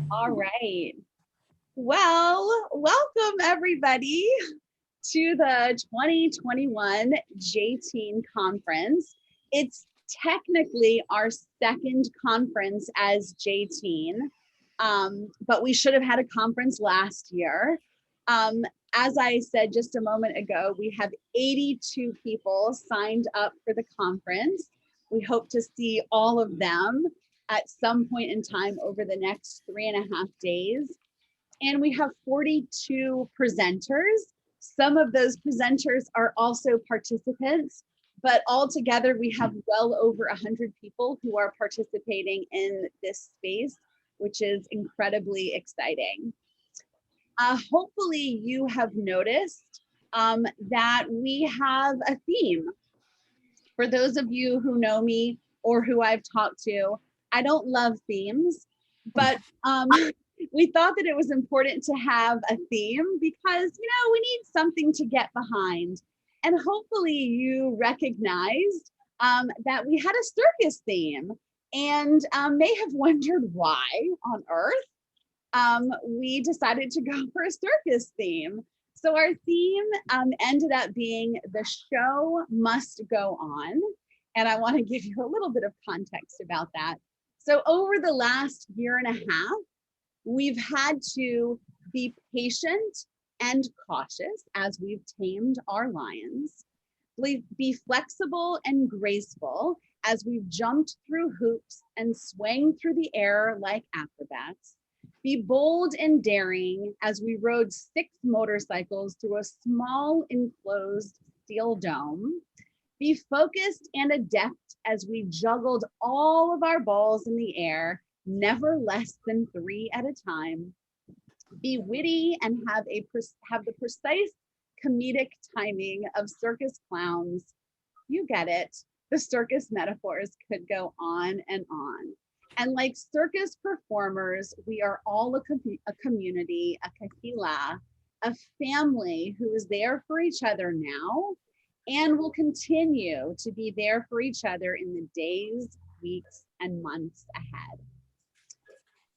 All right. Well, welcome everybody to the 2021 Jteen Conference. It's technically our second conference as Jteen, but we should have had a conference last year. As I said just a moment ago, we have 82 people signed up for the conference. We hope to see all of them at some point in time over the next 3.5 days. And we have 42 presenters. Some of those presenters are also participants, but altogether we have well over 100 people who are participating in this space, which is incredibly exciting. Hopefully you have noticed that we have a theme. For those of you who know me or who I've talked to, I don't love themes, but we thought that it was important to have a theme because, we need something to get behind. And hopefully you recognized that we had a circus theme and may have wondered why on earth we decided to go for a circus theme. So our theme ended up being "The Show Must Go On." And I want to give you a little bit of context about that. So over the last year and a half, we've had to be patient and cautious as we've tamed our lions, be flexible and graceful as we've jumped through hoops and swung through the air like acrobats, be bold and daring as we rode 6 motorcycles through a small enclosed steel dome, be focused and adept as we juggled all of our balls in the air, never less than 3 at a time, be witty and have the precise comedic timing of circus clowns. You get it. The circus metaphors could go on and on. And like circus performers, we are all a community, a kahila, a family who is there for each other now and will continue to be there for each other in the days, weeks, and months ahead.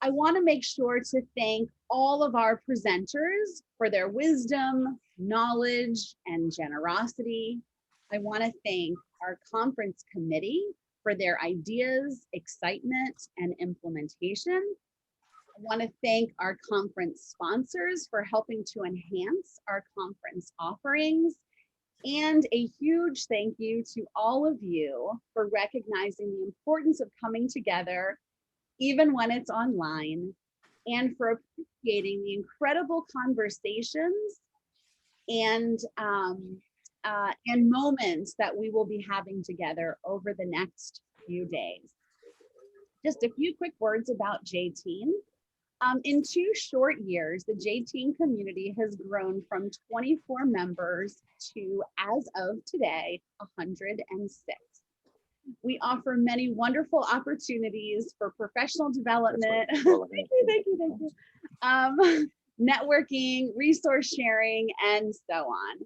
I want to make sure to thank all of our presenters for their wisdom, knowledge, and generosity. I want to thank our conference committee for their ideas, excitement, and implementation. I want to thank our conference sponsors for helping to enhance our conference offerings. And a huge thank you to all of you for recognizing the importance of coming together, even when it's online, and for appreciating the incredible conversations and moments that we will be having together over the next few days. Just a few quick words about Jteen. In 2 short years, the Jteen community has grown from 24 members to, as of today, 106. We offer many wonderful opportunities for professional development. Thank you. Networking, resource sharing, and so on.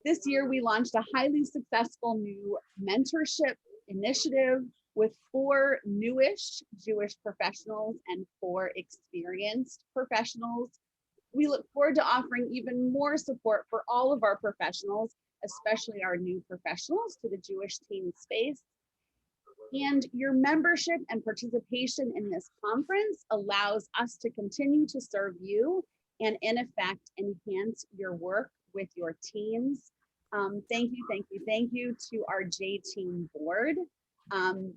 This year, we launched a highly successful new mentorship initiative with 4 newish Jewish professionals and 4 experienced professionals. We look forward to offering even more support for all of our professionals, especially our new professionals, to the Jewish teen space. And your membership and participation in this conference allows us to continue to serve you and, in effect, enhance your work with your teams. Thank you to our Jteen board,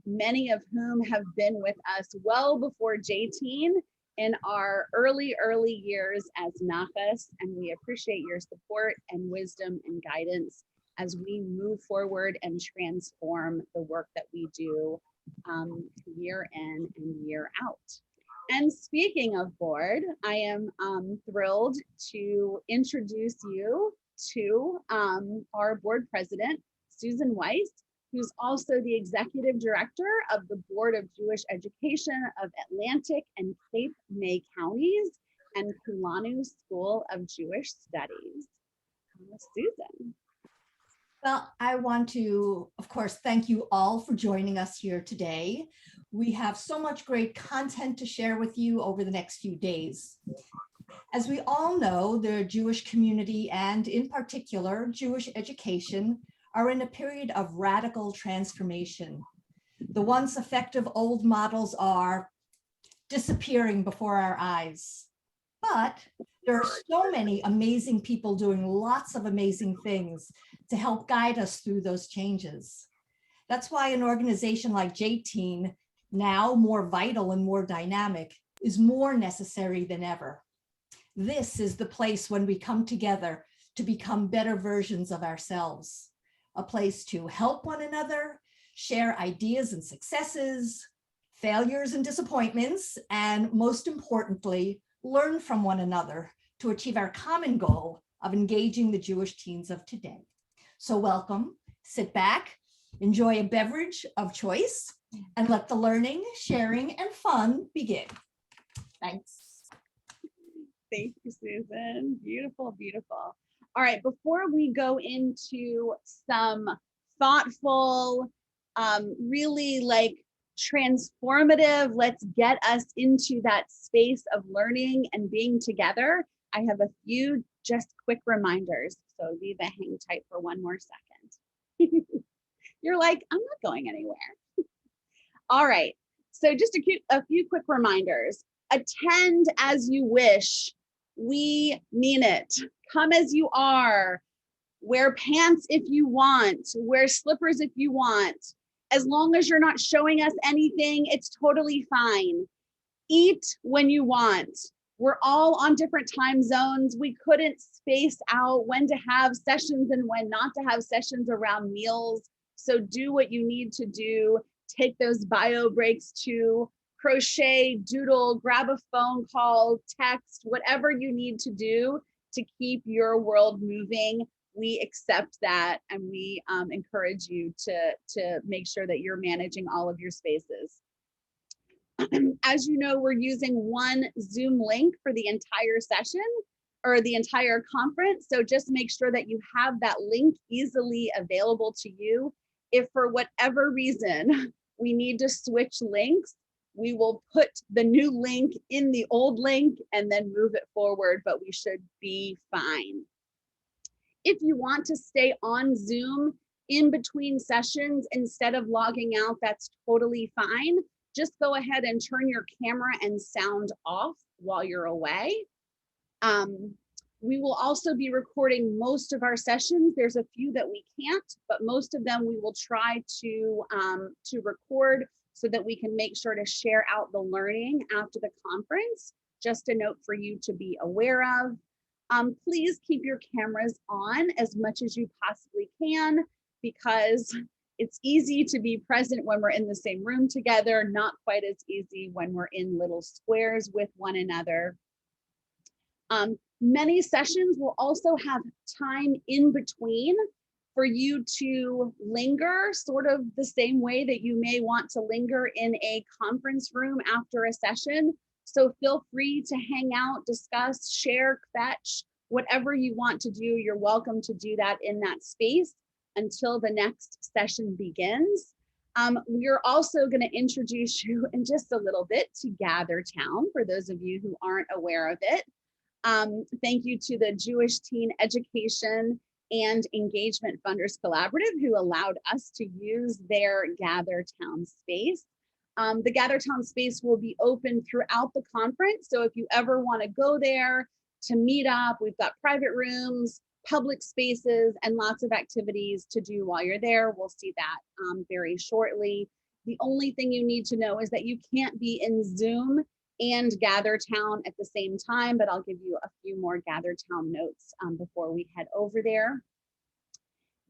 many of whom have been with us well before Jteen in our early years as Nachas, and we appreciate your support and wisdom and guidance as we move forward and transform the work that we do year in and year out. And speaking of board, I am thrilled to introduce you to our board president, Susan Weiss, who's also the executive director of the Board of Jewish Education of Atlantic and Cape May Counties and Kulanu School of Jewish Studies. Susan. Well, I want to, of course, thank you all for joining us here today. We have so much great content to share with you over the next few days. As we all know, the Jewish community and in particular, Jewish education are in a period of radical transformation. The once effective old models are disappearing before our eyes. But there are so many amazing people doing lots of amazing things to help guide us through those changes. That's why an organization like Jteen, now more vital and more dynamic, is more necessary than ever. This is the place when we come together to become better versions of ourselves, a place to help one another, share ideas and successes, failures and disappointments, and most importantly, learn from one another to achieve our common goal of engaging the Jewish teens of today. So welcome, sit back, enjoy a beverage of choice, and let the learning, sharing, and fun begin. Thanks. Thank you, Susan. Beautiful, beautiful. All right, before we go into some thoughtful, really like transformative, let's get us into that space of learning and being together, I have a few just quick reminders. So Viva, hang tight for one more second. You're like, I'm not going anywhere. All right, so just a few quick reminders. Attend as you wish. We mean it. Come as you are. Wear pants if you want. Wear slippers if you want. As long as you're not showing us anything, it's totally fine. Eat when you want. We're all on different time zones. We couldn't space out when to have sessions and when not to have sessions around meals. So do what you need to do. Take those bio breaks to crochet, doodle, grab a phone call, text, whatever you need to do to keep your world moving. We accept that, and we encourage you to make sure that you're managing all of your spaces. As you know, we're using one Zoom link for the entire session or the entire conference. So just make sure that you have that link easily available to you. If for whatever reason we need to switch links, we will put the new link in the old link and then move it forward, but we should be fine. If you want to stay on Zoom in between sessions instead of logging out, that's totally fine. Just go ahead and turn your camera and sound off while you're away. We will also be recording most of our sessions. There's a few that we can't, but most of them we will try to record so that we can make sure to share out the learning after the conference. Just a note for you to be aware of. Please keep your cameras on as much as you possibly can, because it's easy to be present when we're in the same room together, not quite as easy when we're in little squares with one another. Many sessions will also have time in between for you to linger, sort of the same way that you may want to linger in a conference room after a session. So feel free to hang out, discuss, share, fetch, whatever you want to do. You're welcome to do that in that space until the next session begins. We're also going to introduce you in just a little bit to Gather Town, for those of you who aren't aware of it. Thank you to the Jewish Teen Education and Engagement Funders Collaborative, who allowed us to use their Gather Town space. The Gather Town space will be open throughout the conference. So if you ever want to go there to meet up, we've got private rooms, public spaces, and lots of activities to do while you're there. We'll see that very shortly. The only thing you need to know is that you can't be in Zoom and Gather Town at the same time, but I'll give you a few more Gather Town notes before we head over there.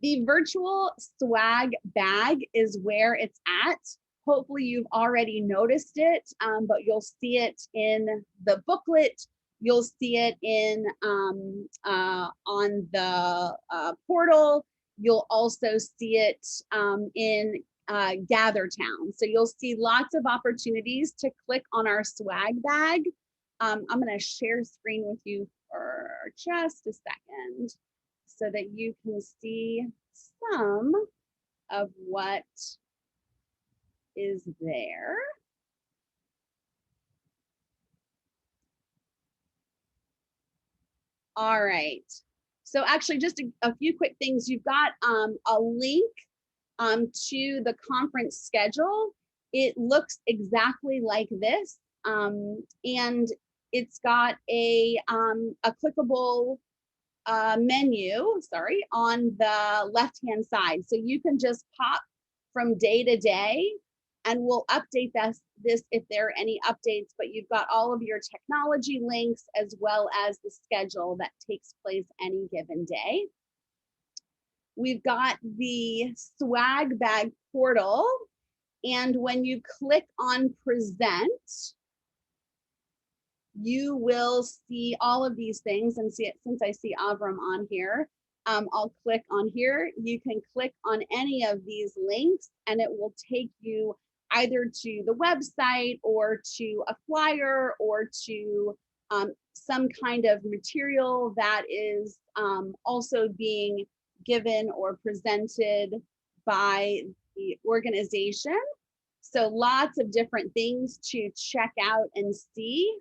The virtual swag bag is where it's at. Hopefully you've already noticed it, but you'll see it in the booklet. You'll see it in on the portal. You'll also see it in Gather Town. So you'll see lots of opportunities to click on our swag bag. I'm going to share screen with you for just a second so that you can see some of what is there. All right. So actually just a few quick things. You've got a link to the conference schedule. It looks exactly like this. And it's got a clickable menu, sorry, on the left-hand side. So you can just pop from day to day and we'll update this if there are any updates, but you've got all of your technology links as well as the schedule that takes place any given day. We've got the swag bag portal, and when you click on present, you will see all of these things. And see it, since I see Avram on here, I'll click on here. You can click on any of these links and it will take you either to the website or to a flyer or to some kind of material that is also being given or presented by the organization. So lots of different things to check out and see.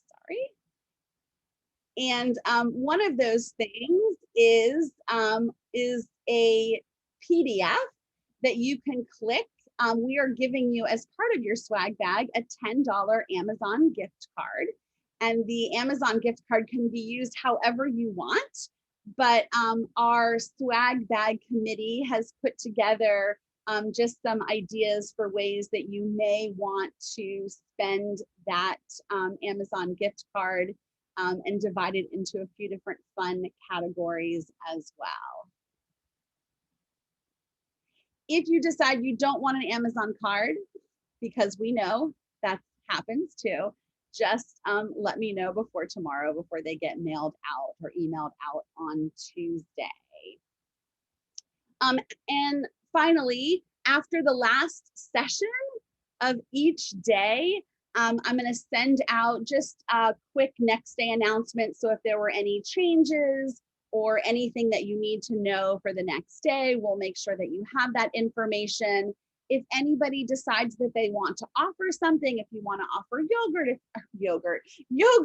Sorry. And one of those things is a PDF that you can click. We are giving you, as part of your swag bag, a $10 Amazon gift card. And the Amazon gift card can be used however you want. But our swag bag committee has put together just some ideas for ways that you may want to spend that Amazon gift card and divide it into a few different fun categories as well. If you decide you don't want an Amazon card, because we know that happens too, just let me know before tomorrow, before they get mailed out or emailed out on Tuesday. And finally, after the last session of each day, I'm going to send out just a quick next day announcement. So if there were any changes or anything that you need to know for the next day, we'll make sure that you have that information. If anybody decides that they want to offer something, if you want to offer yoga, you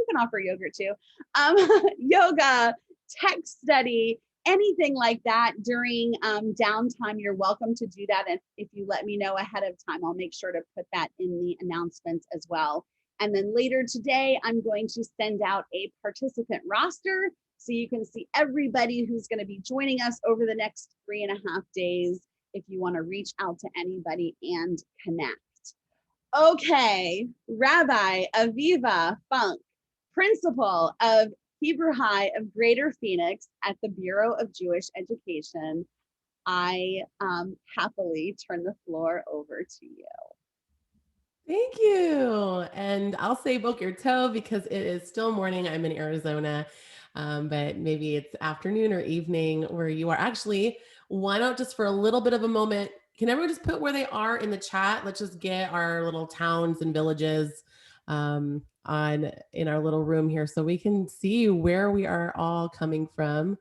can offer yogurt too, yoga, tech study, anything like that during downtime, you're welcome to do that. And if you let me know ahead of time, I'll make sure to put that in the announcements as well. And then later today, I'm going to send out a participant roster so you can see everybody who's going to be joining us over the next 3.5 days if you want to reach out to anybody and connect. Okay, Rabbi Aviva Funk, principal of Hebrew High of Greater Phoenix at the Bureau of Jewish Education, I happily turn the floor over to you. Thank you. And I'll say Boker Tov because it is still morning. I'm in Arizona, but maybe it's afternoon or evening where you are. Actually, why not just for a little bit of a moment, can everyone just put where they are in the chat? Let's just get our little towns and villages in our little room here so we can see where we are all coming from.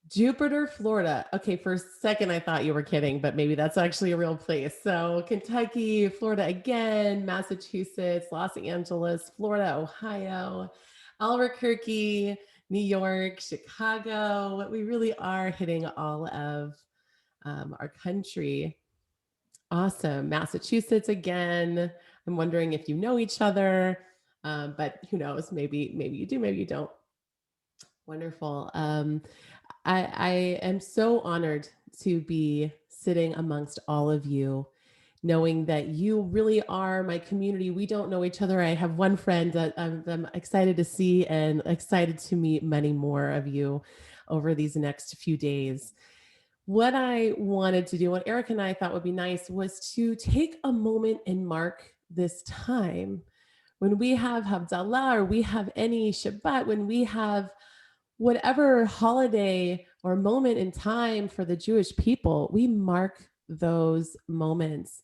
Jupiter, Florida. Okay, for a second I thought you were kidding, but maybe that's actually a real place. So Kentucky, Florida again, Massachusetts, Los Angeles, Florida, Ohio, Albuquerque, New York, Chicago. We really are hitting all of our country. Awesome. Massachusetts again. I'm wondering if you know each other, but who knows? Maybe you do, maybe you don't. Wonderful. I am so honored to be sitting amongst all of you, knowing that you really are my community. We don't know each other. I have one friend that I'm excited to see and excited to meet many more of you over these next few days. What I wanted to do, what Eric and I thought would be nice, was to take a moment and mark this time. When we have Havdalah or we have any Shabbat, when we have whatever holiday or moment in time for the Jewish people, we mark those moments.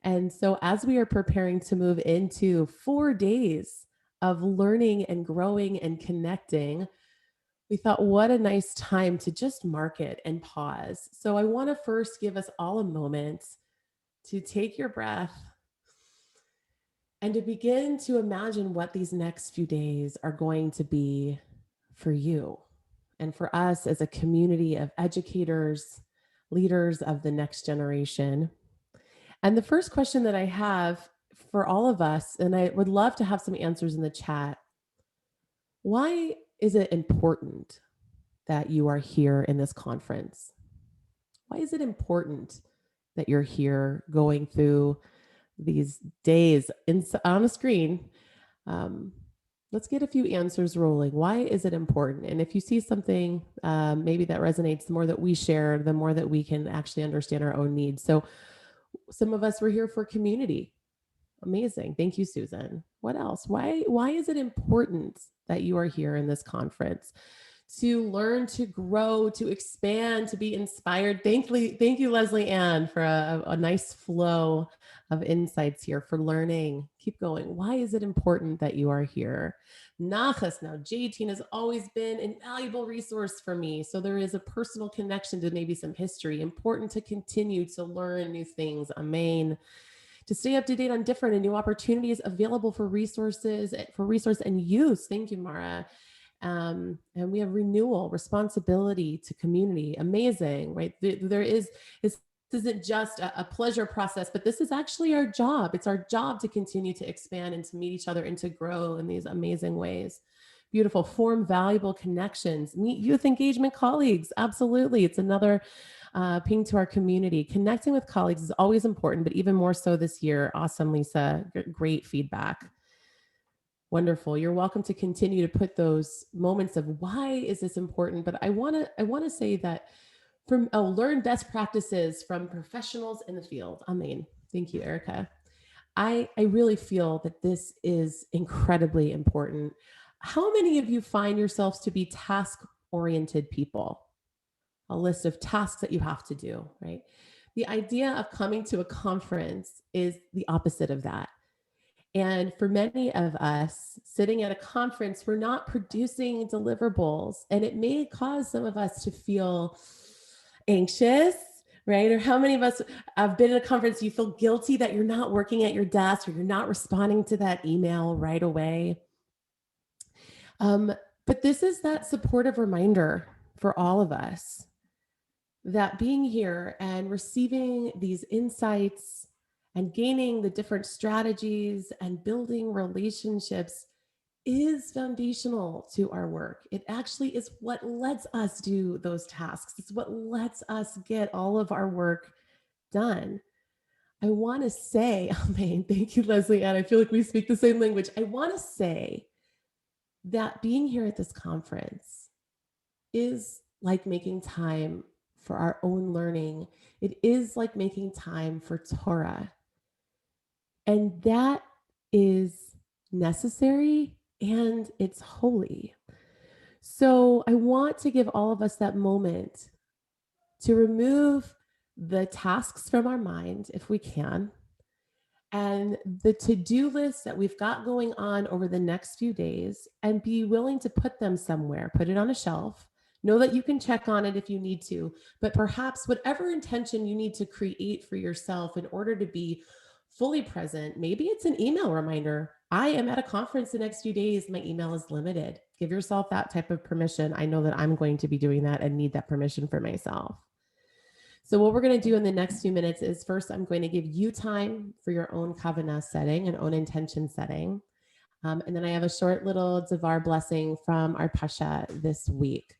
And so as we are preparing to move into 4 days of learning and growing and connecting, we thought, what a nice time to just mark it and pause. So I want to first give us all a moment to take your breath and to begin to imagine what these next few days are going to be for you and for us as a community of educators, leaders of the next generation. And the first question that I have for all of us, and I would love to have some answers in the chat, why is it important that you are here in this conference? Why is it important that you're here going through these days on a screen? Let's get a few answers rolling. Why is it important? And if you see something maybe that resonates, the more that we share, the more that we can actually understand our own needs. So some of us were here for community. Amazing. Thank you, Susan. What else? Why is it important that you are here in this conference? To learn, to grow, to expand, to be inspired. Thank you, Leslie Ann, for a nice flow of insights here for learning. Keep going. Why is it important that you are here? Nachas, now Jteen has always been an invaluable resource for me. So there is a personal connection to maybe some history. Important to continue to learn new things. Amen. To stay up to date on different and new opportunities available for resource and use. Thank you, Mara. And we have renewal, responsibility to community. Amazing, right? This isn't just a pleasure process, but this is actually our job. It's our job to continue to expand and to meet each other and to grow in these amazing ways. Beautiful. Form valuable connections. Meet youth engagement colleagues. Absolutely. It's another ping to our community. Connecting with colleagues is always important, but even more so this year. Awesome, Lisa. Great feedback. Wonderful. You're welcome to continue to put those moments of why is this important? But I want to say that learn best practices from professionals in the field. Amen. Thank you, Erica. I really feel that this is incredibly important. How many of you find yourselves to be task-oriented people? A list of tasks that you have to do, right? The idea of coming to a conference is the opposite of that. And for many of us sitting at a conference, we're not producing deliverables, and it may cause some of us to feel anxious, right? Or how many of us have been at a conference, you feel guilty that you're not working at your desk or you're not responding to that email right away. But this is that supportive reminder for all of us that being here and receiving these insights and gaining the different strategies and building relationships is foundational to our work. It actually is what lets us do those tasks. It's what lets us get all of our work done. I want to say, amen. Thank you, Leslie Ann. I feel like we speak the same language. I want to say that being here at this conference is like making time for our own learning. It is like making time for Torah. And that is necessary and it's holy. So I want to give all of us that moment to remove the tasks from our mind, if we can, and the to-do list that we've got going on over the next few days, and be willing to put them somewhere, put it on a shelf. Know that you can check on it if you need to, but perhaps whatever intention you need to create for yourself in order to be fully present, maybe it's an email reminder. I am at a conference the next few days. My email is limited. Give yourself that type of permission. I know that I'm going to be doing that and need that permission for myself. So what we're going to do in the next few minutes is first, I'm going to give you time for your own kavanah setting and own intention setting. And then I have a short little Devar blessing from our Pasha this week.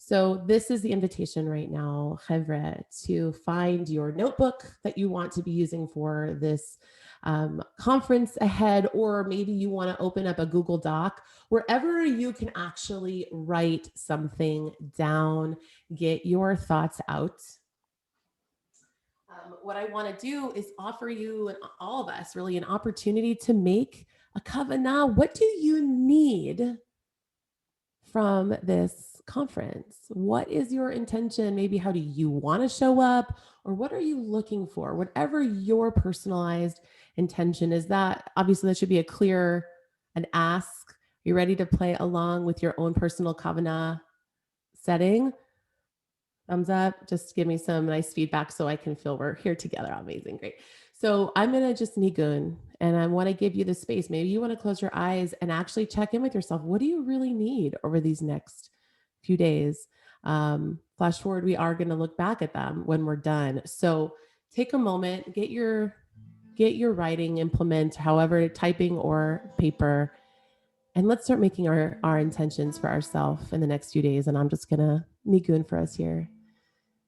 So this is the invitation right now, Chevre, to find your notebook that you want to be using for this conference ahead, or maybe you want to open up a Google Doc, wherever you can actually write something down, get your thoughts out. What I want to do is offer you and all of us really an opportunity to make a kavanah. What do you need from this conference? What is your intention? Maybe how do you want to show up, or what are you looking for? Whatever your personalized intention is, that obviously that should be a clear and ask. Are you ready to play along with your own personal kavanah setting? Thumbs up. Just give me some nice feedback so I can feel we're here together. Amazing. Great. So I'm going to just nigun, and I want to give you the space. Maybe you want to close your eyes and actually check in with yourself. What do you really need over these next few days? Flash forward, we are going to look back at them when we're done. So take a moment, get your writing implement, however, typing or paper, and let's start making our intentions for ourselves in the next few days. And I'm just going to nigun for us here.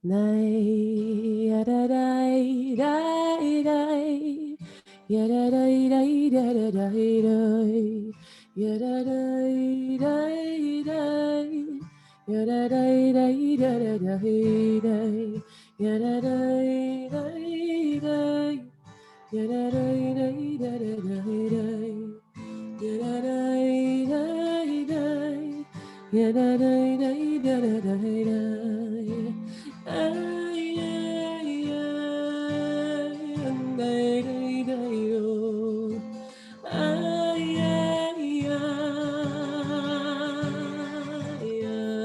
Nay, ya da da da da, ya da da da da da da, ya da da da da, ya da da da da da da, ya da da da da, ya da da da da da, ya da da da, ya da da da da. Ay, ay, ay, ay, ay, oh. Ay, ay, ay, ay,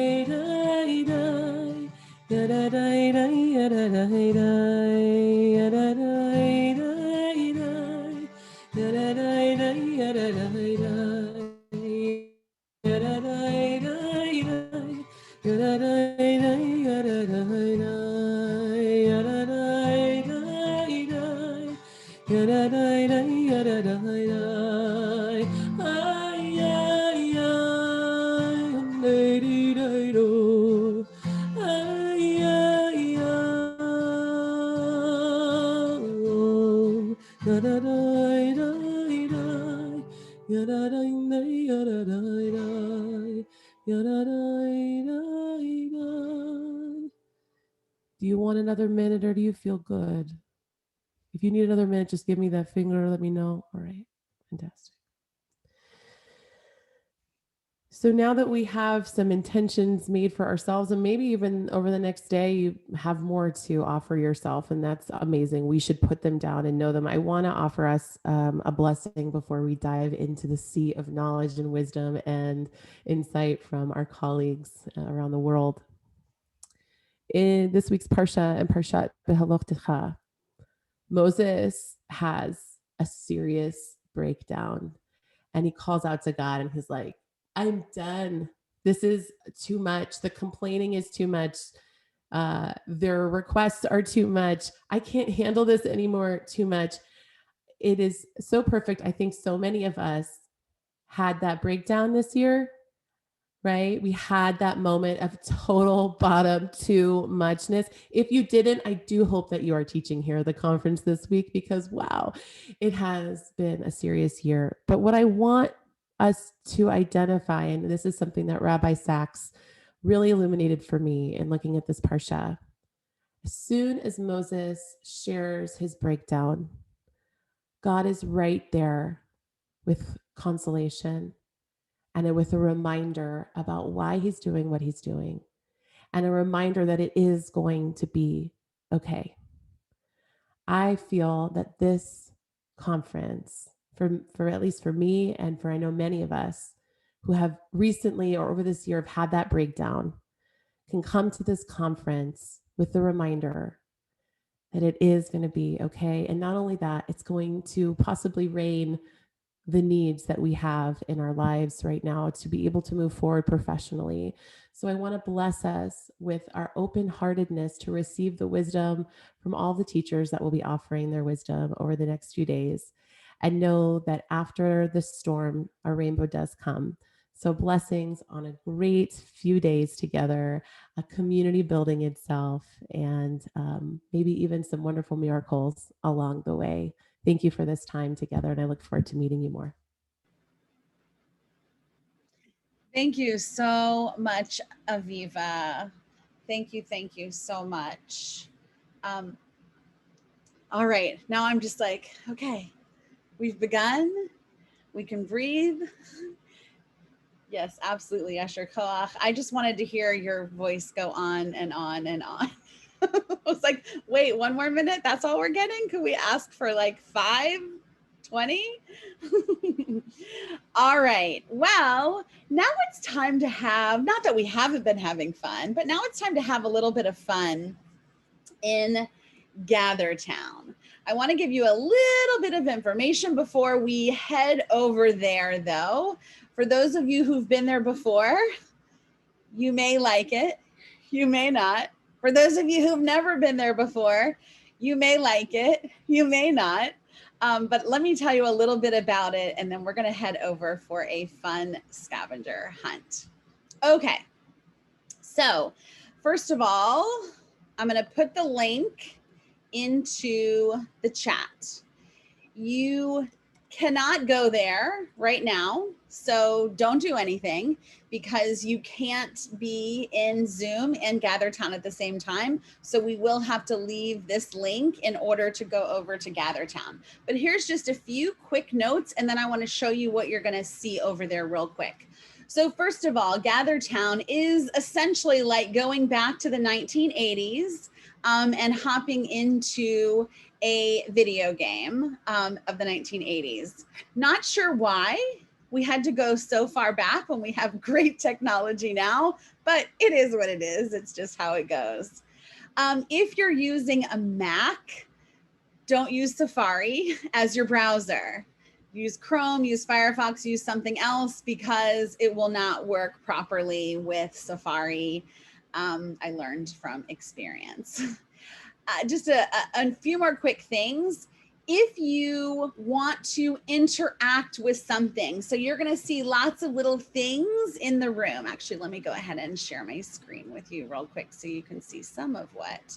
ay, ay, yadadai, yadadai, yadadai, yadadai, yadadai, yadadai, Do you want another minute or do you feel good? If you need another minute, just give me that finger. Let me know. All right. Fantastic. So now that we have some intentions made for ourselves, and maybe even over the next day, you have more to offer yourself, and that's amazing. We should put them down and know them. I want to offer us a blessing before we dive into the sea of knowledge and wisdom and insight from our colleagues around the world. In this week's Parsha and Parshat Behalotecha, Moses has a serious breakdown and he calls out to God and he's like, I'm done. This is too much. The complaining is too much. Their requests are too much. I can't handle this anymore. Too much. It is so perfect. I think so many of us had that breakdown this year, right? We had that moment of total bottom too muchness. If you didn't, I do hope that you are teaching here at the conference this week because wow, it has been a serious year. But what I want us to identify, and this is something that Rabbi Sachs really illuminated for me in looking at this parsha. As soon as Moses shares his breakdown, God is right there with consolation and with a reminder about why he's doing what he's doing and a reminder that it is going to be okay. I feel that this conference, for at least for me and for I know many of us who have recently or over this year have had that breakdown, can come to this conference with the reminder that it is going to be okay. And not only that, it's going to possibly rain the needs that we have in our lives right now to be able to move forward professionally. So I want to bless us with our open-heartedness to receive the wisdom from all the teachers that will be offering their wisdom over the next few days, and know that after the storm, a rainbow does come. So blessings on a great few days together, a community building itself, and maybe even some wonderful miracles along the way. Thank you for this time together, and I look forward to meeting you more. Thank you so much, Aviva. Thank you so much. All right, now I'm just like, okay, we've begun. We can breathe. Yes, absolutely, Yasher Koach. I just wanted to hear your voice go on and on and on. I was like, wait, one more minute? That's all we're getting? Could we ask for like 5, 20? All right. Well, now it's time to have, not that we haven't been having fun, but now it's time to have a little bit of fun in Gather Town. I want to give you a little bit of information before we head over there, though. For those of you who've been there before, you may like it, you may not. For those of you who've never been there before, you may like it, you may not. But let me tell you a little bit about it, and then we're going to head over for a fun scavenger hunt. Okay, so first of all, I'm going to put the link into the chat. You cannot go there right now, so don't do anything because you can't be in Zoom and Gather Town at the same time. So we will have to leave this link in order to go over to Gather Town. But here's just a few quick notes, and then I want to show you what you're going to see over there real quick. So first of all, Gather Town is essentially like going back to the 1980s and hopping into a video game of the 1980s. Not sure why we had to go so far back when we have great technology now, but it is what it is. It's just how it goes. If you're using a Mac, don't use Safari as your browser. Use Chrome, use Firefox, use something else because it will not work properly with Safari. I learned from experience. Just a few more quick things. If you want to interact with something, so you're going to see lots of little things in the room. Actually, let me go ahead and share my screen with you real quick so you can see some of what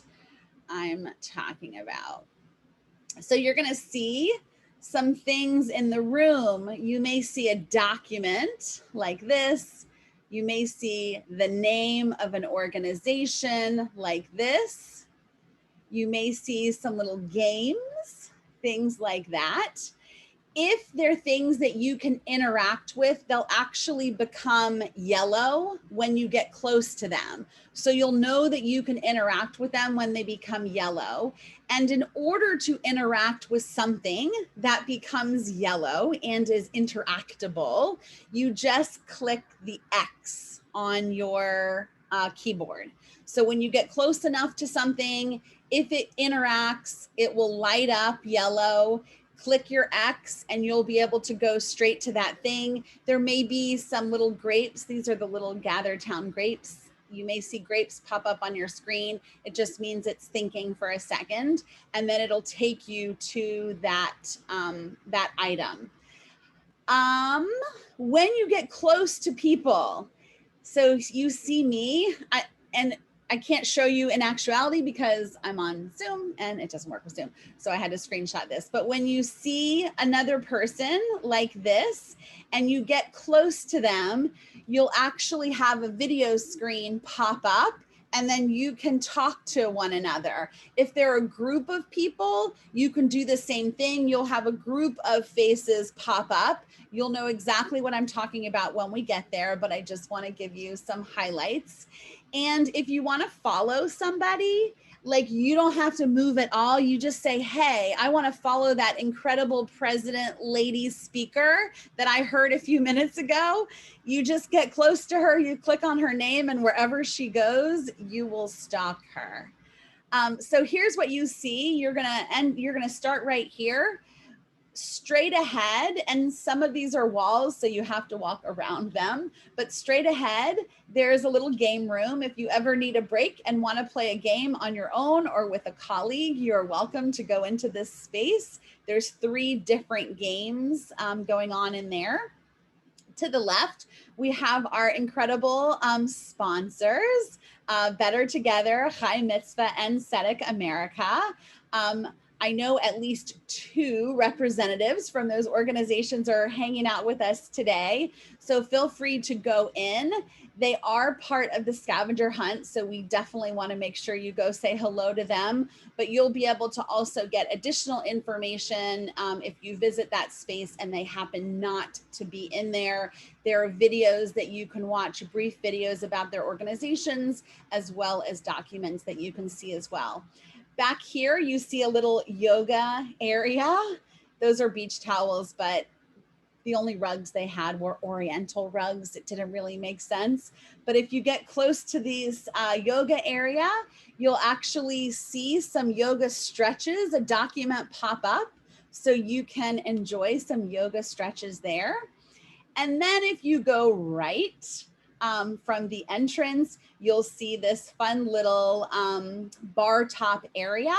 I'm talking about. So you're going to see some things in the room. You may see a document like this. You may see the name of an organization like this. You may see some little games, things like that. If they're things that you can interact with, they'll actually become yellow when you get close to them. So you'll know that you can interact with them when they become yellow. And in order to interact with something that becomes yellow and is interactable, you just click the X on your keyboard. So when you get close enough to something, if it interacts, it will light up yellow. Click your X and you'll be able to go straight to that thing. There may be some little grapes. These are the little Gather Town grapes. You may see grapes pop up on your screen. It just means it's thinking for a second, and then it'll take you to that, that item. When you get close to people, so you see me, and I can't show you in actuality because I'm on Zoom and it doesn't work with Zoom. So I had to screenshot this. But when you see another person like this and you get close to them, you'll actually have a video screen pop up and then you can talk to one another. If they're a group of people, you can do the same thing. You'll have a group of faces pop up. You'll know exactly what I'm talking about when we get there, but I just want to give you some highlights. And if you want to follow somebody, like you don't have to move at all. You just say, hey, I want to follow that incredible president lady speaker that I heard a few minutes ago. You just get close to her, you click on her name, and wherever she goes, you will stalk her. So here's what you see. You're gonna start right here. Straight ahead, and some of these are walls, so you have to walk around them, but straight ahead, there's a little game room. If you ever need a break and want to play a game on your own or with a colleague, you're welcome to go into this space. There's 3 different games going on in there. To the left, we have our incredible sponsors, Better Together, Chai Mitzvah, and Tzedek America. I know at least 2 representatives from those organizations are hanging out with us today. So feel free to go in. They are part of the Scavenger Hunt, so we definitely want to make sure you go say hello to them. But you'll be able to also get additional information if you visit that space and they happen not to be in there. There are videos that you can watch, brief videos about their organizations, as well as documents that you can see as well. Back here, you see a little yoga area. Those are beach towels, but The only rugs they had were Oriental rugs. It didn't really make sense. But if you get close to these yoga area, you'll actually see some yoga stretches, a document pop up, so you can enjoy some yoga stretches there. And then if you go right from the entrance, you'll see this fun little bar top area.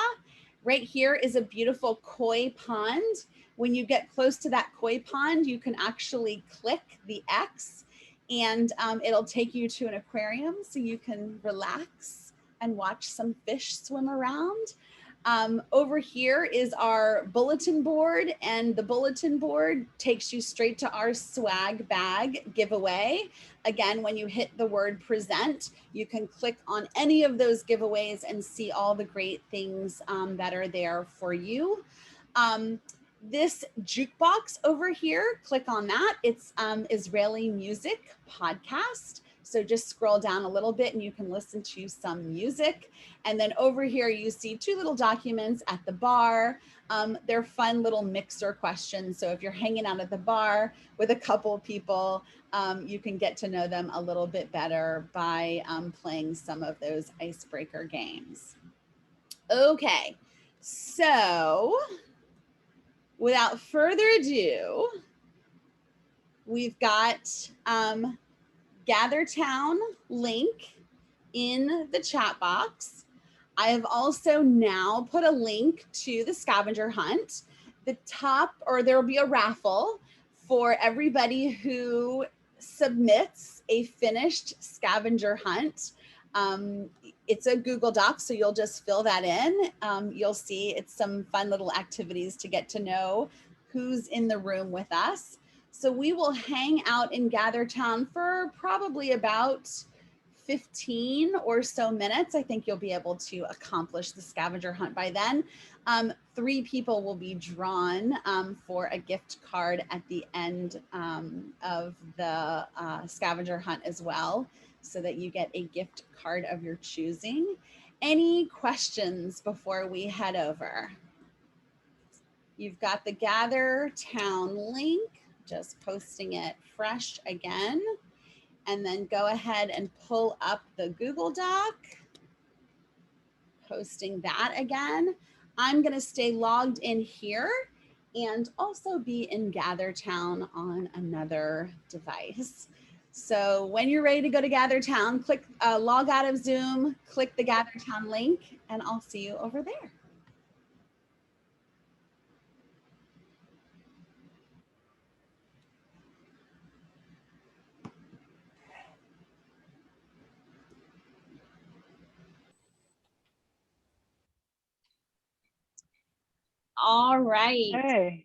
Right here is a beautiful koi pond. When you get close to that koi pond, you can actually click the X and it'll take you to an aquarium so you can relax and watch some fish swim around. Over here is our bulletin board, and the bulletin board takes you straight to our swag bag giveaway. Again, when you hit the word present, you can click on any of those giveaways and see all the great things that are there for you. This jukebox over here, click on that. It's Israeli music podcast. So just scroll down a little bit and you can listen to some music. And then over here, you see two little documents at the bar. They're fun little mixer questions. So if you're hanging out at the bar with a couple of people, you can get to know them a little bit better by playing some of those icebreaker games. Okay, so without further ado, we've got GatherTown link in the chat box. I have also now put a link to the scavenger hunt. The top, or there will be a raffle for everybody who submits a finished scavenger hunt. It's a Google Doc, so you'll just fill that in. You'll see it's some fun little activities to get to know who's in the room with us. So we will hang out in GatherTown for probably about 15 or so minutes. I think you'll be able to accomplish the scavenger hunt by then. 3 people will be drawn for a gift card at the end of the scavenger hunt as well, so that you get a gift card of your choosing. Any questions before we head over? You've got the GatherTown link. Just posting it fresh again, and then go ahead and pull up the Google Doc, posting that again. I'm going to stay logged in here and also be in GatherTown on another device. So when you're ready to go to GatherTown, click log out of Zoom, click the GatherTown link, and I'll see you over there. All right. Hey.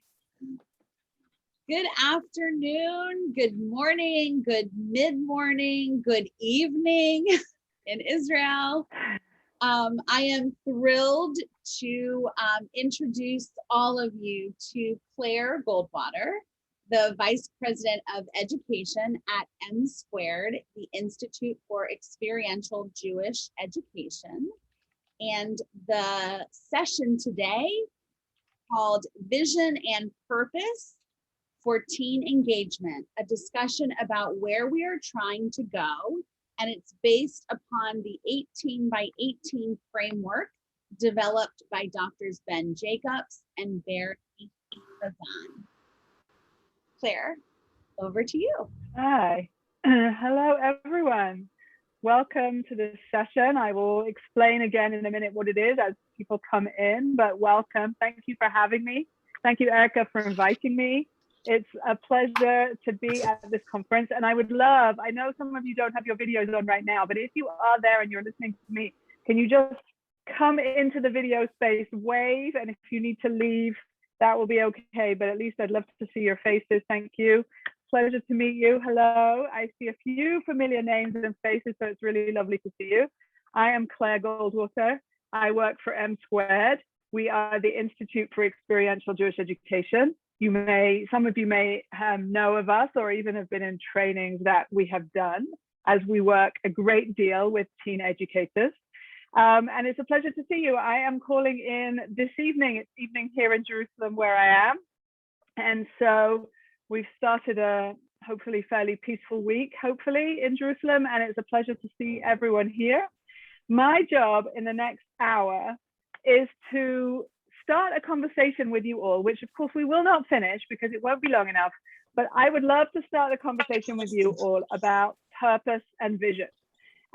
Good afternoon, good morning, good mid-morning, good evening in Israel. I am thrilled to introduce all of you to Claire Goldwater, the Vice President of Education at M Squared, the Institute for Experiential Jewish Education. And the session today, called Vision and Purpose for Teen Engagement, a discussion about where we are trying to go. And it's based upon the 18 by 18 framework developed by Drs. Ben Jacobs and Barry Levine. Claire, over to you. Hi. Hello, everyone. Welcome to this session. I will explain again in a minute what it is as people come in, but welcome. Thank you for having me. Thank you, Erica, for inviting me. It's a pleasure to be at this conference, and I would love, I know some of you don't have your videos on right now, but if you are there and you're listening to me, can you just come into the video space, wave, and if you need to leave, that will be okay, but at least I'd love to see your faces. Thank you. Pleasure to meet you. Hello. I see a few familiar names and faces, so it's really lovely to see you. I am Claire Goldwater. I work for M Squared. We are the Institute for Experiential Jewish Education. Some of you may know of us or even have been in trainings that we have done, as we work a great deal with teen educators. And it's a pleasure to see you. I am calling in this evening. It's evening here in Jerusalem where I am. And so We've started a hopefully fairly peaceful week, hopefully, in Jerusalem, and it's a pleasure to see everyone here. My job in the next hour is to start a conversation with you all, which of course we will not finish because it won't be long enough, but I would love to start a conversation with you all about purpose and vision.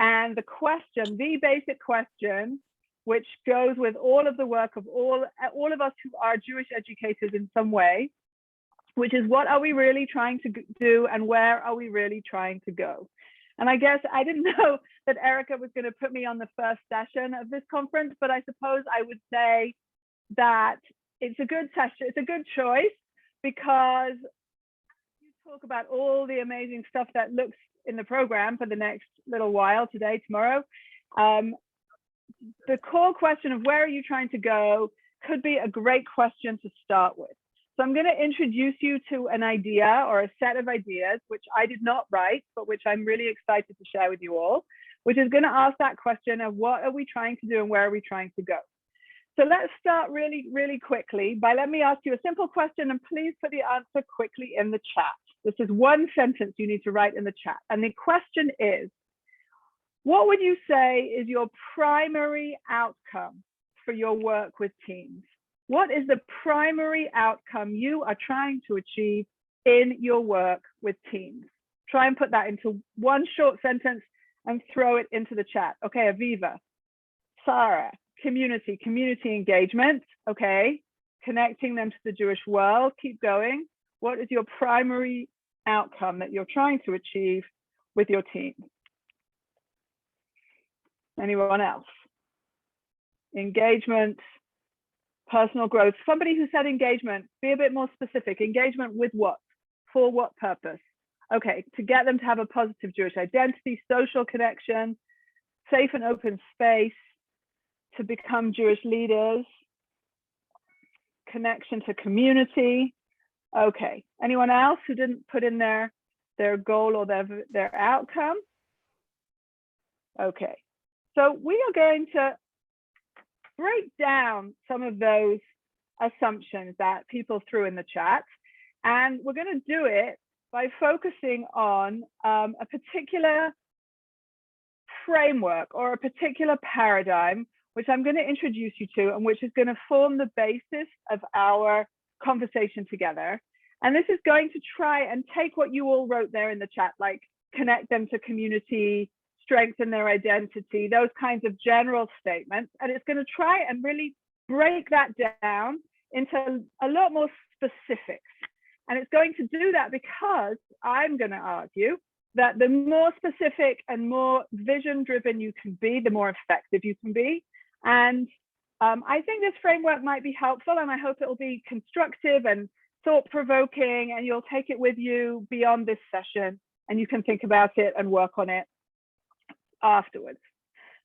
And the question, the basic question, which goes with all of the work of all of us who are Jewish educators in some way, which is what are we really trying to do and where are we really trying to go? And I guess I didn't know that Erica was going to put me on the first session of this conference, but I suppose I would say that it's a good session, it's a good choice, because you talk about all the amazing stuff that looks in the program for the next little while, today, tomorrow. The core question of where are you trying to go could be a great question to start with. So I'm going to introduce you to an idea or a set of ideas, which I did not write, but which I'm really excited to share with you all, which is going to ask that question of what are we trying to do and where are we trying to go? So let's start really, really quickly by let me ask you a simple question, and please put the answer quickly in the chat. This is one sentence you need to write in the chat. And the question is, what would you say is your primary outcome for your work with teens? What is the primary outcome you are trying to achieve in your work with teens? Try and put that into one short sentence and throw it into the chat. Okay, Aviva, Sarah, community engagement. Okay, connecting them to the Jewish world. Keep going. What is your primary outcome that you're trying to achieve with your team? Anyone else? Engagement, personal growth. Somebody who said engagement, be a bit more specific. Engagement with what? For what purpose? Okay, to get them to have a positive Jewish identity, social connection, safe and open space, to become Jewish leaders, connection to community. Okay, anyone else who didn't put in their goal or their outcome? Okay, so we are going to break down some of those assumptions that people threw in the chat, and we're going to do it by focusing on a particular framework or a particular paradigm, which I'm going to introduce you to, and which is going to form the basis of our conversation together. And this is going to try and take what you all wrote there in the chat, like connect them to community, strengthen their identity, those kinds of general statements. And it's going to try and really break that down into a lot more specifics. And it's going to do that because I'm going to argue that the more specific and more vision driven you can be, the more effective you can be. And I think this framework might be helpful, and I hope it will be constructive and thought-provoking, and you'll take it with you beyond this session, and you can think about it and work on it afterwards.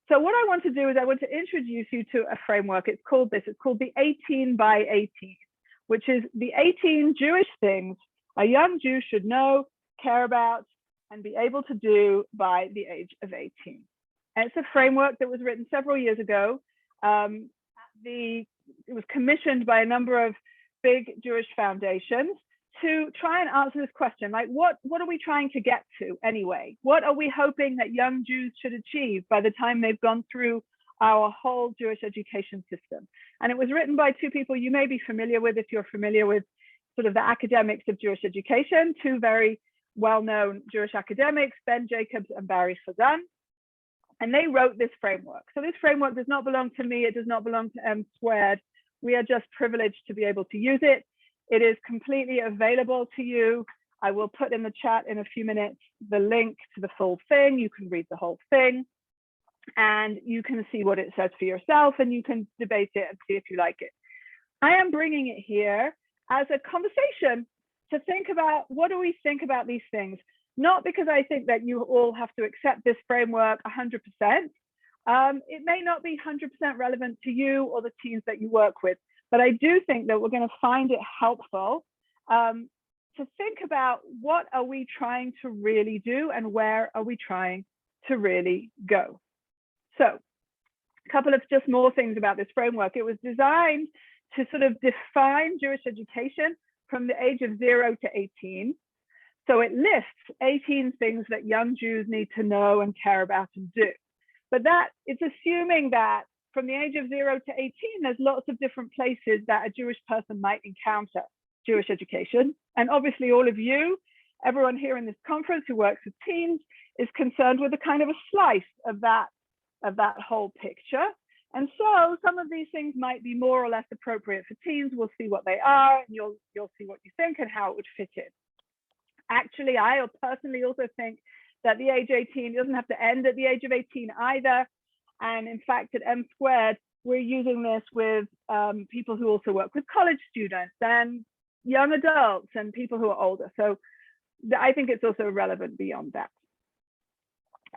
So what I want to do is I want to introduce you to a framework. It's called the 18 by 18, which is the 18 Jewish things a young Jew should know, care about, and be able to do by the age of 18. And it's a framework that was written several years ago. It was commissioned by a number of big Jewish foundations to try and answer this question, like what are we trying to get to anyway? What are we hoping that young Jews should achieve by the time they've gone through our whole Jewish education system? And it was written by two people you may be familiar with if you're familiar with sort of the academics of Jewish education, two very well-known Jewish academics, Ben Jacobs and Barry Fazan. And they wrote this framework. So this framework does not belong to me. It does not belong to M Squared. We are just privileged to be able to use it. It is completely available to you. I will put in the chat in a few minutes the link to the full thing. You can read the whole thing and you can see what it says for yourself, and you can debate it and see if you like it. I am bringing it here as a conversation to think about, what do we think about these things? Not because I think that you all have to accept this framework 100%. It may not be 100% relevant to you or the teams that you work with, but I do think that we're going to find it helpful to think about what are we trying to really do and where are we trying to really go. So a couple of just more things about this framework. It was designed to sort of define Jewish education from the age of 0 to 18. So it lists 18 things that young Jews need to know and care about and do. But that it's assuming that from the age of 0 to 18, there's lots of different places that a Jewish person might encounter Jewish education. And obviously all of you, everyone here in this conference who works with teens, is concerned with a kind of a slice of that whole picture. And so some of these things might be more or less appropriate for teens. We'll see what they are, and you'll see what you think and how it would fit in. Actually, I personally also think that the age 18 doesn't have to end at the age of 18 either. And in fact, at M Squared, we're using this with people who also work with college students and young adults and people who are older. So I think it's also relevant beyond that.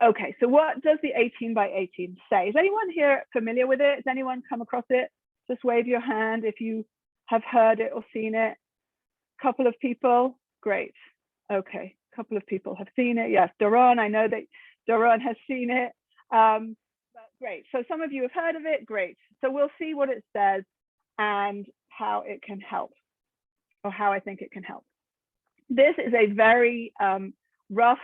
Okay, so what does the 18 by 18 say? Is anyone here familiar with it? Has anyone come across it? Just wave your hand if you have heard it or seen it. Couple of people, great. Okay, a couple of people have seen it. Yes, Doron, I know that Doron has seen it. But great, so some of you have heard of it, great. So we'll see what it says and how it can help, or how I think it can help. This is a very rough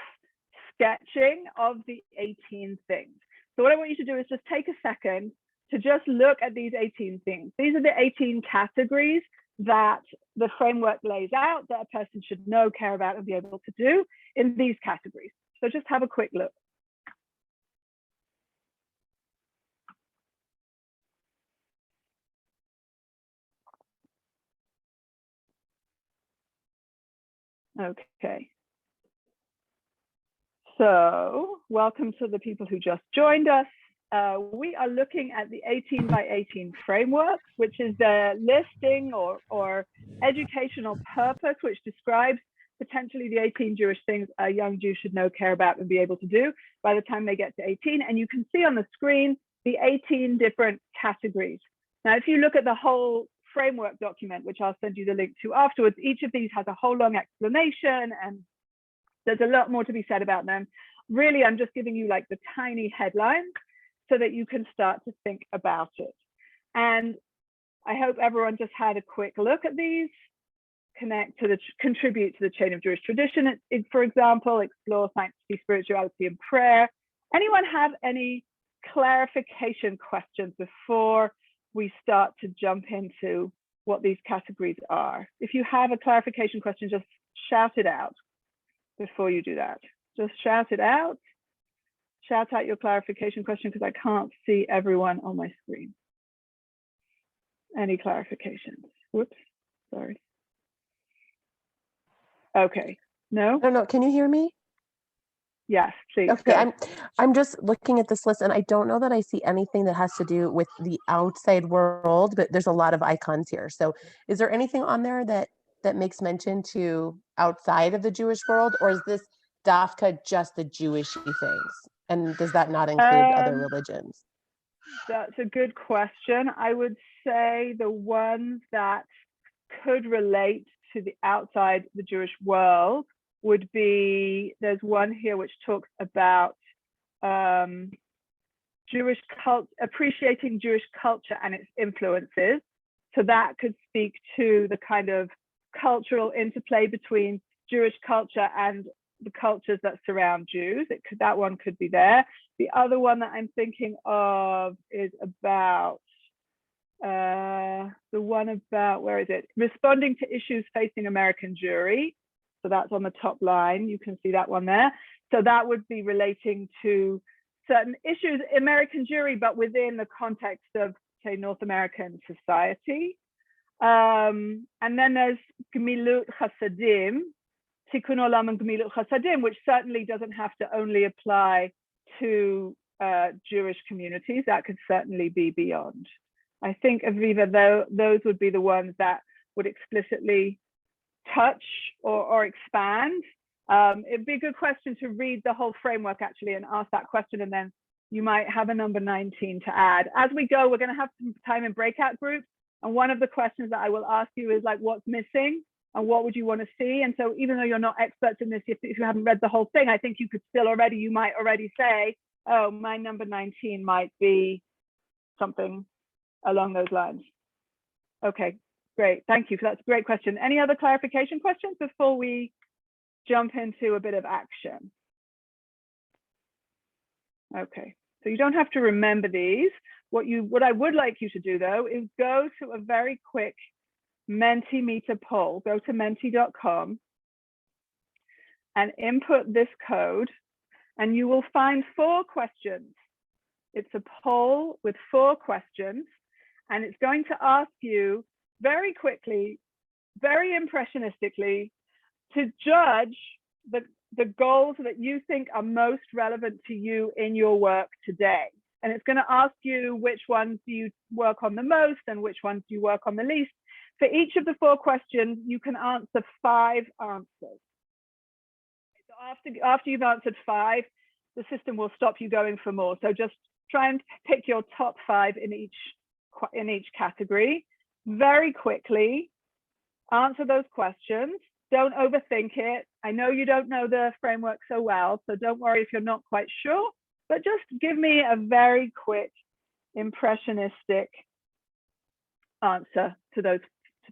sketching of the 18 things. So what I want you to do is just take a second to just look at these 18 things. These are the 18 categories that the framework lays out that a person should know, care about, and be able to do in these categories. So just have a quick look. Okay. So welcome to the people who just joined us. We are looking at the 18 by 18 framework, which is the listing or educational purpose, which describes potentially the 18 Jewish things a young Jew should know, care about, and be able to do by the time they get to 18. And you can see on the screen the 18 different categories. Now, if you look at the whole framework document, which I'll send you the link to afterwards, each of these has a whole long explanation, and there's a lot more to be said about them. Really, I'm just giving you like the tiny headlines so that you can start to think about it. And I hope everyone just had a quick look at these. Contribute to the chain of Jewish tradition, for example, explore sanctity, spirituality, and prayer. Anyone have any clarification questions before we start to jump into what these categories are? If you have a clarification question, just shout it out before you do that. Just shout it out. Shout out your clarification question, because I can't see everyone on my screen. Any clarifications? Whoops, sorry. Okay, no? No, can you hear me? Yes, please. Okay, I'm just looking at this list, and I don't know that I see anything that has to do with the outside world, but there's a lot of icons here. So is there anything on there that makes mention to outside of the Jewish world, or is this dafka just the Jewishy things? And does that not include other religions? That's a good question. I would say the ones that could relate to the outside the Jewish world would be, there's one here which talks about Jewish culture, appreciating Jewish culture and its influences. So that could speak to the kind of cultural interplay between Jewish culture and the cultures that surround Jews. That one could be there. The other one that I'm thinking of is about the one about, where is it? Responding to issues facing American Jewry. So that's on the top line. You can see that one there. So that would be relating to certain issues, American Jewry, but within the context of, say, North American society. And then there's Gemilut Chasadim, Tikkun Olam and Gemilut Chasadim, which certainly doesn't have to only apply to Jewish communities. That could certainly be beyond. I think, Aviva, though, those would be the ones that would explicitly touch or expand. It'd be a good question to read the whole framework actually and ask that question, and then you might have a number 19 to add. As we go, we're going to have some time in breakout groups, and one of the questions that I will ask you is like, what's missing and what would you want to see? And so even though you're not experts in this, if you haven't read the whole thing, I think you could still you might already say, oh, my number 19 might be something along those lines. Okay, Great, thank you for that's a great question. Any other clarification questions before we jump into a bit of action? Okay, so you don't have to remember these. What I would like you to do though is go to a very quick Mentimeter poll. Go to menti.com and input this code, and you will find 4 questions. It's a poll with 4 questions, and it's going to ask you very quickly, very impressionistically, to judge the goals that you think are most relevant to you in your work today. And it's going to ask you which ones do you work on the most and which ones do you work on the least. For each of the 4 questions, you can answer 5 answers. So after you've answered 5, the system will stop you going for more. So just try and pick your top 5 in each category. Very quickly, answer those questions. Don't overthink it. I know you don't know the framework so well, so don't worry if you're not quite sure, but just give me a very quick, impressionistic answer to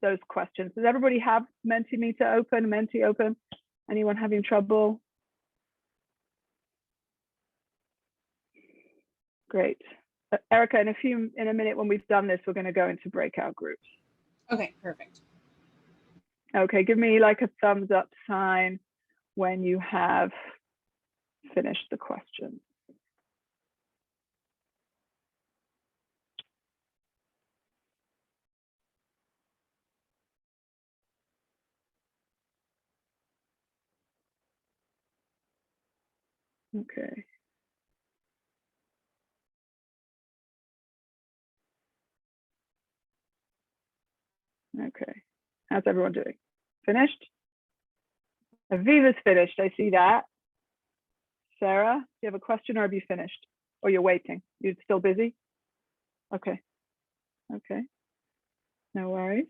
those questions. Does everybody have Mentimeter open, Menti open? Anyone having trouble? Great. Erica, in a minute when we've done this, we're going to go into breakout groups. Okay, perfect. Okay, give me like a thumbs up sign when you have finished the question. Okay. Okay. How's everyone doing? Finished? Aviva's finished. I see that. Sarah, do you have a question or have you finished? Or you're waiting? You're still busy? Okay. Okay. No worries.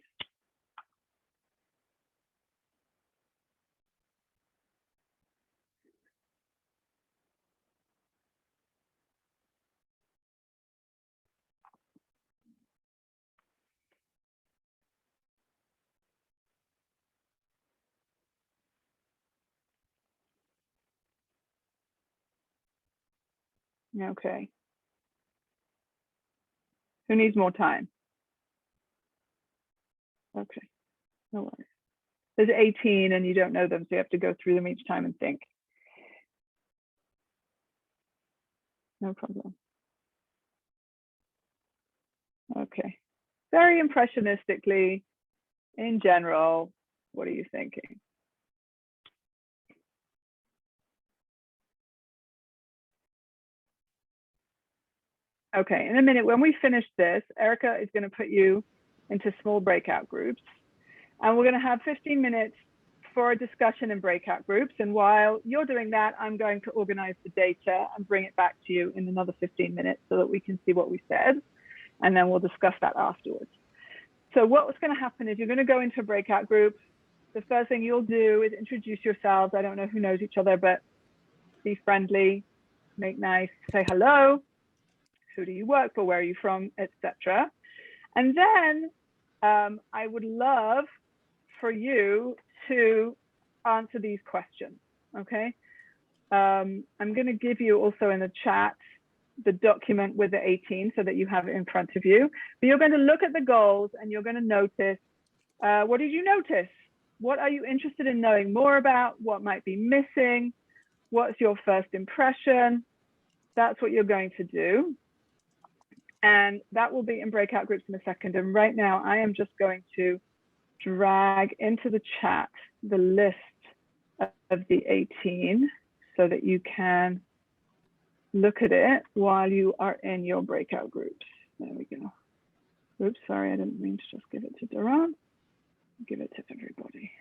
Okay. Who needs more time? Okay. No worries. There's 18 and you don't know them, so you have to go through them each time and think. No problem. Okay. Very impressionistically, in general, what are you thinking? Okay, in a minute, when we finish this, Erica is going to put you into small breakout groups. And we're going to have 15 minutes for a discussion in breakout groups. And while you're doing that, I'm going to organize the data and bring it back to you in another 15 minutes so that we can see what we said. And then we'll discuss that afterwards. So what's going to happen is you're going to go into a breakout group. The first thing you'll do is introduce yourselves. I don't know who knows each other, but be friendly, make nice, say hello. Who do you work for? Where are you from, etc. And then I would love for you to answer these questions. Okay. I'm going to give you also in the chat the document with the 18 so that you have it in front of you. But you're going to look at the goals and you're going to notice, what did you notice? What are you interested in knowing more about? What might be missing? What's your first impression? That's what you're going to do. And that will be in breakout groups in a second. And right now I am just going to drag into the chat the list of the 18 so that you can look at it while you are in your breakout groups. There we go. Oops, sorry, I didn't mean to just give it to Duran. Give it to everybody.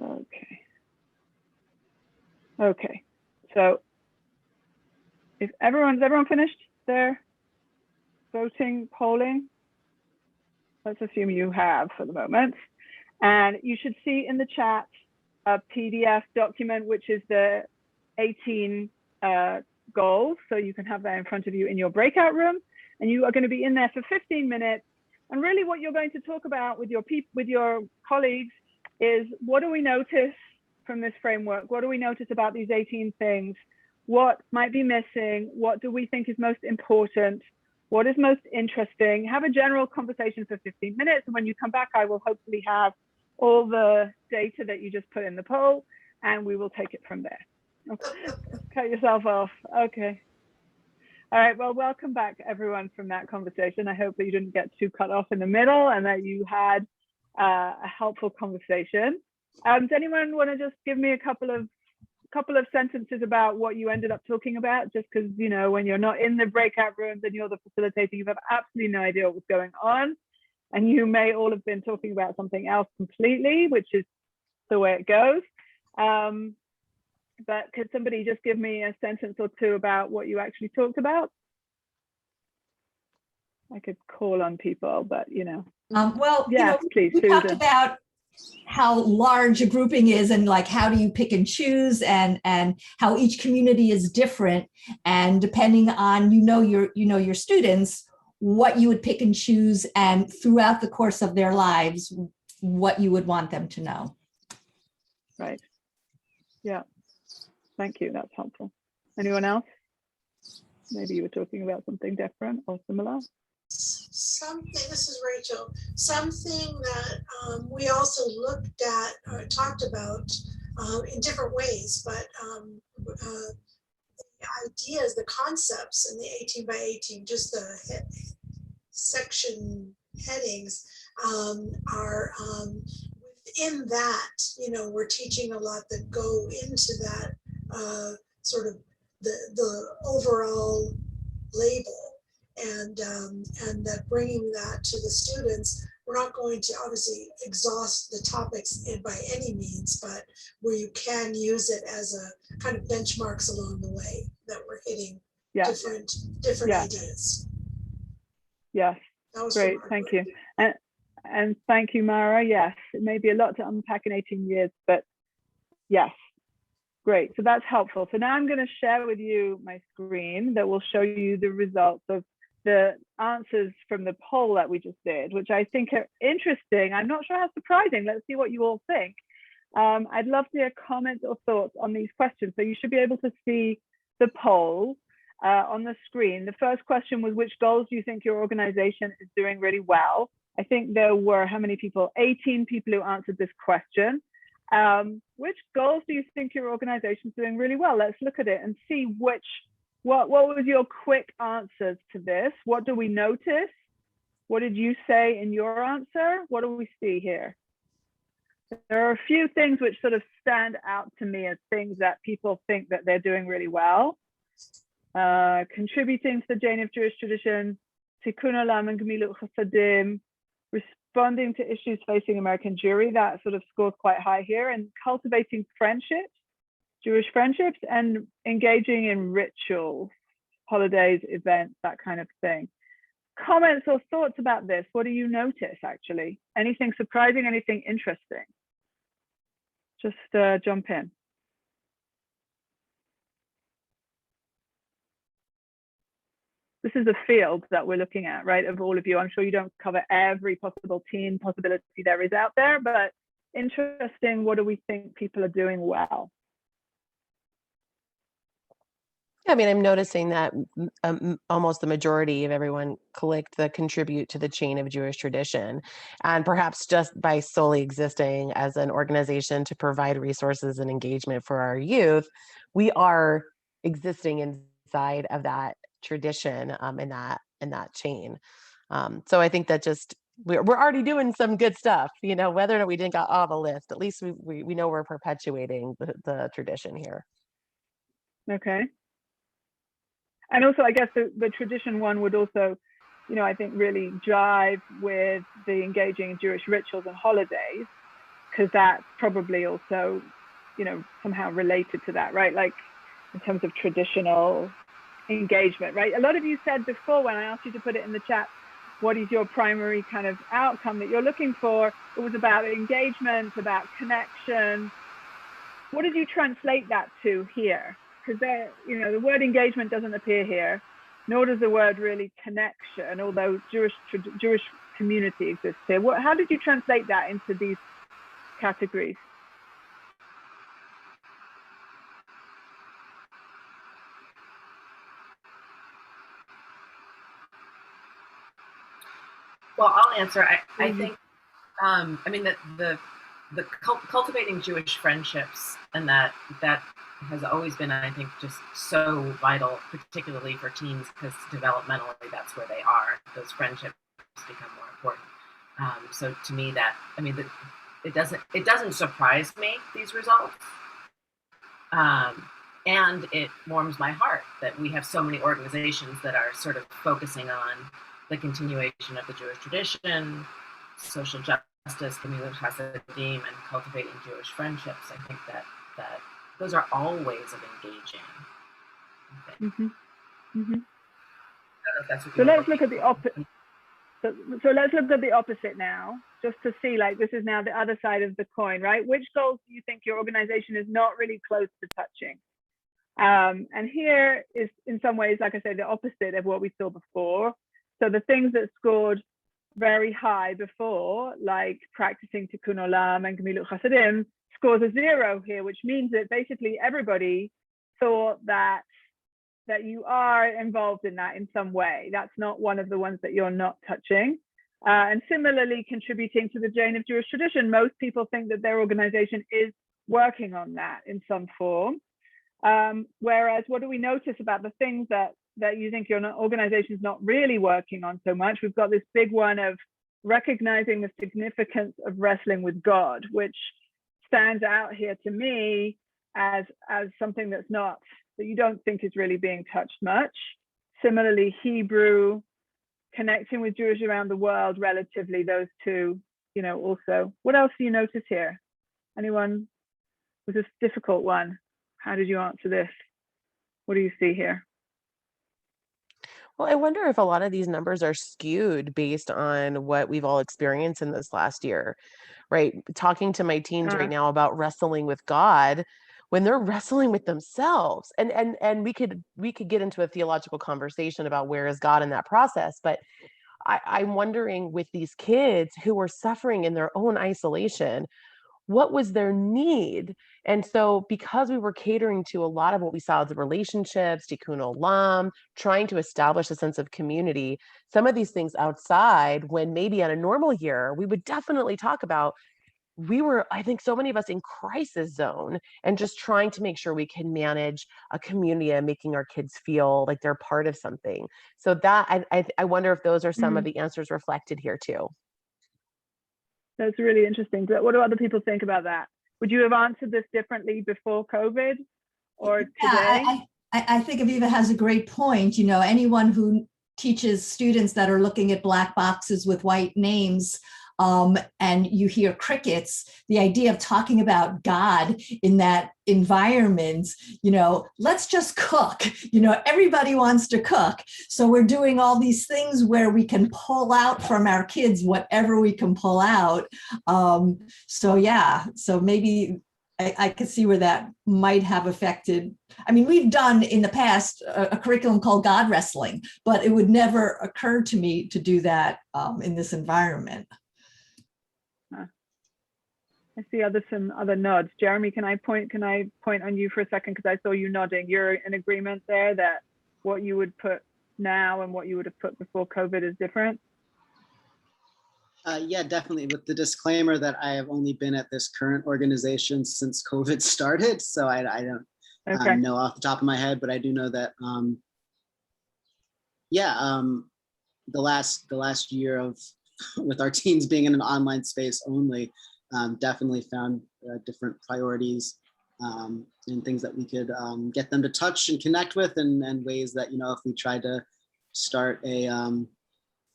Okay. Okay, so if everyone's finished their voting, polling? Let's assume you have for the moment. And you should see in the chat a PDF document, which is the 18 goals. So you can have that in front of you in your breakout room. And you are going to be in there for 15 minutes And really what you're going to talk about with your colleagues is, what do we notice from this framework? What do we notice about these 18 things? What might be missing? What do we think is most important? What is most interesting? Have a general conversation for 15 minutes. And when you come back, I will hopefully have all the data that you just put in the poll, and we will take it from there. Okay. Cut yourself off. Okay. All right, well, welcome back everyone from that conversation. I hope that you didn't get too cut off in the middle and that you had a helpful conversation. Does anyone want to just give me a couple of sentences about what you ended up talking about? Just because, you know, when you're not in the breakout rooms and you're the facilitator, you have absolutely no idea what was going on. And you may all have been talking about something else completely, which is the way it goes. But could somebody just give me a sentence or two about what you actually talked about? I could call on people, but you know. Well, yeah, you know, please, we talked Susan. about how large a grouping is, and like how do you pick and choose, and how each community is different, and depending on your students, what you would pick and choose, and throughout the course of their lives, what you would want them to know. Right. Yeah. Thank you. That's helpful. Anyone else? Maybe you were talking about something different or similar. Something, this is Rachel, something that we also looked at or talked about in different ways, but the ideas, the concepts in the 18 by 18, just the section headings are within that, you know, we're teaching a lot that go into that sort of the overall label. And that bringing that to the students, we're not going to obviously exhaust the topics by any means, but where you can use it as a kind of benchmarks along the way that we're hitting different ideas. Yes, great, thank you. And thank you, Mara. Yes, it may be a lot to unpack in 18 years, but yes, great. So that's helpful. So now I'm going to share with you my screen that will show you the results of the answers from the poll that we just did, which I think are interesting. I'm not sure how surprising. Let's see what you all think. I'd love to hear comments or thoughts on these questions. So you should be able to see the poll on the screen. The first question was, which goals do you think your organization is doing really well? I think there were, how many people? 18 people who answered this question. Which goals do you think your organization is doing really well? Let's look at it and see what was your quick answers to this? What do we notice? What did you say in your answer? What do we see here? There are a few things which sort of stand out to me as things that people think that they're doing really well. Contributing to the Jteen Jewish tradition, tikkun olam and gemilut chasadim, responding to issues facing American Jewry, that sort of scores quite high here, and cultivating friendships, Jewish friendships, and engaging in rituals, holidays, events, that kind of thing. Comments or thoughts about this? What do you notice actually? Anything surprising, anything interesting? Just jump in. This is the field that we're looking at, right, of all of you. I'm sure you don't cover every possible teen possibility there is out there, but interesting, what do we think people are doing well? I mean, I'm noticing that almost the majority of everyone clicked the contribute to the chain of Jewish tradition. And perhaps just by solely existing as an organization to provide resources and engagement for our youth, we are existing inside of that tradition in that chain. So I think that just we're already doing some good stuff, you know, whether or not we didn't get on the list, at least we know we're perpetuating the tradition here. Okay. And also, I guess the tradition one would also, you know, I think really jive with the engaging in Jewish rituals and holidays, because that's probably also, you know, somehow related to that, right? Like in terms of traditional engagement, right? A lot of you said before when I asked you to put it in the chat, what is your primary kind of outcome that you're looking for? It was about engagement, about connection. What did you translate that to here? Because you know, the word engagement doesn't appear here. nor does the word really connection, although Jewish community exists here. How did you translate that into these categories? Well, I'll answer. I think, I mean, the cultivating Jewish friendships, and that has always been, I think, just so vital, particularly for teens, because developmentally that's where they are. Those friendships become more important. So to me, that, I mean, it doesn't surprise me, these results, and it warms my heart that we have so many organizations that are sort of focusing on the continuation of the Jewish tradition, social justice, Gemilut Hasadim, and cultivating Jewish friendships. I think that those are all ways of engaging. Mm-hmm. Mm-hmm. I don't know if that's what so let's look at the opposite. So let's look at the opposite now, just to see, like, this is now the other side of the coin, right? Which goals do you think your organization is not really close to touching? And here is, in some ways, like I said, the opposite of what we saw before. So the things that scored very high before, like practicing Tikkun Olam and Gemilut Chasadim, scores a 0 here, which means that basically everybody thought that you are involved in that in some way. That's not one of the ones that you're not touching. And similarly, contributing to the chain of Jewish tradition, most people think that their organization is working on that in some form. Whereas what do we notice about the things that you think your organization is not really working on so much? We've got this big one of recognizing the significance of wrestling with God, which stands out here to me as something that you don't think is really being touched much. Similarly, Hebrew, connecting with Jewish around the world, relatively, those two, also. What else do you notice here? Anyone? Was this a difficult one? How did you answer this? What do you see here? Well, I wonder if a lot of these numbers are skewed based on what we've all experienced in this last year, right? Talking to my teens right now about wrestling with God, when they're wrestling with themselves, and we could get into a theological conversation about where is God in that process, but I'm wondering, with these kids who were suffering in their own isolation, what was their need? And so, because we were catering to a lot of what we saw as the relationships, Tikkun Olam, trying to establish a sense of community, some of these things outside, when maybe on a normal year, we would definitely talk about, we were, I think, so many of us in crisis zone and just trying to make sure we can manage a community and making our kids feel like they're part of something. So that, I wonder if those are some of the answers reflected here too. That's really interesting. What do other people think about that? Would you have answered this differently before COVID or today? I think Aviva has a great point. Anyone who teaches students that are looking at black boxes with white names, and you hear crickets, the idea of talking about God in that environment, let's just cook. Everybody wants to cook. So we're doing all these things where we can pull out from our kids whatever we can pull out. So maybe I could see where that might have affected. I mean, we've done in the past a curriculum called God Wrestling, but it would never occur to me to do that in this environment. I see some other nods. Jeremy, can I point on you for a second, because I saw you nodding. You're in agreement there that what you would put now and what you would have put before COVID is different? Yeah, definitely, with the disclaimer that I have only been at this current organization since COVID started, so I don't know off the top of my head, but I do know that the last year of with our teens being in an online space only, definitely found different priorities and things that we could get them to touch and connect with, and ways that, if we tried to start a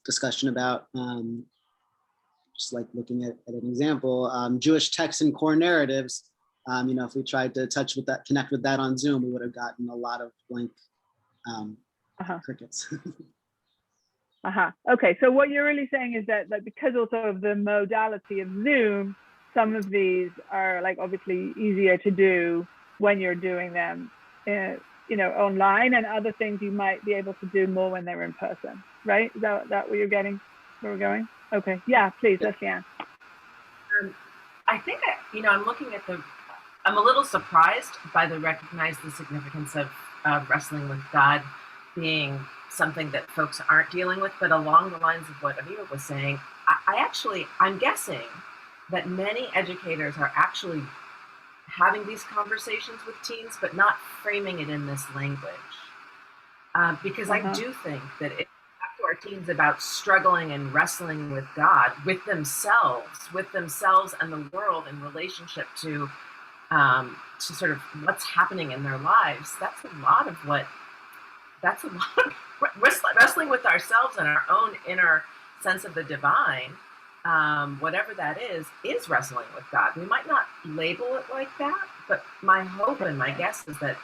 discussion about, just like looking at an example, Jewish texts and core narratives, if we tried to connect with that on Zoom, we would have gotten a lot of blank crickets. Okay, so what you're really saying is that because also of the modality of Zoom, some of these are obviously easier to do when you're doing them online, and other things you might be able to do more when they're in person, right? Is that where you're getting, where we're going? Okay, yeah, please, Leanne. I think, I'm looking at I'm a little surprised by the significance of wrestling with God being something that folks aren't dealing with, but along the lines of what Aviva was saying, I'm guessing that many educators are actually having these conversations with teens, but not framing it in this language. Because I do think that if we talk to our teens about struggling and wrestling with God, with themselves and the world in relationship to sort of what's happening in their lives, that's a lot of wrestling with ourselves and our own inner sense of the divine, whatever that is wrestling with God. We might not label it like that, but my hope and my guess is that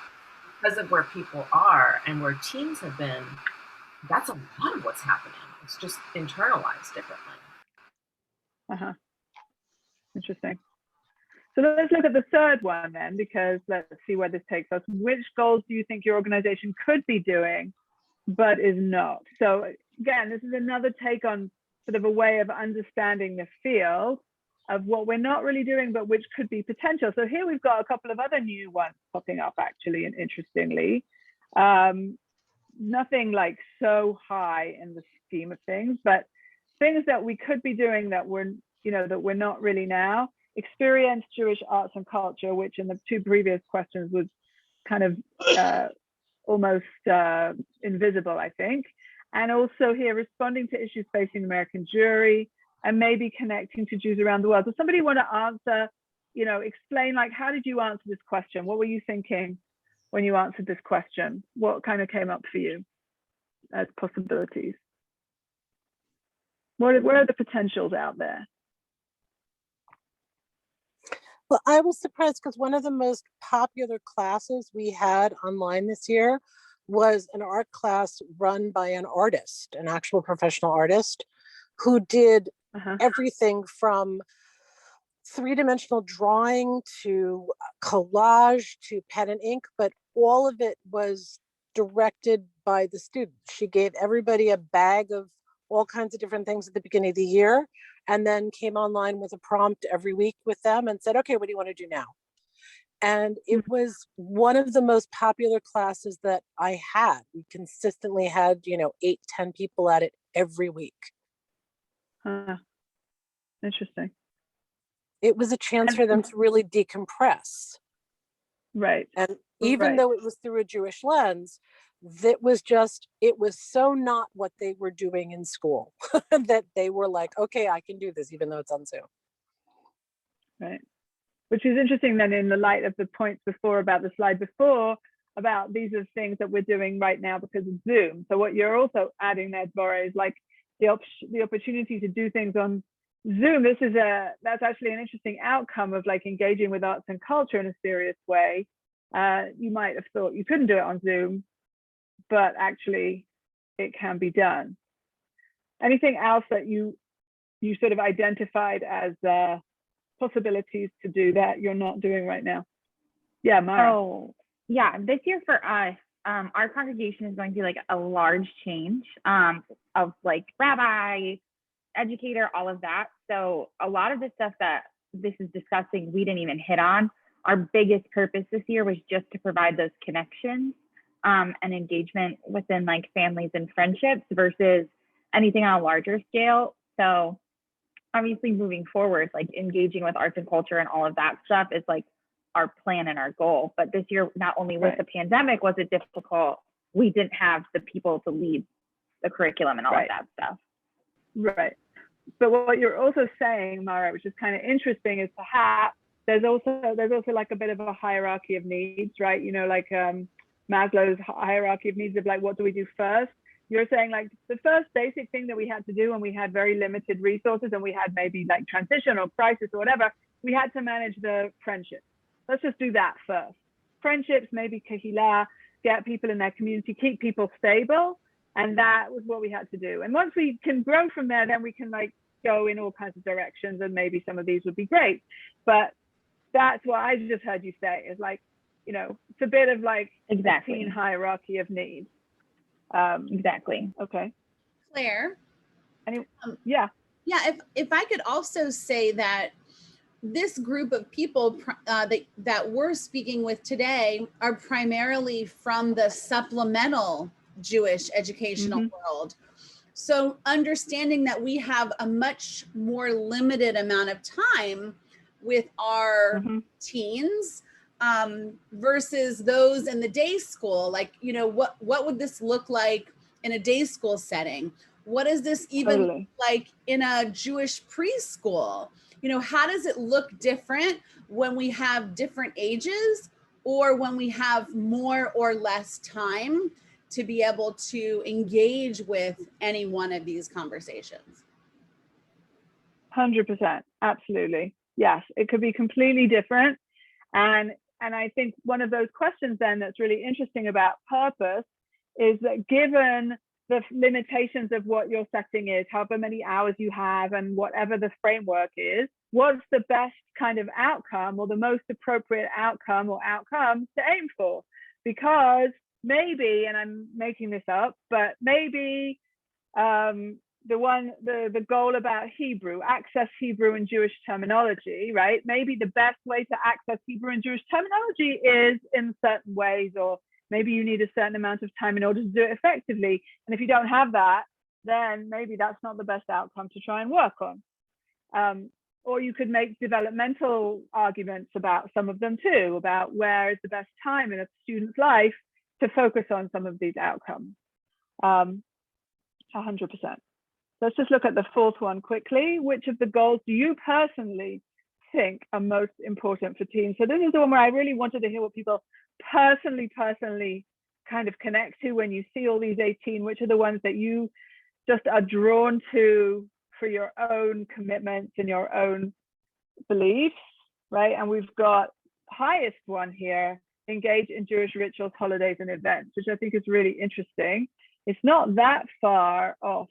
because of where people are and where teens have been, that's a lot of what's happening. It's just internalized differently. Interesting. So let's look at the third one then, because let's see where this takes us. Which goals do you think your organization could be doing, but is not? So again, this is another take on sort of a way of understanding the field of what we're not really doing, but which could be potential. So here we've got a couple of other new ones popping up, actually, and interestingly. Nothing like so high in the scheme of things, but things that we could be doing that we're not really now. Experience Jewish arts and culture, which in the two previous questions was kind of almost invisible, I think. And also here, responding to issues facing American Jewry, and maybe connecting to Jews around the world. Does somebody want to answer, explain, like, how did you answer this question? What were you thinking when you answered this question? What kind of came up for you as possibilities? What are the potentials out there? Well, I was surprised because one of the most popular classes we had online this year was an art class run by an artist, an actual professional artist, who did everything from three-dimensional drawing to collage to pen and ink, but all of it was directed by the students. She gave everybody a bag of all kinds of different things at the beginning of the year, and then came online with a prompt every week with them and said, okay, what do you want to do now? And it was one of the most popular classes that I had. We consistently had, 8, 10 people at it every week. Interesting. It was a chance for them to really decompress. Right. And even though it was through a Jewish lens, it was so not what they were doing in school that they were like, okay, I can do this, even though it's on Zoom. Right. Which is interesting then, in the light of the points before about the slide before, about these are things that we're doing right now because of Zoom. So what you're also adding there, Deborah, is like the opportunity to do things on Zoom. That's actually an interesting outcome of like engaging with arts and culture in a serious way. You might have thought you couldn't do it on Zoom, but actually it can be done. Anything else that you sort of identified as possibilities to do that you're not doing right now? Yeah, Mara. Oh, yeah. This year for us, our congregation is going through like a large change of like rabbi, educator, all of that. So a lot of the stuff that this is discussing, we didn't even hit on. Our biggest purpose this year was just to provide those connections and engagement within like families and friendships versus anything on a larger scale. So obviously moving forward, like engaging with arts and culture and all of that stuff is like our plan and our goal. But this year, not only with the pandemic was it difficult, we didn't have the people to lead the curriculum and all of that stuff. Right. But what you're also saying, Mara, which is kind of interesting, is perhaps there's also like a bit of a hierarchy of needs, right? Like Maslow's hierarchy of needs of like, what do we do first? You're saying like the first basic thing that we had to do when we had very limited resources and we had maybe like transition or crisis or whatever, we had to manage the friendships. Let's just do that first. Friendships, maybe kahila, get people in their community, keep people stable. And that was what we had to do. And once we can grow from there, then we can like go in all kinds of directions, and maybe some of these would be great. But that's what I just heard you say, is like, it's a bit of like Exactly. a teen hierarchy of needs. Exactly. Okay. Claire. Yeah. Yeah, if I could also say that this group of people that we're speaking with today are primarily from the supplemental Jewish educational world. So understanding that we have a much more limited amount of time with our teens versus those in the day school, like, what would this look like in a day school setting? What does this even look like in a Jewish preschool? How does it look different when we have different ages or when we have more or less time to be able to engage with any one of these conversations? 100%. Absolutely. Yes, it could be completely different. And I think one of those questions then that's really interesting about purpose is that given the limitations of what your setting is, however many hours you have and whatever the framework is, what's the best kind of outcome or the most appropriate outcome or outcomes to aim for? Because maybe, and I'm making this up, but maybe the goal about Hebrew, access Hebrew and Jewish terminology, right? Maybe the best way to access Hebrew and Jewish terminology is in certain ways, or maybe you need a certain amount of time in order to do it effectively. And if you don't have that, then maybe that's not the best outcome to try and work on. Or you could make developmental arguments about some of them too, about where is the best time in a student's life to focus on some of these outcomes. 100%. Let's just look at the fourth one quickly. Which of the goals do you personally think are most important for teens? So this is the one where I really wanted to hear what people personally kind of connect to when you see all these 18. Which are the ones that you just are drawn to for your own commitments and your own beliefs, right? And we've got highest one here, engage in Jewish rituals, holidays, and events, which I think is really interesting. It's not that far off.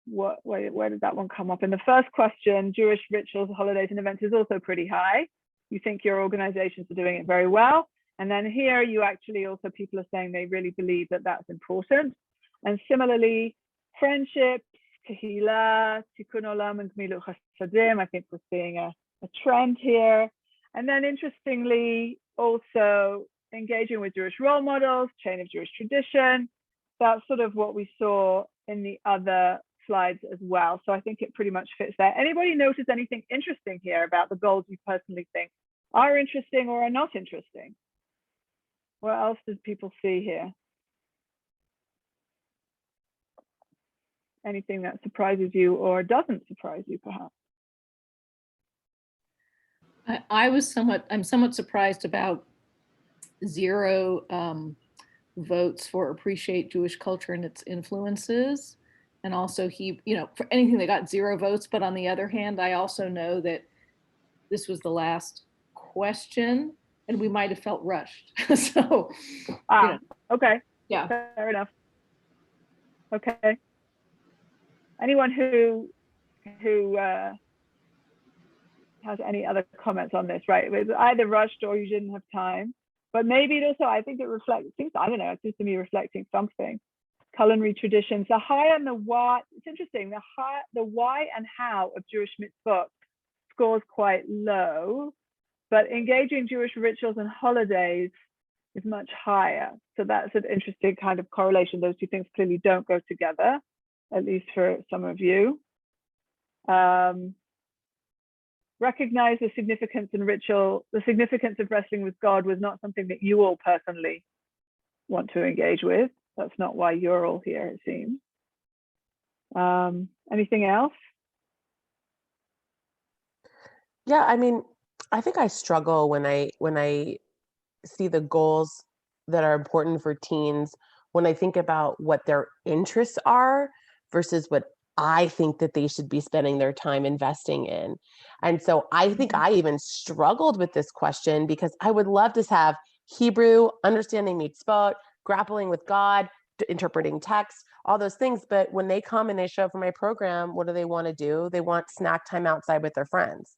Where did that one come up? In the first question, Jewish rituals, holidays, and events is also pretty high. You think your organizations are doing it very well. And then here you actually also, people are saying they really believe that that's important. And similarly, friendships, kahila, tikkun olam, and gmilut chasadim, I think we're seeing a trend here. And then interestingly, also engaging with Jewish role models, chain of Jewish tradition. That's sort of what we saw in the other slides as well. So I think it pretty much fits there. Anybody notice anything interesting here about the goals you personally think are interesting or are not interesting? What else did people see here? Anything that surprises you or doesn't surprise you, perhaps? I'm somewhat surprised about 0 votes for appreciate Jewish culture and its influences. And also for anything that got 0 votes. But on the other hand, I also know that this was the last question and we might have felt rushed. So, okay. Yeah. Fair enough. Okay. Anyone who has any other comments on this, right? It was either rushed or you didn't have time, but maybe it also, I think it reflects, I don't know, it seems to me reflecting something. Culinary traditions, the high and the why, it's interesting, the why and how of Jewish mitzvot scores quite low, but engaging Jewish rituals and holidays is much higher. So that's an interesting kind of correlation. Those two things clearly don't go together, at least for some of you. Recognize the significance in ritual, the significance of wrestling with God was not something that you all personally want to engage with. That's not why you're all here, it seems. Anything else? Yeah, I mean, I think I struggle when I see the goals that are important for teens, when I think about what their interests are versus what I think that they should be spending their time investing in. And so I think I even struggled with this question because I would love to have Hebrew, understanding mitzvot, grappling with God, interpreting text, all those things. But when they come and they show up for my program, what do they want to do? They want snack time outside with their friends.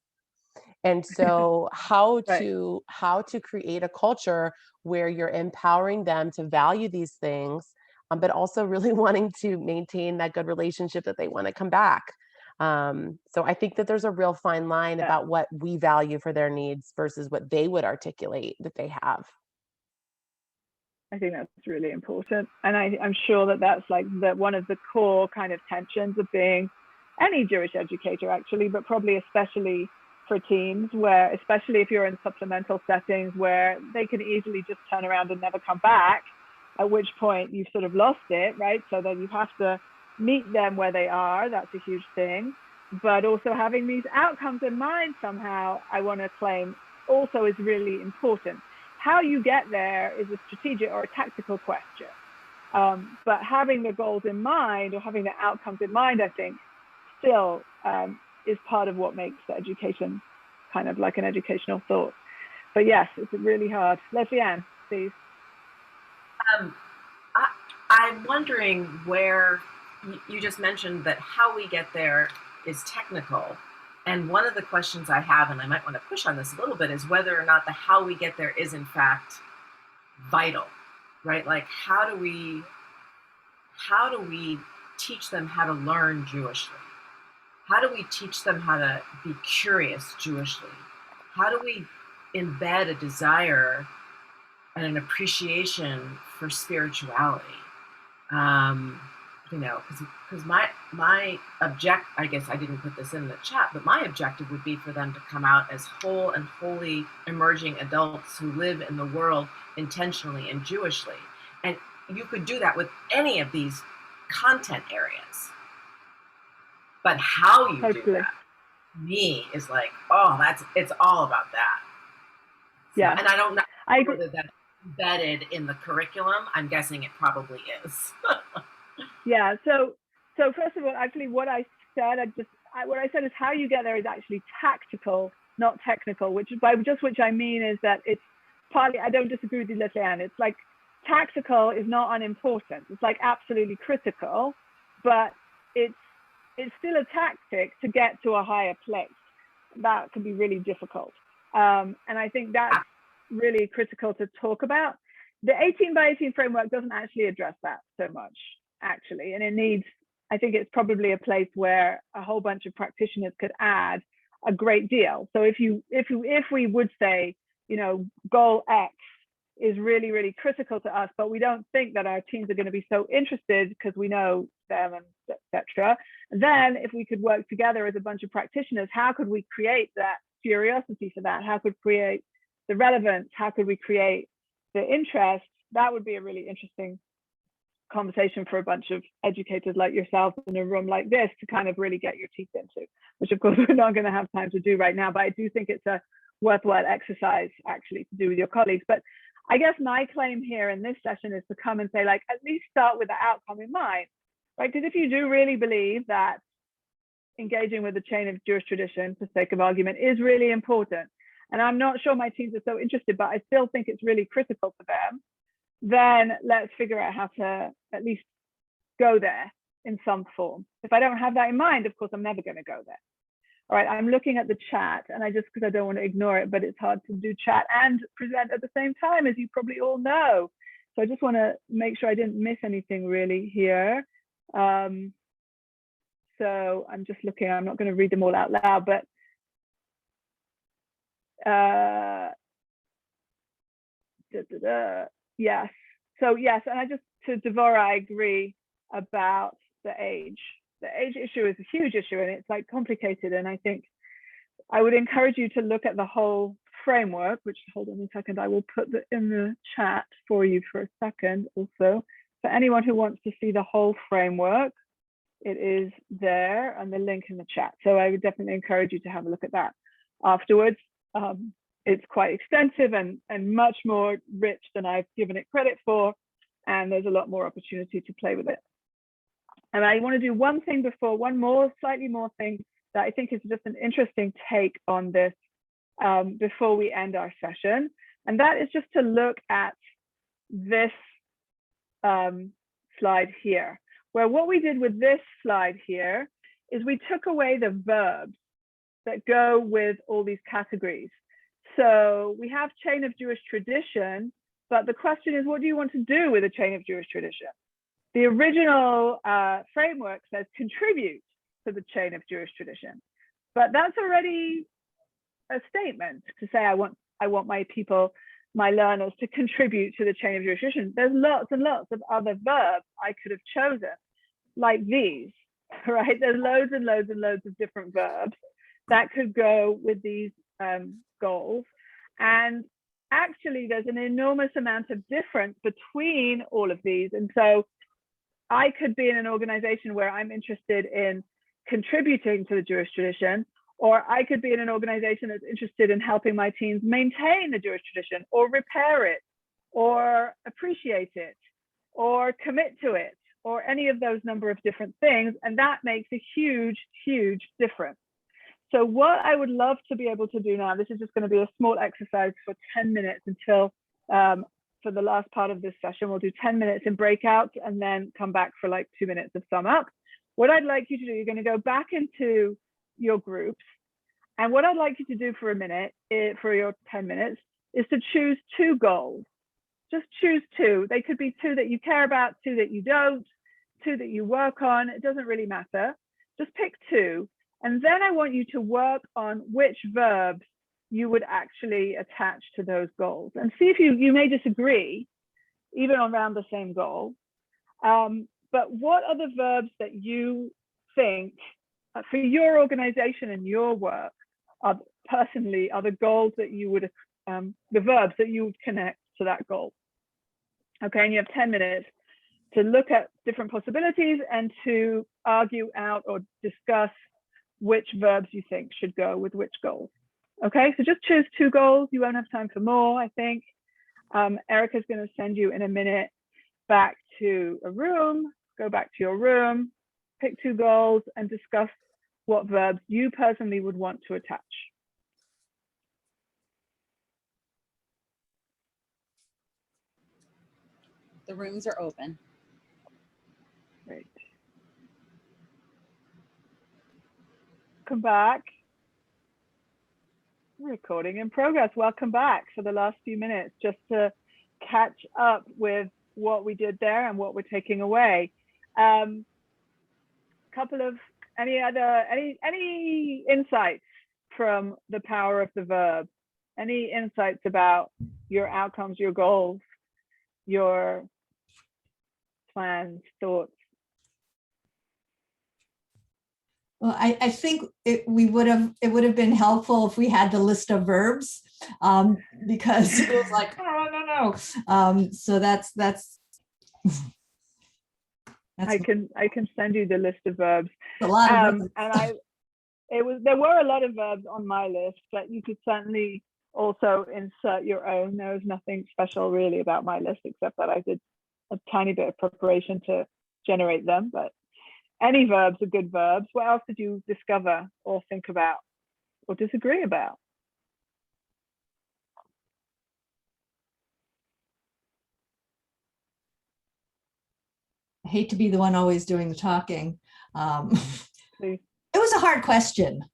And so how Right. to create a culture where you're empowering them to value these things, but also really wanting to maintain that good relationship that they want to come back. So I think that there's a real fine line Yeah. about what we value for their needs versus what they would articulate that they have. I think that's really important. And I'm sure that that's like one of the core kind of tensions of being any Jewish educator, actually, but probably especially for teams where, especially if you're in supplemental settings where they can easily just turn around and never come back, at which point you've sort of lost it, right? So then you have to meet them where they are. That's a huge thing. But also having these outcomes in mind somehow, I want to claim, also is really important. How you get there is a strategic or a tactical question. But having the goals in mind or having the outcomes in mind, I think, still is part of what makes the education kind of like an educational thought. But yes, it's really hard. Leslie Ann, please. I'm wondering where you just mentioned that how we get there is technical. And one of the questions I have, and I might want to push on this a little bit, is whether or not the how we get there is in fact vital, right? Like how do we teach them how to learn Jewishly? How do we teach them how to be curious Jewishly? How do we embed a desire and an appreciation for spirituality? You know, because my I guess I didn't put this in the chat, but my objective would be for them to come out as whole and holy emerging adults who live in the world intentionally and Jewishly. And you could do that with any of these content areas. But how you do that, to me, is like, oh, it's all about that. Yeah. And I don't know whether that's embedded in the curriculum. I'm guessing it probably is. Yeah. So first of all, actually, what I said is how you get there is actually tactical, not technical. Which I mean is that it's partly. I don't disagree with you, Leslie Ann. It's like tactical is not unimportant. It's like absolutely critical, but it's still a tactic to get to a higher place. That can be really difficult. And I think that's really critical to talk about. The 18 by 18 framework doesn't actually address that so much, actually. And it needs, I think it's probably a place where a whole bunch of practitioners could add a great deal. So if we would say, you know, goal X is really, really critical to us, but we don't think that our teams are going to be so interested because we know them and etc. Then if we could work together as a bunch of practitioners, how could we create that curiosity for that? How could we create the relevance? How could we create the interest? That would be a really interesting conversation for a bunch of educators like yourself in a room like this to kind of really get your teeth into, which of course we're not going to have time to do right now, but I do think it's a worthwhile exercise actually to do with your colleagues. But I guess my claim here in this session is to come and say, like, at least start with the outcome in mind, right? Because if you do really believe that engaging with the chain of Jewish tradition, for sake of argument, is really important, and I'm not sure my teams are so interested, but I still think it's really critical for them, then let's figure out how to at least go there in some form. If I don't have that in mind, of course, I'm never going to go there. All right, I'm looking at the chat, and because I don't want to ignore it, but it's hard to do chat and present at the same time, as you probably all know. So I just want to make sure I didn't miss anything really here. So I'm just looking, I'm not going to read them all out loud, but yes. So yes, and to Devorah, I agree about the age. The age issue is a huge issue, and it's like complicated. And I think I would encourage you to look at the whole framework, which, hold on a second, I will put in the chat for you for a second also. For anyone who wants to see the whole framework, it is there and the link in the chat. So I would definitely encourage you to have a look at that afterwards. It's quite extensive and much more rich than I've given it credit for. And there's a lot more opportunity to play with it. And I want to do one thing before, slightly more thing that I think is just an interesting take on this before we end our session. And that is just to look at this slide here, where what we did with this slide here is we took away the verbs that go with all these categories. So we have chain of Jewish tradition, but the question is, what do you want to do with a chain of Jewish tradition? The original framework says contribute to the chain of Jewish tradition, but that's already a statement to say I want my people, my learners, to contribute to the chain of Jewish tradition. There's lots and lots of other verbs I could have chosen, like these, right? There's loads and loads and loads of different verbs that could go with these goals. And actually, there's an enormous amount of difference between all of these. And so I could be in an organization where I'm interested in contributing to the Jewish tradition, or I could be in an organization that's interested in helping my teams maintain the Jewish tradition, or repair it, or appreciate it, or commit to it, or any of those number of different things. And that makes a huge, huge difference. So what I would love to be able to do now, this is just going to be a small exercise for 10 minutes until, for the last part of this session, we'll do 10 minutes in breakouts and then come back for like 2 minutes of sum up. What I'd like you to do, you're going to go back into your groups. And what I'd like you to do for a minute, for your 10 minutes, is to choose 2 goals. Just choose 2. They could be 2 that you care about, 2 that you don't, 2 that you work on. It doesn't really matter. Just pick 2. And then I want you to work on which verbs you would actually attach to those goals. And see if you may disagree, even around the same goal. But what are the verbs that you think for your organization and your work are personally are the goals that you would, the verbs that you would connect to that goal? Okay, and you have 10 minutes to look at different possibilities and to argue out or discuss which verbs you think should go with which goals. Okay, so just choose 2 goals. You won't have time for more, I think. Erica's going to send you in a minute back to a room. Go back to your room, pick 2 goals, and discuss what verbs you personally would want to attach. The rooms are open. Great. Welcome back. Recording in progress. Welcome back for the last few minutes, just to catch up with what we did there and what we're taking away. Couple of any insights from the power of the verb? Any insights about your outcomes, your goals, your plans, thoughts? Well, I think it would have been helpful if we had the list of verbs, because it was like, no. So that's I can send you the list of verbs. A lot of verbs. And there were a lot of verbs on my list, but you could certainly also insert your own. There was nothing special really about my list, except that I did a tiny bit of preparation to generate them, but any verbs are good verbs. What else did you discover or think about or disagree about? I hate to be the one always doing the talking. It was a hard question.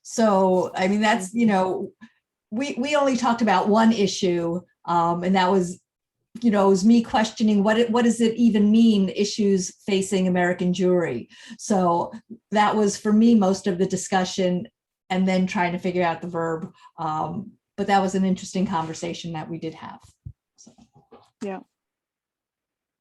So, I mean, that's, we only talked about one issue, and that was, it was me questioning what does it even mean, issues facing American Jewry. So that was for me most of the discussion, and then trying to figure out the verb. But that was an interesting conversation that we did have. So. Yeah.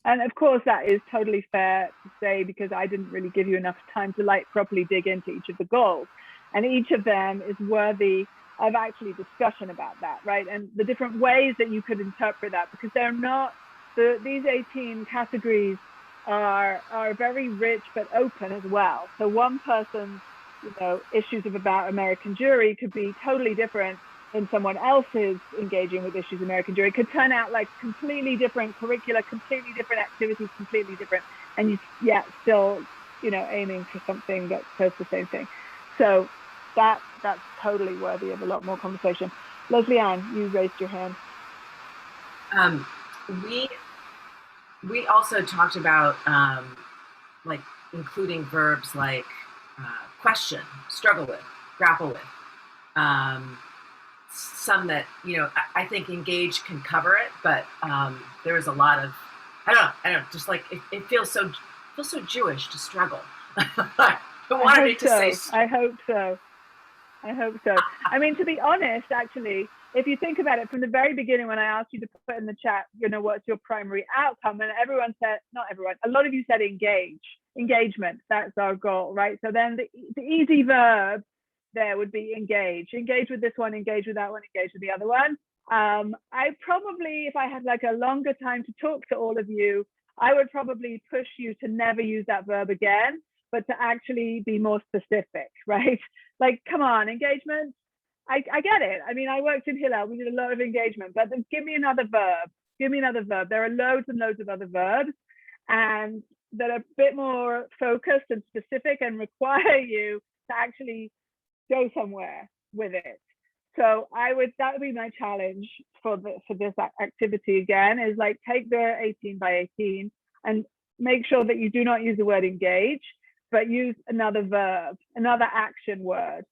And of course, that is totally fair to say, because I didn't really give you enough time to properly dig into each of the goals. And each of them is worthy of actually discussion about that, right? And the different ways that you could interpret that, because they're not, these 18 categories are very rich but open as well. So one person's, issues about American Jewry could be totally different than someone else's engaging with issues of American Jewry. It could turn out like completely different curricula, completely different activities, completely different, and yet still, aiming for something that says the same thing. So that's totally worthy of a lot more conversation. Leslie Ann, you raised your hand. We also talked about including verbs like question, struggle with, grapple with, some that, you know, I think engage can cover it, but there is a lot of, I don't know, just like it feels so Jewish to struggle. I wanted to say. I hope so. I mean, to be honest, actually, if you think about it from the very beginning, when I asked you to put in the chat, you know, what's your primary outcome? And everyone said, not everyone, a lot of you said engagement. That's our goal, right? So then the easy verb there would be engage with this one, engage with that one, engage with the other one. I probably, if I had like a longer time to talk to all of you, I would probably push you to never use that verb again, but to actually be more specific, right? Like, come on, engagement. I get it. I mean, I worked in Hillel, we did a lot of engagement, but then give me another verb. There are loads and loads of other verbs, and that are a bit more focused and specific and require you to actually go somewhere with it. So that would be my challenge for this activity again, is like take the 18 by 18 and make sure that you do not use the word engage, but use another verb, another action word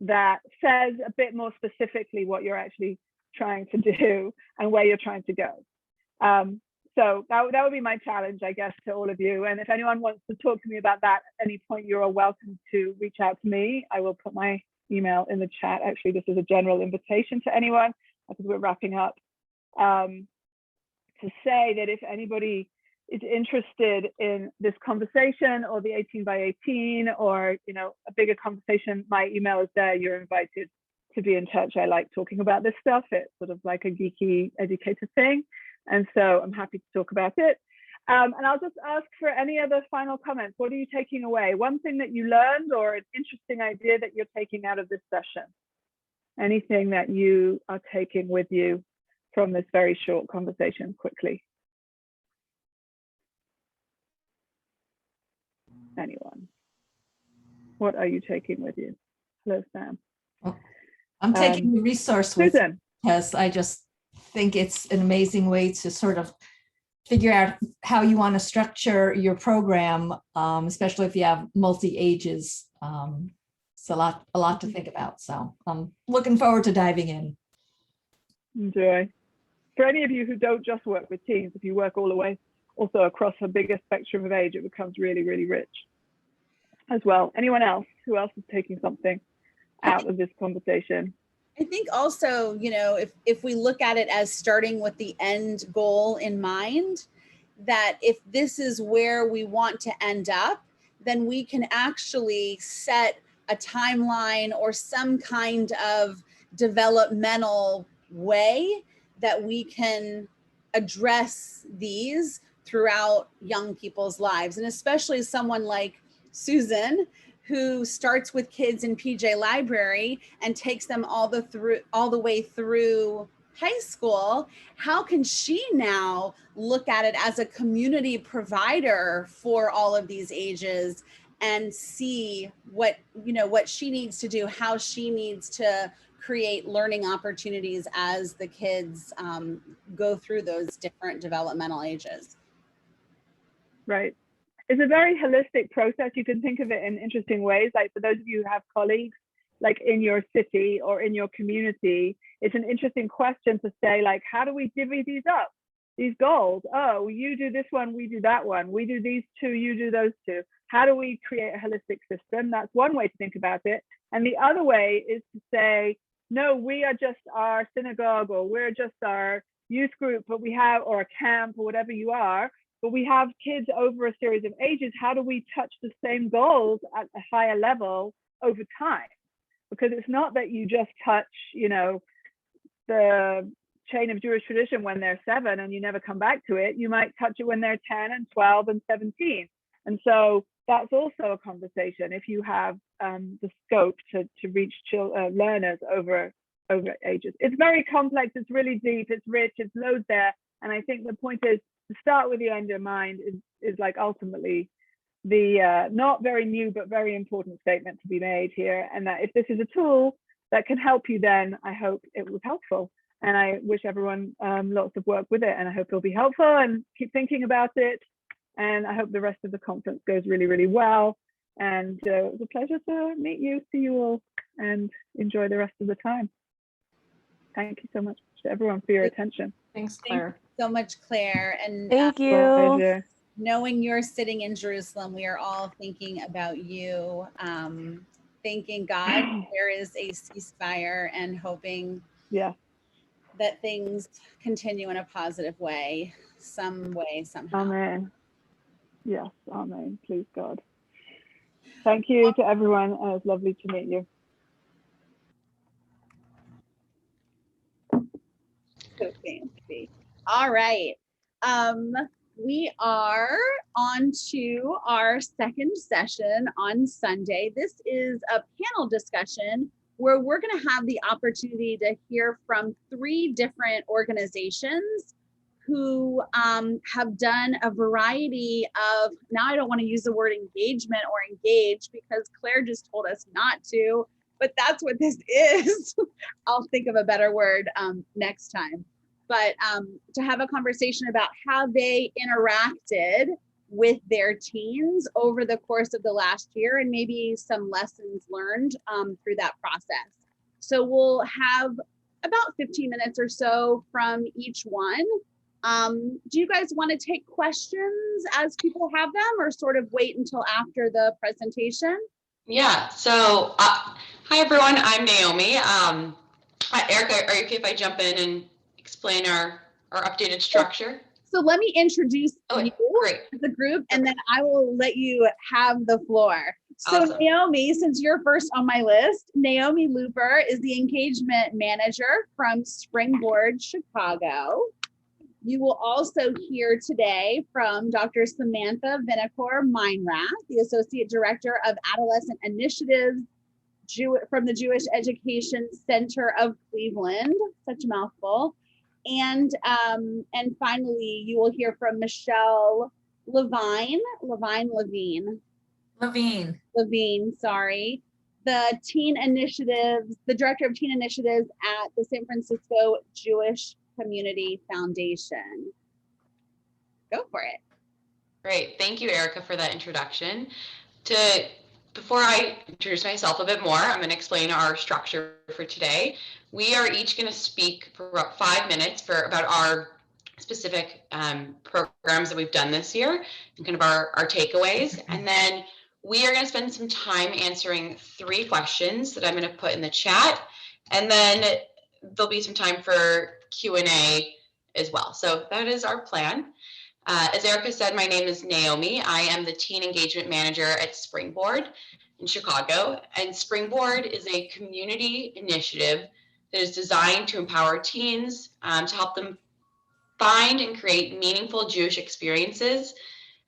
that says a bit more specifically what you're actually trying to do and where you're trying to go. So that would be my challenge, I guess, to all of you. And if anyone wants to talk to me about that at any point, you're welcome to reach out to me. I will put my email in the chat. Actually, this is a general invitation to anyone because we're wrapping up, to say that if anybody is interested in this conversation or the 18 by 18 or, you know, a bigger conversation, my email is there. You're invited to be in touch. I like talking about this stuff. It's sort of like a geeky educator thing. And so I'm happy to talk about it. And I'll just ask for any other final comments. What are you taking away? One thing that you learned or an interesting idea that you're taking out of this session? Anything that you are taking with you from this very short conversation quickly? Anyone? What are you taking with you? Hello, Sam. I'm taking the resource with Susan. because I just think it's an amazing way to sort of figure out how you want to structure your program, especially if you have multi-ages. It's a lot to think about. So I'm looking forward to diving in. Enjoy. For any of you who don't just work with teens, if you work all the way also across a bigger spectrum of age, it becomes really, really rich as well. Anyone else? Who else is taking something out of this conversation? I think also, you know, if we look at it as starting with the end goal in mind, that if this is where we want to end up, then we can actually set a timeline or some kind of developmental way that we can address these throughout young people's lives. And especially someone like Susan, who starts with kids in PJ Library and takes them all the way through high school, how can she now look at it as a community provider for all of these ages and see what she needs to do, how she needs to create learning opportunities as the kids go through those different developmental ages? Right. It's a very holistic process. You can think of it in interesting ways. Like for those of you who have colleagues, like in your city or in your community, it's an interesting question to say, like, how do we divvy these up, these goals? Oh, you do this one, we do that one. We do these two, you do those two. How do we create a holistic system? That's one way to think about it. And the other way is to say, no, we are just our synagogue, or we're just our youth group, but we have, or a camp, or whatever you are, but we have kids over a series of ages. How do we touch the same goals at a higher level over time? Because it's not that you just touch, you know, the chain of Jewish tradition when they're 7 and you never come back to it. You might touch it when they're 10 and 12 and 17. And so that's also a conversation if you have the scope to reach learners over ages. It's very complex, it's really deep, it's rich, it's loads there. And I think the point is to start with the end in mind is like ultimately the not very new but very important statement to be made here. And that if this is a tool that can help you, then I hope it was helpful. And I wish everyone lots of work with it, and I hope it'll be helpful, and keep thinking about it. And I hope the rest of the conference goes really, really well. And it was a pleasure to meet you, see you all, and enjoy the rest of the time. Thank you so much to everyone for your attention. Thanks, Claire. Thank you so much, Claire. And Thank you. Pleasure. knowing you're sitting in Jerusalem, we are all thinking about you, thanking God there is a ceasefire and hoping Yeah. that things continue in a positive way, somehow. Amen. Yes, amen. Please God. Thank you to everyone. It was lovely to meet you. Okay. All right. We are on to our second session on Sunday. This is a panel discussion where we're going to have the opportunity to hear from 3 different organizations who have done a variety of, now I don't want to use the word engagement or engage because Claire just told us not to, but that's what this is. I'll think of a better word next time. But to have a conversation about how they interacted with their teens over the course of the last year and maybe some lessons learned through that process. So we'll have about 15 minutes or so from each one. Do you guys want to take questions as people have them or sort of wait until after the presentation? Yeah, so hi everyone, I'm Naomi. Erica, are you okay if I jump in and explain our updated structure? So let me introduce you great. as a group and then I will let you have the floor. So Awesome. Naomi, since you're first on my list, Naomi Looper is the engagement manager from Springboard Chicago. You will also hear today from Dr. Samantha Vinicor Meinrath, the Associate Director of Adolescent Initiatives from the Jewish Education Center of Cleveland, such a mouthful. And finally, you will hear from Michelle Levine, sorry, the Director of Teen Initiatives at the San Francisco Jewish Community Foundation. Go for it. Great, thank you, Erica, for that introduction. Before I introduce myself a bit more, I'm going to explain our structure for today. We are each going to speak for about 5 minutes about our specific programs that we've done this year and kind of our takeaways. And then we are going to spend some time answering 3 questions that I'm going to put in the chat. And then there'll be some time for Q&A as well. So that is our plan. As Erica said, my name is Naomi. I am the Teen Engagement Manager at Springboard in Chicago. And Springboard is a community initiative that is designed to empower teens to help them find and create meaningful Jewish experiences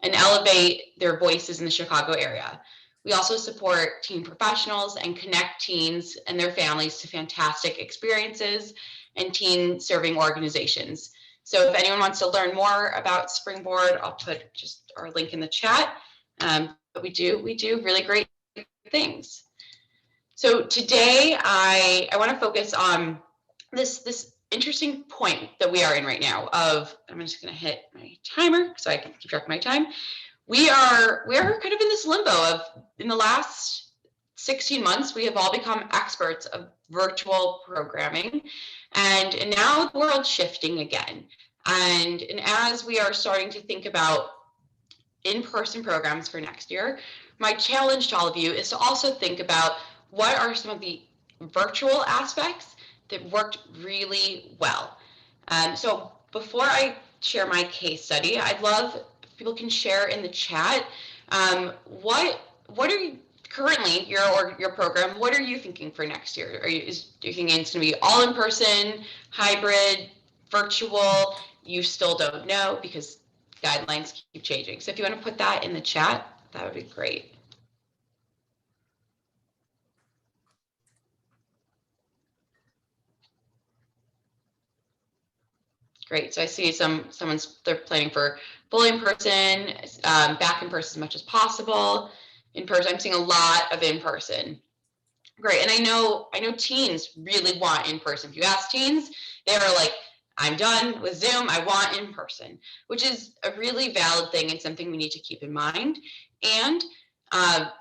and elevate their voices in the Chicago area. We also support teen professionals and connect teens and their families to fantastic experiences and teen serving organizations. So if anyone wants to learn more about Springboard, I'll put just our link in the chat. But we do really great things. So today I want to focus on this interesting point that we are in right now of, I'm just going to hit my timer so I can keep track of my time. We are kind of in this limbo of, in the last 16 months, we have all become experts of virtual programming, and now the world's shifting again. And as we are starting to think about in-person programs for next year, my challenge to all of you is to also think about what are some of the virtual aspects that worked really well. So before I share my case study, I'd love if people can share in the chat what are you currently your program, what are you thinking for next year? Do you thinking it's going to be all in person, hybrid, virtual? You still don't know because guidelines keep changing. So if you want to put that in the chat, that would be great. Great. So I see they're planning for fully in person, back in person as much as possible. In person, I'm seeing a lot of in person. Great. And I know teens really want in person. If you ask teens, they are like, I'm done with Zoom. I want in person, which is a really valid thing and something we need to keep in mind. And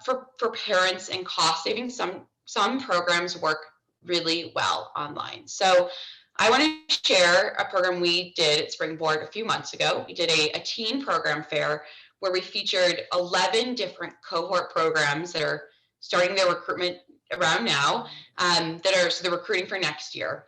for parents and cost saving, some programs work really well online. So I want to share a program we did at Springboard a few months ago. We did a teen program fair where we featured 11 different cohort programs that are starting their recruitment around now, so they're recruiting for next year.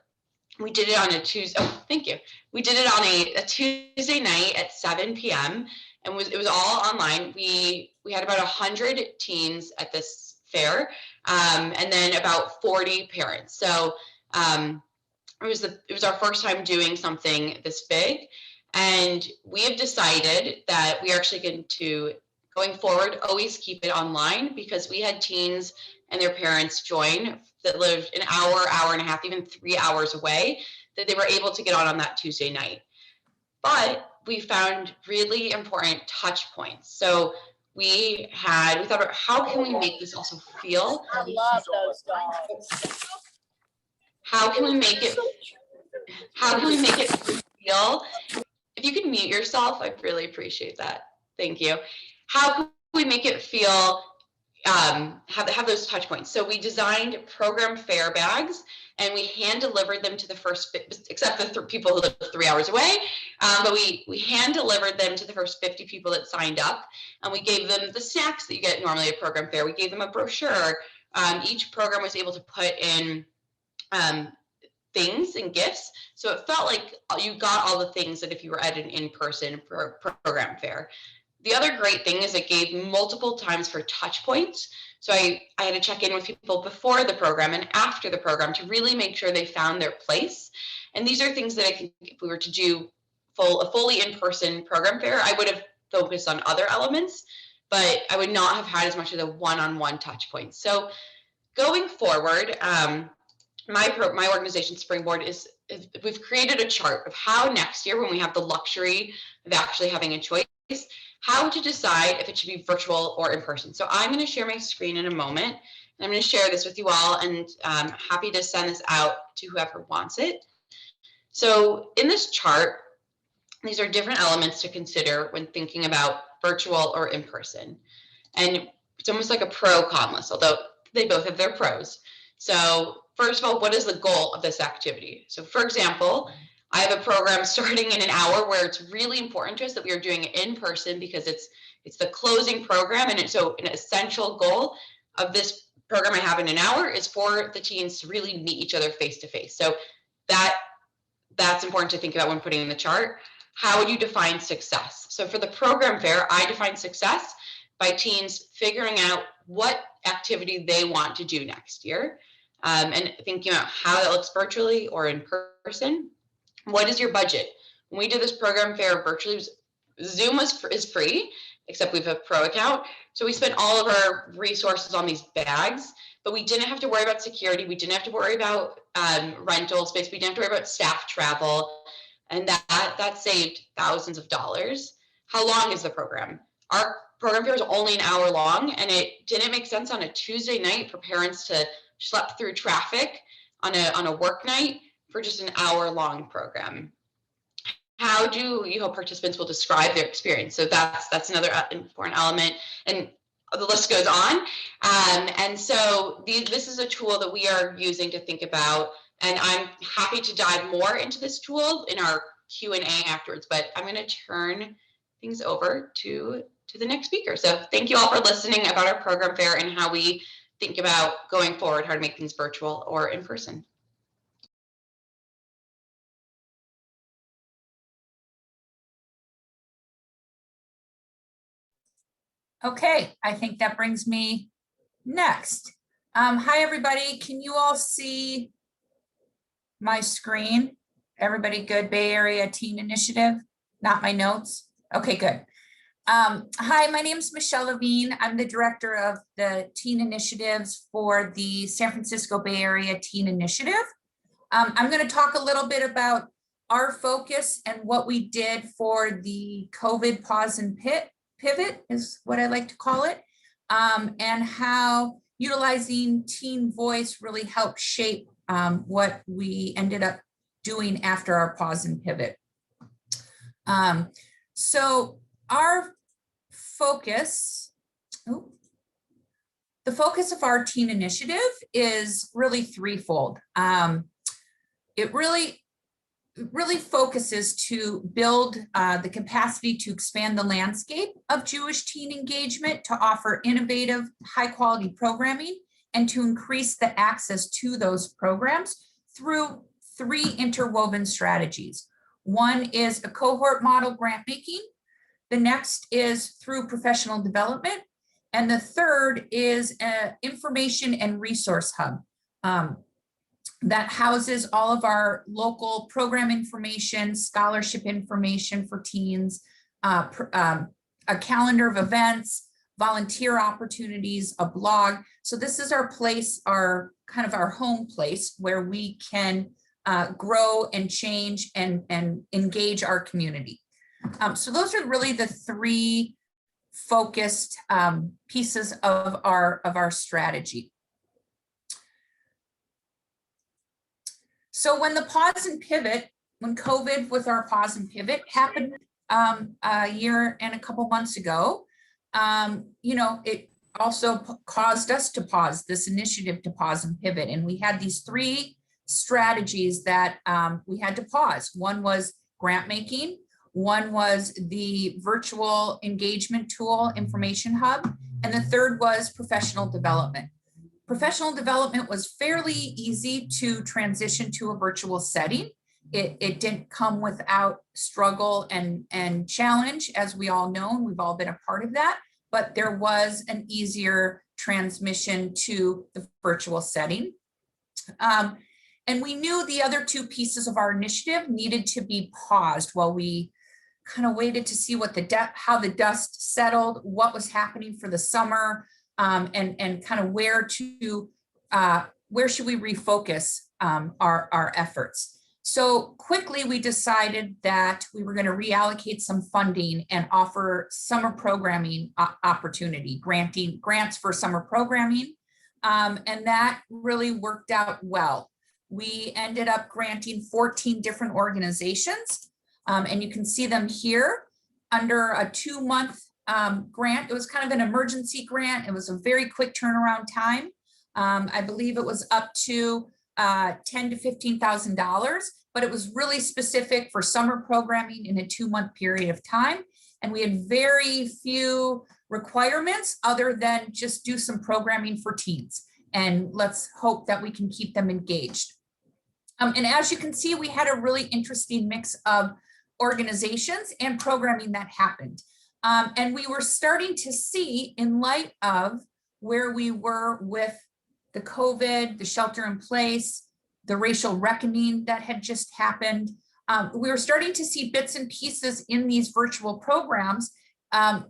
We did it on a Tuesday. Oh, thank you. We did it on a Tuesday night at 7 p.m. and it was all online. We had about 100 teens at this fair, and then about 40 parents. So it was our first time doing something this big, and we have decided that we are actually going to, going forward, always keep it online, because we had teens and their parents join that lived an hour, hour and a half, even 3 hours away, that they were able to get on that Tuesday night. But we found really important touch points. So we thought about how can we make this also feel. I love those dogs. How can we make it feel? If you could mute yourself, I'd really appreciate that. Thank you. How can we make it feel, have those touch points? So we designed program fair bags, and we hand delivered them to the first, except the people who live 3 hours away, but we hand delivered them to the first 50 people that signed up, and we gave them the snacks that you get normally at program fair. We gave them a brochure. Each program was able to put in things and gifts, so it felt like you got all the things that if you were at an in-person program fair. The other great thing is it gave multiple times for touch points. So I had to check in with people before the program and after the program to really make sure they found their place. And these are things that I think if we were to do a fully in-person program fair, I would have focused on other elements, but I would not have had as much of the one-on-one touch points. So going forward, my organization, Springboard, we've created a chart of how next year, when we have the luxury of actually having a choice, how to decide if it should be virtual or in person. So I'm going to share my screen in a moment, and I'm going to share this with you all, and I'm happy to send this out to whoever wants it. So in this chart, these are different elements to consider when thinking about virtual or in person. And it's almost like a pro-con list, although they both have their pros. So first of all, what is the goal of this activity? So for example, I have a program starting in an hour where it's really important to us that we are doing it in person because it's the closing program. And so an essential goal of this program I have in an hour is for the teens to really meet each other face to face. So that's important to think about when putting in the chart. How would you define success? So for the program fair, I define success by teens figuring out what activity they want to do next year, and thinking about how that looks virtually or in person. What is your budget? When we did this program fair virtually, Zoom is free, except we have a pro account. So we spent all of our resources on these bags, but we didn't have to worry about security. We didn't have to worry about rental space. We didn't have to worry about staff travel. And that saved thousands of dollars. How long is the program? Our program fair is only an hour long, and it didn't make sense on a Tuesday night for parents to schlep through traffic on a work night for just an hour-long program. How do you hope participants will describe their experience? So that's another important element, and the list goes on. And so this is a tool that we are using to think about, and I'm happy to dive more into this tool in our Q&A afterwards, but I'm going to turn things over to the next speaker. So thank you all for listening about our program fair and how we think about going forward, how to make things virtual or in person. Okay, I think that brings me next. Hi, everybody. Can you all see my screen? Everybody good? Bay Area Teen Initiative, not my notes. Okay, good. Hi, my name is Michelle Levine. I'm the director of the teen initiatives for the San Francisco Bay Area Teen Initiative. I'm going to talk a little bit about our focus and what we did for the COVID pause and pivot is what I like to call it, and how utilizing teen voice really helped shape what we ended up doing after our pause and pivot. So our focus, The focus of our teen initiative is really threefold. It really focuses to build the capacity to expand the landscape of Jewish teen engagement, to offer innovative, high-quality programming, and to increase the access to those programs through three interwoven strategies. One is a cohort model grant making. The next is through professional development. And the third is an information and resource hub that houses all of our local program information, scholarship information for teens, a calendar of events, volunteer opportunities, a blog. So this is our place, our kind of our home place where we can grow and change and engage our community. So those are really the three focused pieces of our strategy. So when the pause and pivot, when COVID with our pause and pivot happened a year and a couple months ago, you know, it also caused us to pause, this initiative to pause and pivot. And we had these three strategies that we had to pause. One was grant making. One was the virtual engagement tool information hub. And the third was professional development. Professional development was fairly easy to transition to a virtual setting. It didn't come without struggle and challenge, as we all know, and we've all been a part of that, but there was an easier transmission to the virtual setting. And we knew the other two pieces of our initiative needed to be paused while we kind of waited to see what how the dust settled, what was happening for the summer, and kind of where should we refocus our efforts. So quickly we decided that we were going to reallocate some funding and offer summer programming opportunity, grants for summer programming. And that really worked out well. We ended up granting 14 different organizations, and you can see them here under a 2-month grant. It was kind of an emergency grant. It was a very quick turnaround time. I believe it was up to $10,000 to $15,000, but it was really specific for summer programming in a 2-month period of time. And we had very few requirements other than just do some programming for teens. And let's hope that we can keep them engaged. And as you can see, we had a really interesting mix of organizations and programming that happened. And we were starting to see, in light of where we were with the COVID, the shelter in place, the racial reckoning that had just happened, we were starting to see bits and pieces in these virtual programs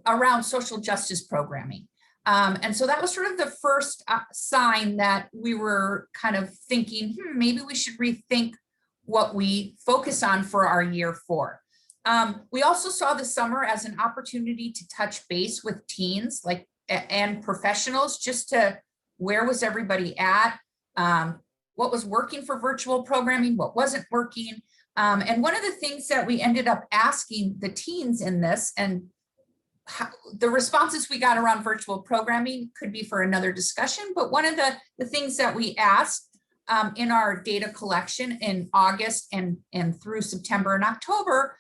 around social justice programming. And so that was sort of the first sign that we were kind of thinking, maybe we should rethink what we focus on for our year 4. We also saw the summer as an opportunity to touch base with teens and professionals, just to where was everybody at, what was working for virtual programming, what wasn't working. And one of the things that we ended up asking the teens in this, and the responses we got around virtual programming could be for another discussion, but one of the things that we asked in our data collection in August and through September and October,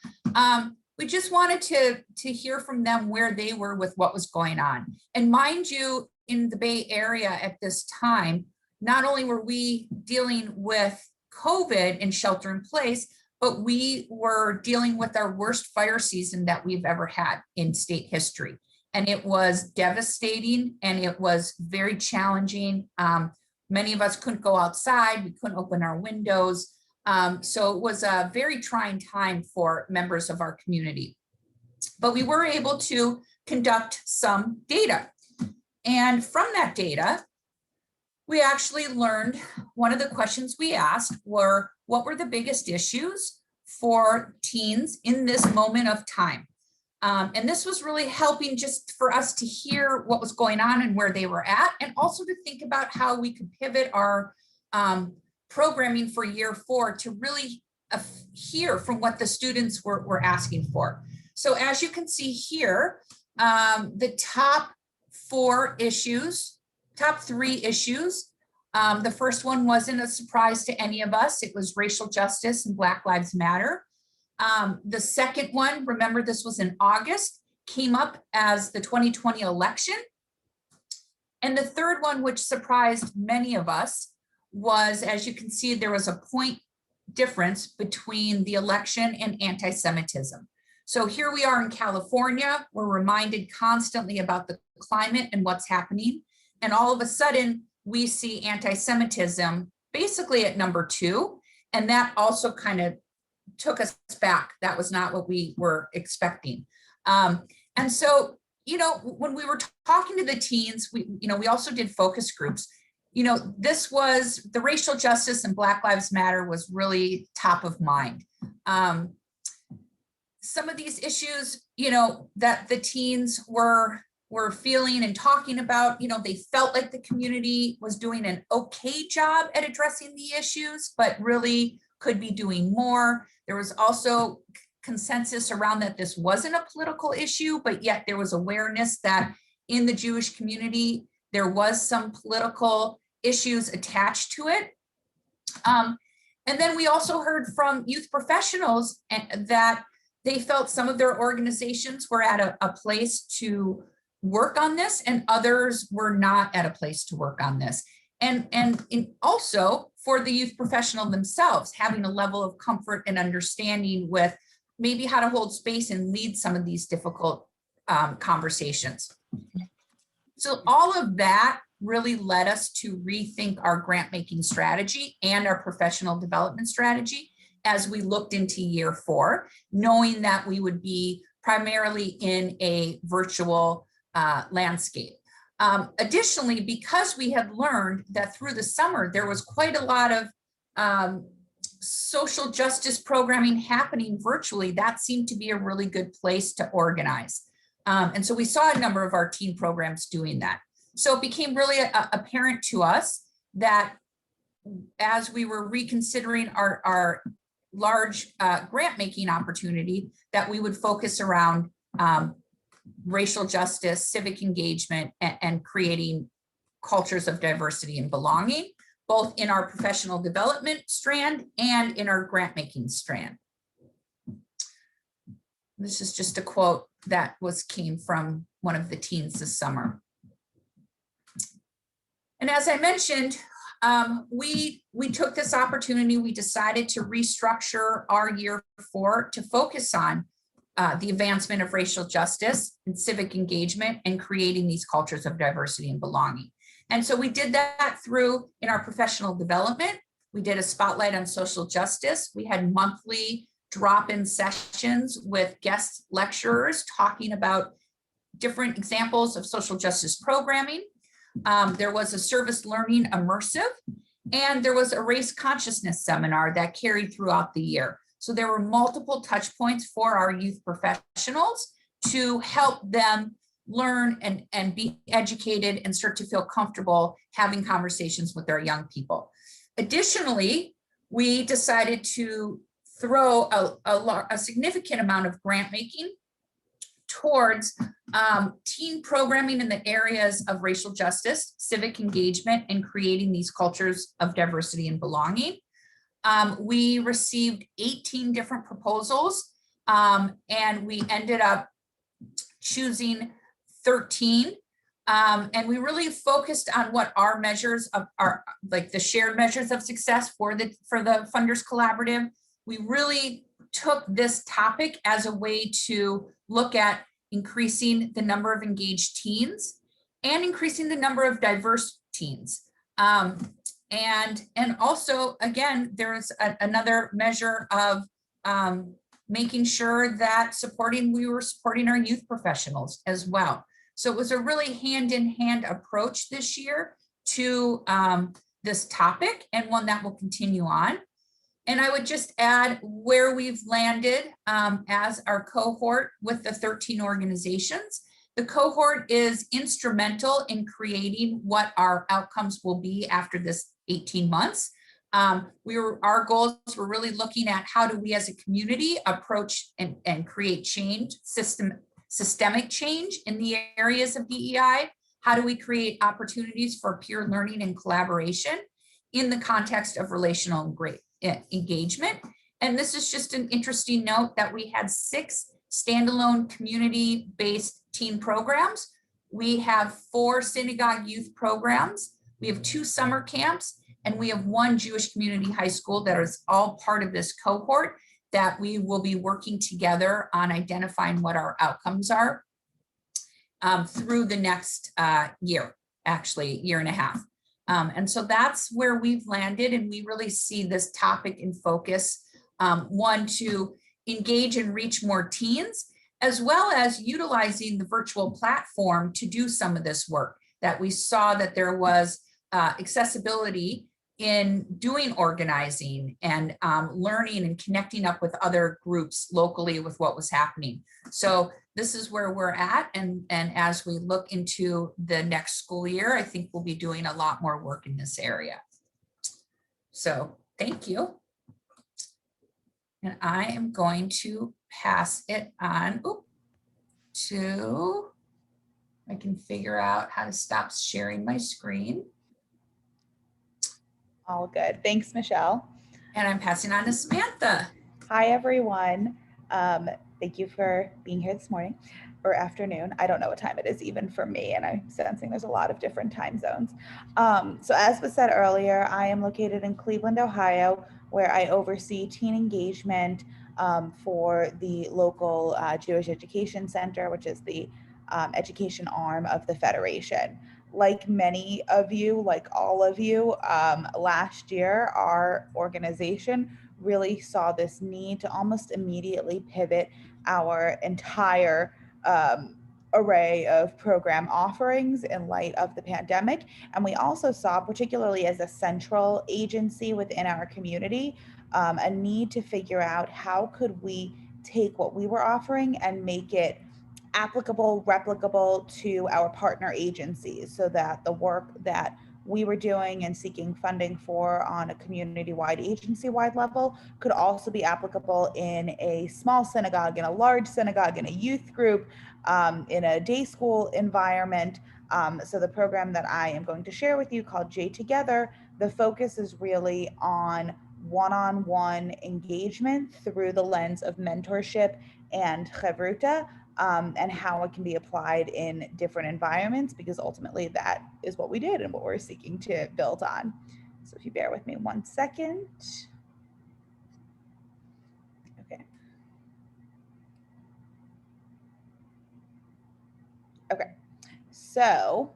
we just wanted to hear from them where they were with what was going on. And mind you, in the Bay Area at this time, not only were we dealing with COVID and shelter in place, but we were dealing with our worst fire season that we've ever had in state history. And it was devastating and it was very challenging. Many of us couldn't go outside, we couldn't open our windows. So it was a very trying time for members of our community. But we were able to conduct some data. And from that data, we actually learned, one of the questions we asked were, what were the biggest issues for teens in this moment of time? And this was really helping just for us to hear what was going on and where they were at, and also to think about how we could pivot our programming for year 4 to really hear from what the students were asking for. So as you can see here, the top 4 issues top 3 issues. The first one wasn't a surprise to any of us. It was racial justice and Black Lives Matter. The second one, remember this was in August, came up as the 2020 election. And the third one, which surprised many of us, was, as you can see, there was a point difference between the election and anti-Semitism. So here we are in California, we're reminded constantly about the climate and what's happening. And all of a sudden we see anti-Semitism basically at number 2. And that also kind of took us back. That was not what we were expecting. And so, you know, when we were talking to the teens, we also did focus groups. You know, this was the racial justice and Black Lives Matter was really top of mind. Some of these issues, you know, that the teens were feeling and talking about, you know, they felt like the community was doing an okay job at addressing the issues, but really could be doing more. There was also consensus around that this wasn't a political issue, but yet there was awareness that in the Jewish community, there was some political issues attached to it. And then we also heard from youth professionals that they felt some of their organizations were at a place to work on this and others were not at a place to work on this. And also for the youth professional themselves, having a level of comfort and understanding with maybe how to hold space and lead some of these difficult conversations. So all of that really led us to rethink our grant making strategy and our professional development strategy as we looked into year 4, knowing that we would be primarily in a virtual landscape. Additionally, because we had learned that through the summer, there was quite a lot of social justice programming happening virtually, that seemed to be a really good place to organize. And so we saw a number of our teen programs doing that. So it became really apparent to us that as we were reconsidering our large grant making opportunity, that we would focus around racial justice, civic engagement, and creating cultures of diversity and belonging, both in our professional development strand and in our grant making strand. This is just a quote that came from one of the teens this summer. And as I mentioned, we took this opportunity, we decided to restructure our year 4 to focus on the advancement of racial justice and civic engagement and creating these cultures of diversity and belonging. And so we did that through, in our professional development, we did a spotlight on social justice. We had monthly drop-in sessions with guest lecturers talking about different examples of social justice programming. There was a service learning immersive, and there was a race consciousness seminar that carried throughout the year. So there were multiple touch points for our youth professionals to help them learn and be educated and start to feel comfortable having conversations with our young people. Additionally, we decided to throw a significant amount of grant making towards teen programming in the areas of racial justice, civic engagement, and creating these cultures of diversity and belonging. We received 18 different proposals, and we ended up choosing 13. And we really focused on what our measures of our, like the shared measures of success for the Funders Collaborative. We really took this topic as a way to look at increasing the number of engaged teens and increasing the number of diverse teens. And also, again, there is another measure of making sure that we were supporting our youth professionals as well. So it was a really hand-in-hand approach this year to this topic, and one that will continue on. And I would just add where we've landed as our cohort with the 13 organizations. The cohort is instrumental in creating what our outcomes will be after this 18 months. Our goals were really looking at how do we as a community approach and create change, systemic change in the areas of DEI. How do we create opportunities for peer learning and collaboration in the context of relational engagement? And this is just an interesting note that we had 6 standalone community-based teen programs. We have 4 synagogue youth programs. We have 2 summer camps, and we have 1 Jewish community high school that is all part of this cohort that we will be working together on identifying what our outcomes are through the next year, actually year and a half. And so that's where we've landed, and we really see this topic in focus. One, to engage and reach more teens, as well as utilizing the virtual platform to do some of this work, that we saw that there was accessibility in doing organizing and learning and connecting up with other groups locally with what was happening. So this is where we're at. And as we look into the next school year, I think we'll be doing a lot more work in this area. So thank you. And I am going to pass it on to, I can figure out how to stop sharing my screen. All good. Thanks, Michelle. And I'm passing on to Samantha. Hi, everyone. Thank you for being here this morning or afternoon. I don't know what time it is even for me, and I'm sensing there's a lot of different time zones. So as was said earlier, I am located in Cleveland, Ohio, where I oversee teen engagement for the local Jewish Education Center, which is the education arm of the Federation. Like many of you, like all of you, last year, our organization really saw this need to almost immediately pivot our entire array of program offerings in light of the pandemic. And we also saw, particularly as a central agency within our community, a need to figure out how could we take what we were offering and make it applicable, replicable to our partner agencies, so that the work that we were doing and seeking funding for on a community-wide, agency-wide level could also be applicable in a small synagogue, in a large synagogue, in a youth group, in a day school environment. So the program that I am going to share with you, called J Together, the focus is really on one-on-one engagement through the lens of mentorship and chavruta, and how it can be applied in different environments, because ultimately that is what we did and what we're seeking to build on. So if you bear with me 1 second. Okay. Okay. So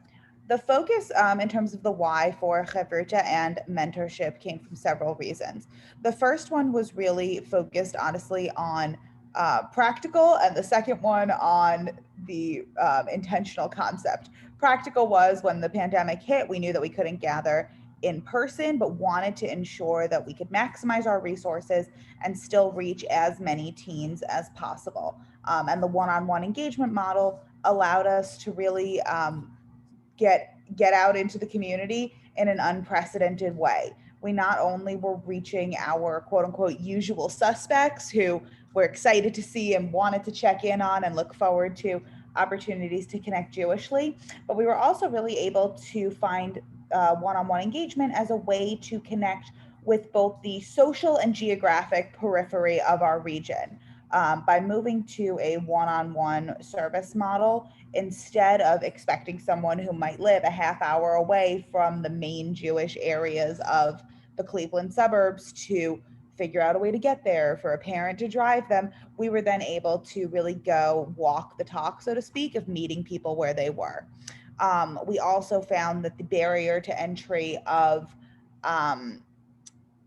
the focus in terms of the why for chavruta and mentorship came from several reasons. The first one was really focused, honestly, on practical, and the second one on the intentional concept. Practical was when the pandemic hit, we knew that we couldn't gather in person, but wanted to ensure that we could maximize our resources and still reach as many teens as possible. And the one-on-one engagement model allowed us to really get out into the community in an unprecedented way. We not only were reaching our quote unquote usual suspects who we're excited to see and wanted to check in on and look forward to opportunities to connect Jewishly, but we were also really able to find one-on-one engagement as a way to connect with both the social and geographic periphery of our region. By moving to a one-on-one service model, instead of expecting someone who might live a half hour away from the main Jewish areas of the Cleveland suburbs to figure out a way to get there, for a parent to drive them, we were then able to really go walk the talk, so to speak, of meeting people where they were. We also found that the barrier to entry of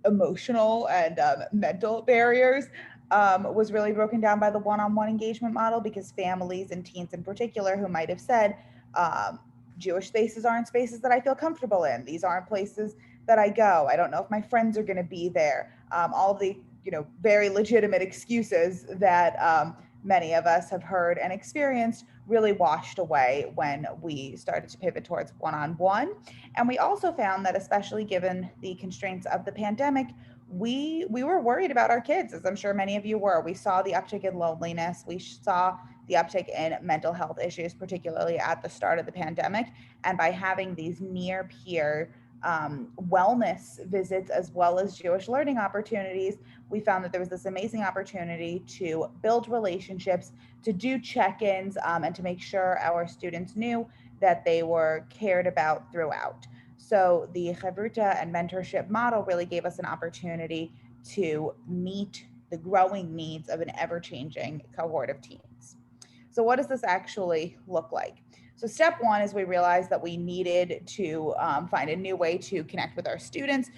emotional and mental barriers was really broken down by the one-on-one engagement model, because families and teens in particular who might have said, Jewish spaces aren't spaces that I feel comfortable in. These aren't places that I go. I don't know if my friends are going to be there. All the very legitimate excuses that many of us have heard and experienced really washed away when we started to pivot towards one-on-one. And we also found that, especially given the constraints of the pandemic, we were worried about our kids, as I'm sure many of you were. We saw the uptick in loneliness. We saw the uptick in mental health issues, particularly at the start of the pandemic. And by having these near peer wellness visits as well as Jewish learning opportunities, we found that there was this amazing opportunity to build relationships, to do check-ins, and to make sure our students knew that they were cared about throughout. So the Chavruta and mentorship model really gave us an opportunity to meet the growing needs of an ever-changing cohort of teens. So what does this actually look like? So step one is we realized that we needed to find a new way to connect with our students.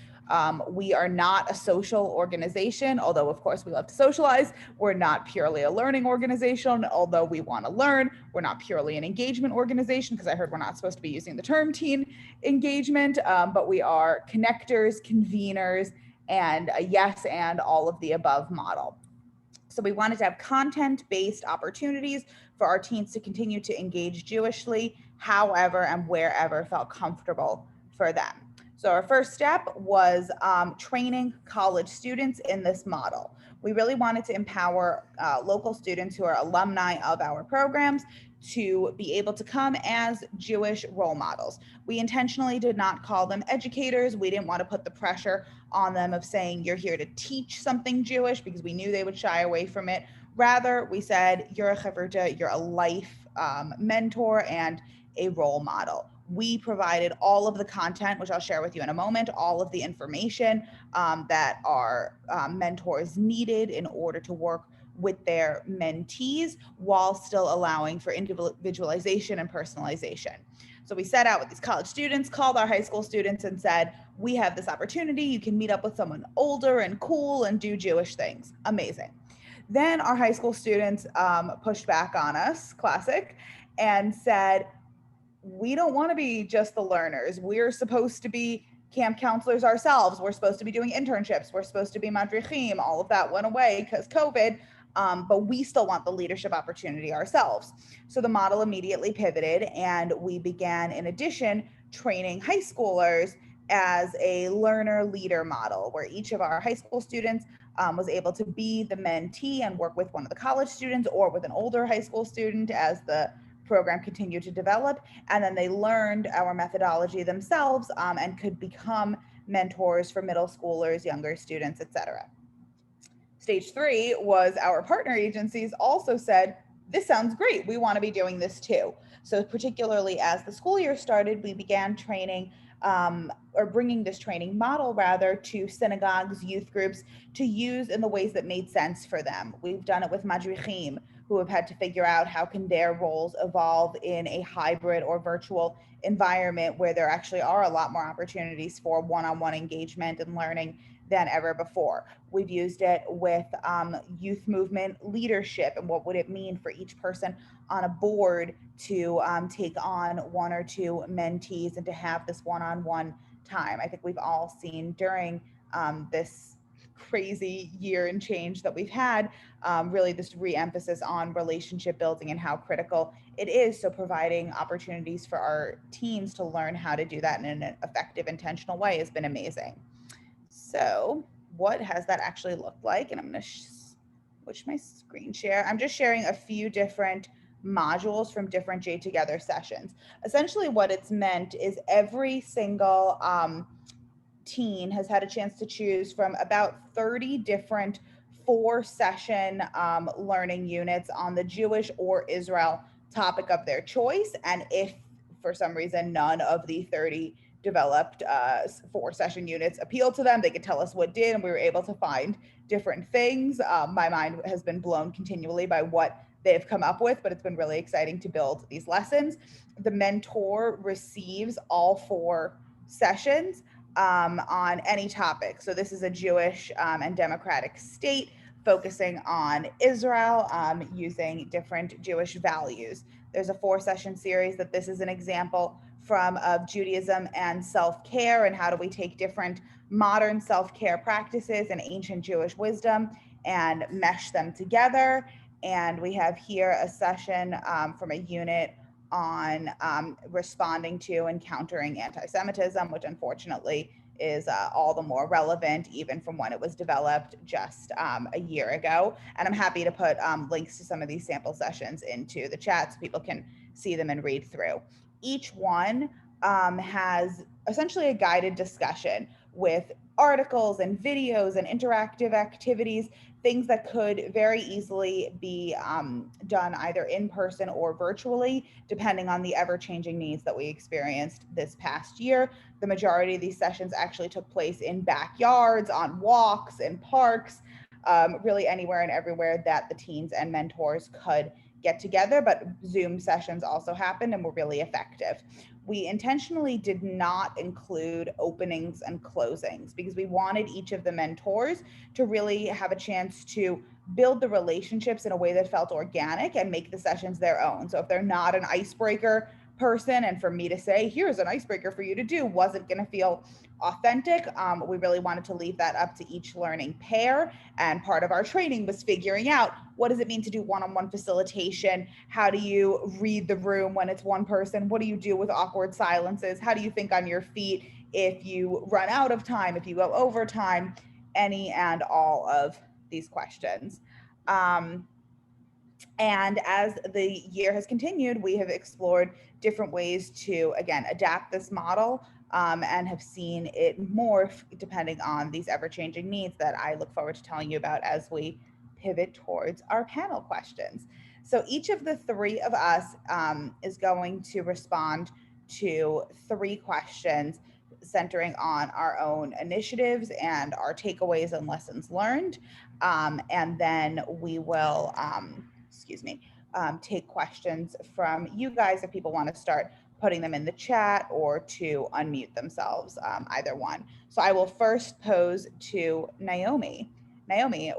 We are not a social organization, although of course we love to socialize. We're not purely a learning organization, although we want to learn. We're not purely an engagement organization, because I heard we're not supposed to be using the term teen engagement, but we are connectors, conveners, and a yes and all of the above model. So we wanted to have content-based opportunities for our teens to continue to engage Jewishly, however and wherever felt comfortable for them. So our first step was training college students in this model. We really wanted to empower local students who are alumni of our programs to be able to come as Jewish role models. We intentionally did not call them educators. We didn't want to put the pressure on them of saying you're here to teach something Jewish, because we knew they would shy away from it. Rather, we said you're a chavruta, you're a life mentor and a role model. We provided all of the content, which I'll share with you in a moment, all of the information that our mentors needed in order to work with their mentees, while still allowing for individualization and personalization. So we set out with these college students, called our high school students and said, we have this opportunity. You can meet up with someone older and cool and do Jewish things. Amazing. Then our high school students pushed back on us, classic, and said, we don't want to be just the learners. We're supposed to be camp counselors ourselves. We're supposed to be doing internships. We're supposed to be madrichim. All of that went away because COVID, but we still want the leadership opportunity ourselves. So the model immediately pivoted, and we began, in addition, training high schoolers as a learner leader model, where each of our high school students was able to be the mentee and work with one of the college students or with an older high school student as the program continued to develop. And then they learned our methodology themselves and could become mentors for middle schoolers, younger students, etc. Stage 3 was our partner agencies also said, this sounds great. We want to be doing this too. So particularly as the school year started, we began training or bringing this training model rather to synagogues, youth groups to use in the ways that made sense for them. We've done it with madrichim, who have had to figure out how can their roles evolve in a hybrid or virtual environment where there actually are a lot more opportunities for one-on-one engagement and learning than ever before. We've used it with youth movement leadership and what would it mean for each person on a board to take on one or two mentees and to have this one-on-one time. I think we've all seen during this crazy year and change that we've had, really this re-emphasis on relationship building and how critical it is. So providing opportunities for our teens to learn how to do that in an effective, intentional way has been amazing. So what has that actually looked like? And I'm going to switch my screen share. I'm just sharing a few different modules from different J Together sessions. Essentially what it's meant is every single teen has had a chance to choose from about 30 different 4-session learning units on the Jewish or Israel topic of their choice. And if for some reason none of the 30 developed 4-session units appeal to them, they could tell us what did, and we were able to find different things. My mind has been blown continually by what they've come up with, but it's been really exciting to build these lessons. The mentor receives all 4 sessions on any topic. So this is a Jewish and democratic state focusing on Israel using different Jewish values. There's a 4-session series that this is an example from of Judaism and self-care, and how do we take different modern self-care practices and ancient Jewish wisdom and mesh them together. And we have here a session from a unit on responding to and countering anti-Semitism, which unfortunately is all the more relevant, even from when it was developed just a year ago. And I'm happy to put links to some of these sample sessions into the chat so people can see them and read through. Each one has essentially a guided discussion with articles and videos and interactive activities, things that could very easily be done either in person or virtually, depending on the ever-changing needs that we experienced this past year. The majority of these sessions actually took place in backyards, on walks, in parks, really anywhere and everywhere that the teens and mentors could get together, but Zoom sessions also happened and were really effective. We intentionally did not include openings and closings because we wanted each of the mentors to really have a chance to build the relationships in a way that felt organic and make the sessions their own. So if they're not an icebreaker person, and for me to say, here's an icebreaker for you to do, wasn't going to feel authentic. We really wanted to leave that up to each learning pair. And part of our training was figuring out, what does it mean to do one-on-one facilitation? How do you read the room when it's one person? What do you do with awkward silences? How do you think on your feet if you run out of time, if you go over time? Any and all of these questions. And as the year has continued, we have explored different ways to, again, adapt this model and have seen it morph depending on these ever-changing needs that I look forward to telling you about as we pivot towards our panel questions. So each of the three of us is going to respond to 3 questions centering on our own initiatives and our takeaways and lessons learned. And then we will, take questions from you guys if people want to start putting them in the chat or to unmute themselves, either one. So I will first pose to Naomi. Naomi,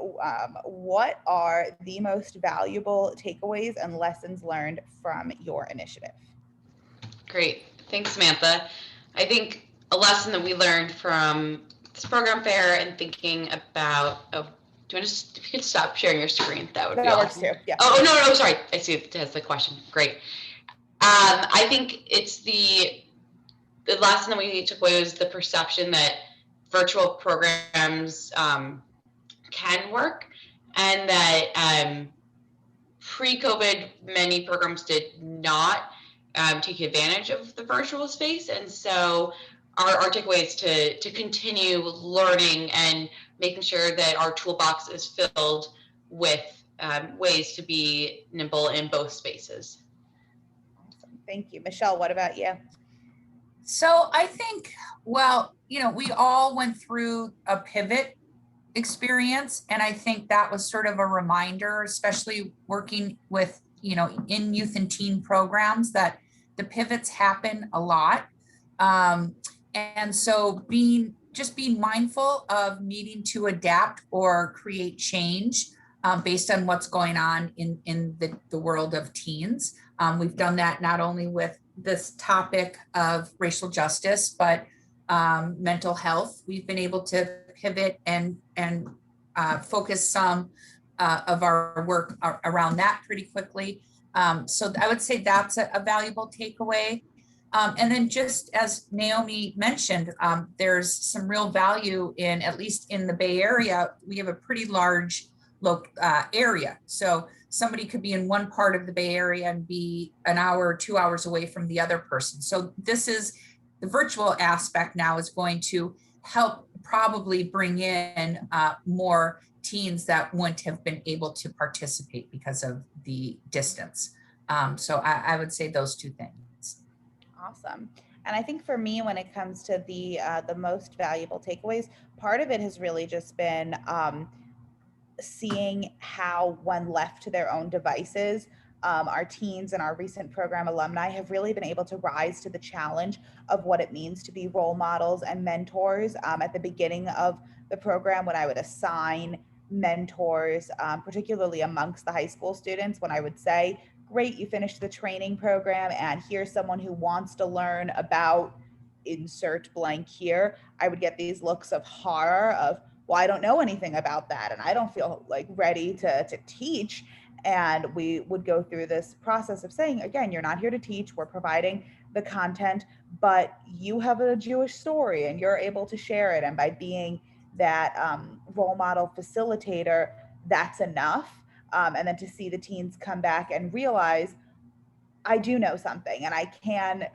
what are the most valuable takeaways and lessons learned from your initiative? Great. Thanks, Samantha. I think a lesson that we learned from this program fair and thinking about, do you want to, if you could stop sharing your screen, that would be awesome. That works too, yeah. Oh, no, sorry. I see it has the question. Great. I think it's the lesson that we took away was the perception that virtual programs can work, and that pre-COVID, many programs did not take advantage of the virtual space. And so our takeaway is to continue learning and making sure that our toolbox is filled with ways to be nimble in both spaces. Awesome. Thank you. Michelle, what about you? So I think, well, we all went through a pivot experience. And I think that was sort of a reminder, especially working with, in youth and teen programs, that the pivots happen a lot. And so being mindful of needing to adapt or create change based on what's going on in the world of teens. We've done that not only with this topic of racial justice, but mental health. We've been able to pivot and focus some of our work around that pretty quickly. So I would say that's a valuable takeaway. And then just as Naomi mentioned, there's some real value in, at least in the Bay Area, we have a pretty large area. So somebody could be in one part of the Bay Area and be an hour or 2 hours away from the other person. So this is the virtual aspect now is going to help probably bring in more teens that wouldn't have been able to participate because of the distance. So I would say those 2 things. Awesome. And I think for me, when it comes to the most valuable takeaways, part of it has really just been seeing how, when left to their own devices, our teens and our recent program alumni have really been able to rise to the challenge of what it means to be role models and mentors. At the beginning of the program, when I would assign mentors, particularly amongst the high school students, when I would say, great, you finished the training program and here's someone who wants to learn about insert blank here, I would get these looks of horror of, well, I don't know anything about that and I don't feel like ready to teach. And we would go through this process of saying, again, you're not here to teach, we're providing the content, but you have a Jewish story and you're able to share it. And by being that role model facilitator, that's enough. And then to see the teens come back and realize, I do know something and I can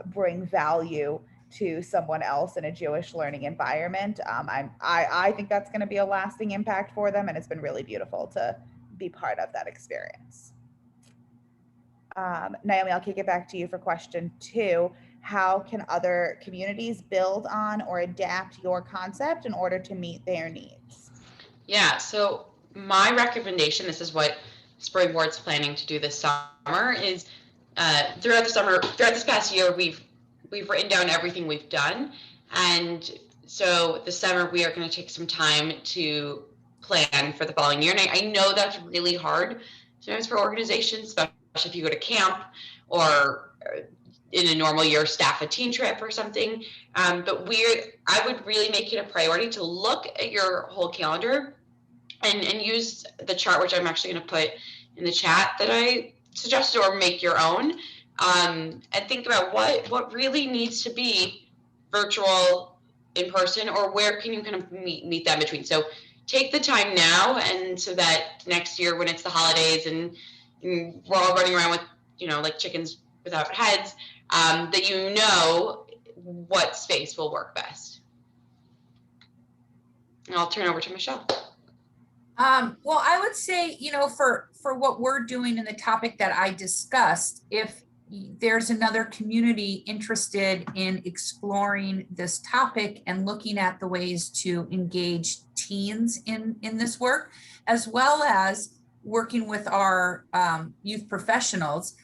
bring value to someone else in a Jewish learning environment. I think that's going to be a lasting impact for them. And it's been really beautiful to be part of that experience. Naomi, I'll kick it back to you for question 2. How can other communities build on or adapt your concept in order to meet their needs? Yeah, so my recommendation, this is what Springboard's planning to do this summer, is throughout this past year, we've written down everything we've done. And so this summer we are going to take some time to plan for the following year. And I know that's really hard sometimes for organizations, especially if you go to camp or in a normal year staff a teen trip or something. But I would really make it a priority to look at your whole calendar and use the chart, which I'm actually going to put in the chat that I suggested, or make your own, and think about what really needs to be virtual, in person, or where can you kind of meet that in between. So take the time now, and so that next year when it's the holidays and we're all running around with, like chickens without heads, that you know what space will work best. And I'll turn over to Michelle. Well, I would say, for what we're doing in the topic that I discussed, if there's another community interested in exploring this topic and looking at the ways to engage teens in this work, as well as working with our youth professionals,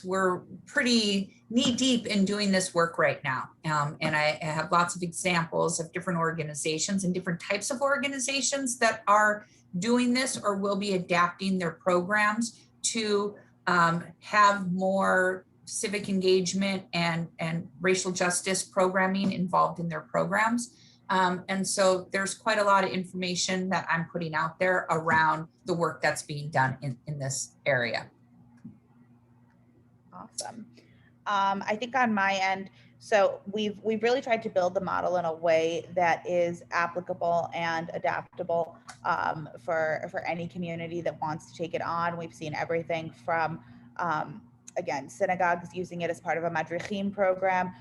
we're pretty knee deep in doing this work right now. And I have lots of examples of different organizations and different types of organizations that are doing this or will be adapting their programs to have more civic engagement and racial justice programming involved in their programs. And so there's quite a lot of information that I'm putting out there around the work that's being done in this area. Awesome. I think on my end, so we've really tried to build the model in a way that is applicable and adaptable for any community that wants to take it on. We've seen everything from, again, synagogues using it as part of a madrichim program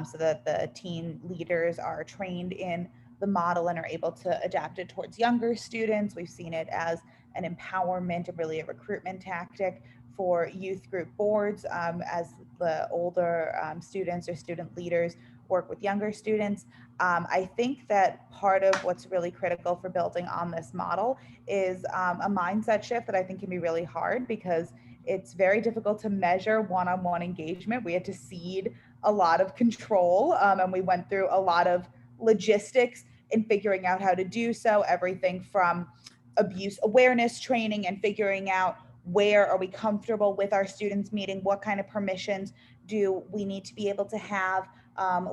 so that the teen leaders are trained in the model and are able to adapt it towards younger students. We've seen it as an empowerment and really a recruitment tactic for youth group boards as the older students or student leaders work with younger students. I think that part of what's really critical for building on this model is a mindset shift that I think can be really hard because it's very difficult to measure one-on-one engagement. We had to cede a lot of control and we went through a lot of logistics in figuring out how to do so, everything from abuse awareness training and figuring out where are we comfortable with our students meeting, what kind of permissions do we need to be able to have,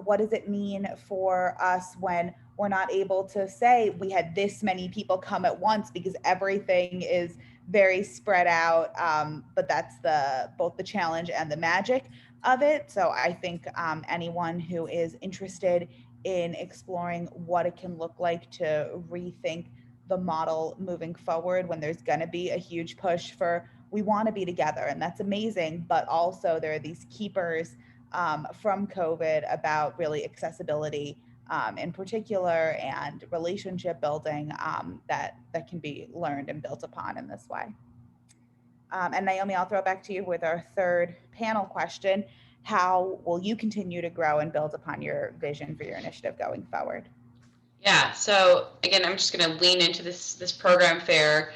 what does it mean for us when we're not able to say we had this many people come at once because everything is very spread out, but that's both the challenge and the magic of it. So I think anyone who is interested in exploring what it can look like to rethink the model moving forward when there's going to be a huge push for we want to be together, and that's amazing, but also there are these keepers from COVID about really accessibility in particular and relationship building that can be learned and built upon in this way. And Naomi, I'll throw it back to you with our third panel question. How will you continue to grow and build upon your vision for your initiative going forward? Yeah, so again, I'm just going to lean into this program fair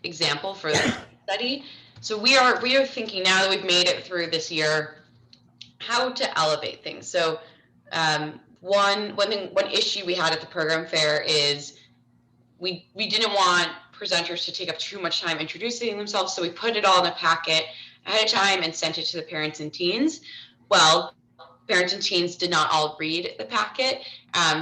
example for the study. So we are thinking now that we've made it through this year, how to elevate things. So one issue we had at the program fair is we didn't want presenters to take up too much time introducing themselves, so we put it all in a packet ahead of time and sent it to the parents and teens. Well, parents and teens did not all read the packet,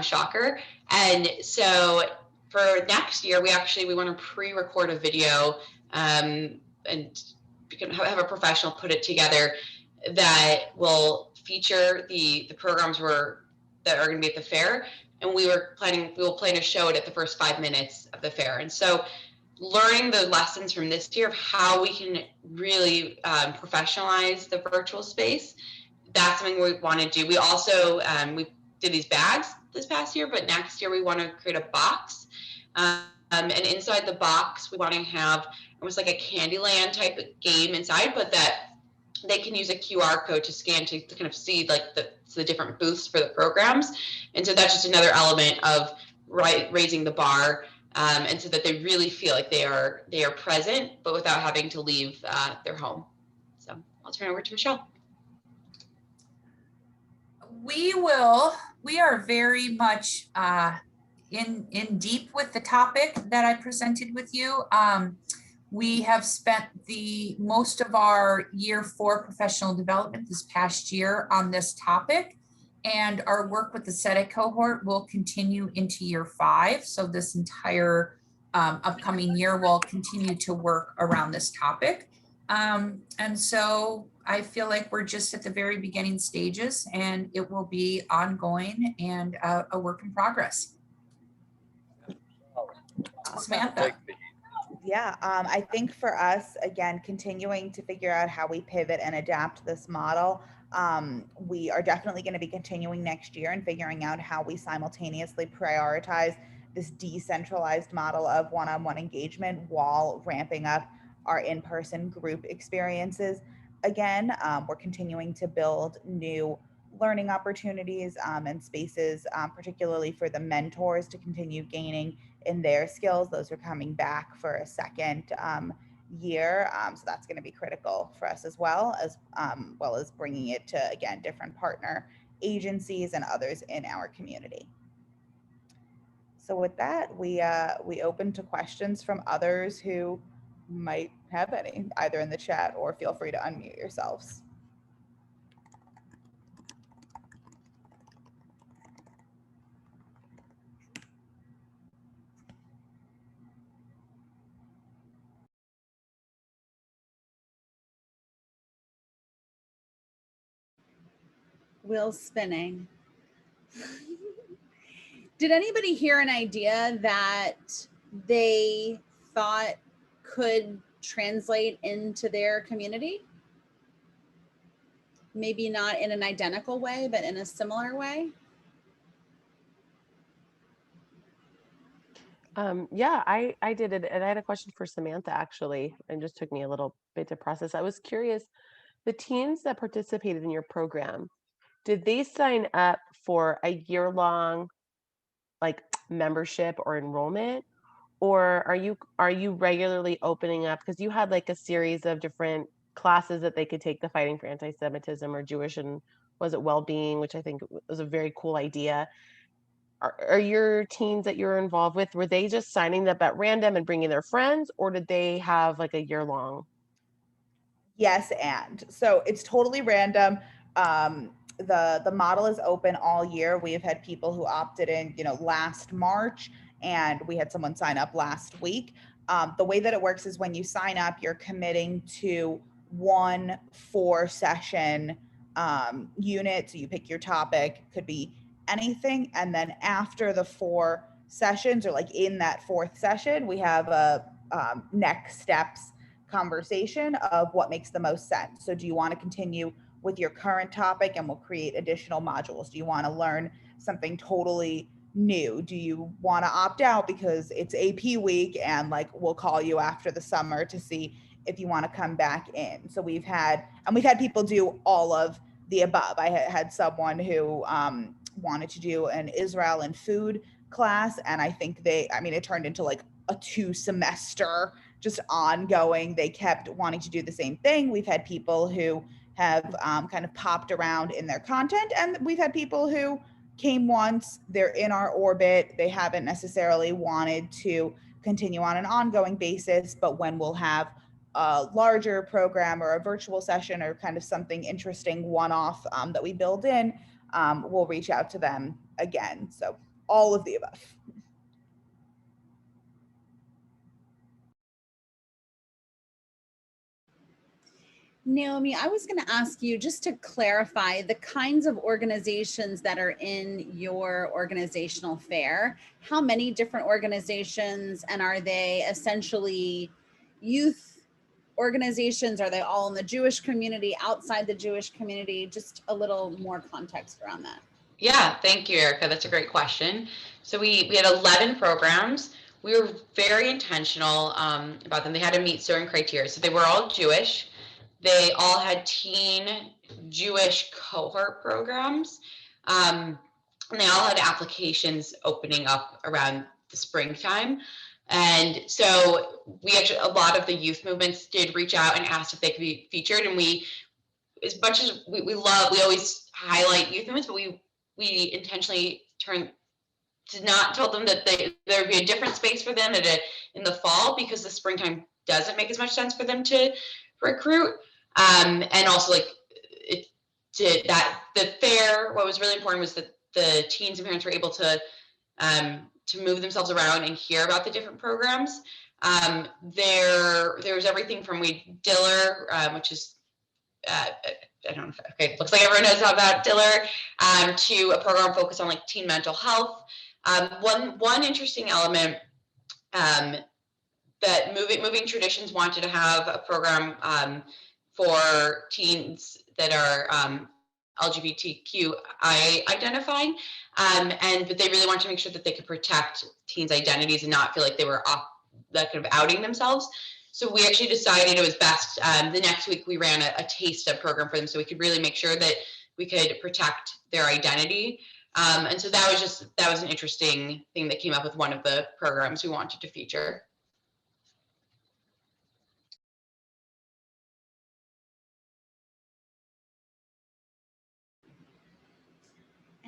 shocker. And so for next year, we want to pre-record a video and we can have a professional put it together that will feature the programs that are going to be at the fair. And we will plan to show it at the first 5 minutes of the fair. And so learning the lessons from this year of how we can really professionalize the virtual space, that's something we want to do. We also, we did these bags this past year, but next year we want to create a box. And inside the box, we want to have almost like a Candyland type of game inside, but that they can use a QR code to scan to kind of see like the different booths for the programs. And so that's just another element of raising the bar, and so that they really feel like they are present, but without having to leave their home. So I'll turn it over to Michelle. We are very much in deep with the topic that I presented with you. We have spent most of our year 4 professional development this past year on this topic, and our work with the SETIC cohort will continue into year 5. So this entire upcoming year will continue to work around this topic. And so I feel like we're just at the very beginning stages, and it will be ongoing and a work in progress. Samantha. Yeah, I think for us, again, continuing to figure out how we pivot and adapt this model, we are definitely going to be continuing next year and figuring out how we simultaneously prioritize this decentralized model of one-on-one engagement while ramping up our in-person group experiences. Again, we're continuing to build new learning opportunities and spaces, particularly for the mentors to continue gaining in their skills. Those are coming back for a second year. So that's going to be critical for us as well as bringing it to, again, different partner agencies and others in our community. So with that, we open to questions from others who might have any, either in the chat or feel free to unmute yourselves. Wheels spinning. Did anybody hear an idea that they thought could translate into their community? Maybe not in an identical way, but in a similar way? Yeah, I did it. And I had a question for Samantha, actually, and just took me a little bit to process. I was curious, the teens that participated in your program, did they sign up for a year-long like membership or enrollment? Or are you regularly opening up, because you had like a series of different classes that they could take, the Fighting for Anti-Semitism or Jewish and was it Well-Being, which I think was a very cool idea. Are your teens that you're involved with, were they just signing up at random and bringing their friends, or did they have like a year long? Yes, and so it's totally random. The model is open all year. We have had people who opted in, last March, and we had someone sign up last week. The way that it works is when you sign up, you're committing to 1 4-session unit. So you pick your topic, could be anything, and then after the 4 sessions, or like in that 4th session, we have a next steps conversation of what makes the most sense. So do you want to continue with your current topic and we'll create additional modules? Do you want to learn something totally new? Do you want to opt out because it's AP week and like we'll call you after the summer to see if you want to come back in? So we've had people do all of the above. I had someone who wanted to do an Israel and food class, and I think it turned into like a 2-semester just ongoing. They kept wanting to do the same thing. We've had people who have kind of popped around in their content, and we've had people who came once, they're in our orbit, they haven't necessarily wanted to continue on an ongoing basis, but when we'll have a larger program or a virtual session or kind of something interesting one-off that we build in, we'll reach out to them again. So all of the above. Naomi, I was going to ask you just to clarify the kinds of organizations that are in your organizational fair. How many different organizations, and are they essentially youth organizations? Are they all in the Jewish community, outside the Jewish community? Just a little more context around that. Yeah, thank you, Erica. That's a great question. So we had 11 programs. We were very intentional about them. They had to meet certain criteria. So they were all Jewish. They all had teen Jewish cohort programs. And they all had applications opening up around the springtime. And so we actually, a lot of the youth movements did reach out and asked if they could be featured. And we, as much as we always highlight youth movements, but we intentionally did not tell them that there would be a different space for them in the fall, because the springtime doesn't make as much sense for them to recruit. And also, like, the fair, what was really important was that the teens and parents were able to move themselves around and hear about the different programs. There was everything from Diller, which is I don't know. Okay, looks like everyone knows about Diller, to a program focused on like teen mental health. One interesting element that Moving Traditions wanted to have a program for teens that are LGBTQI identifying, but they really wanted to make sure that they could protect teens' identities and not feel like they were that kind of outing themselves. So we actually decided it was best. The next week we ran a taste of program for them, so we could really make sure that we could protect their identity. And so that was an interesting thing that came up with one of the programs we wanted to feature.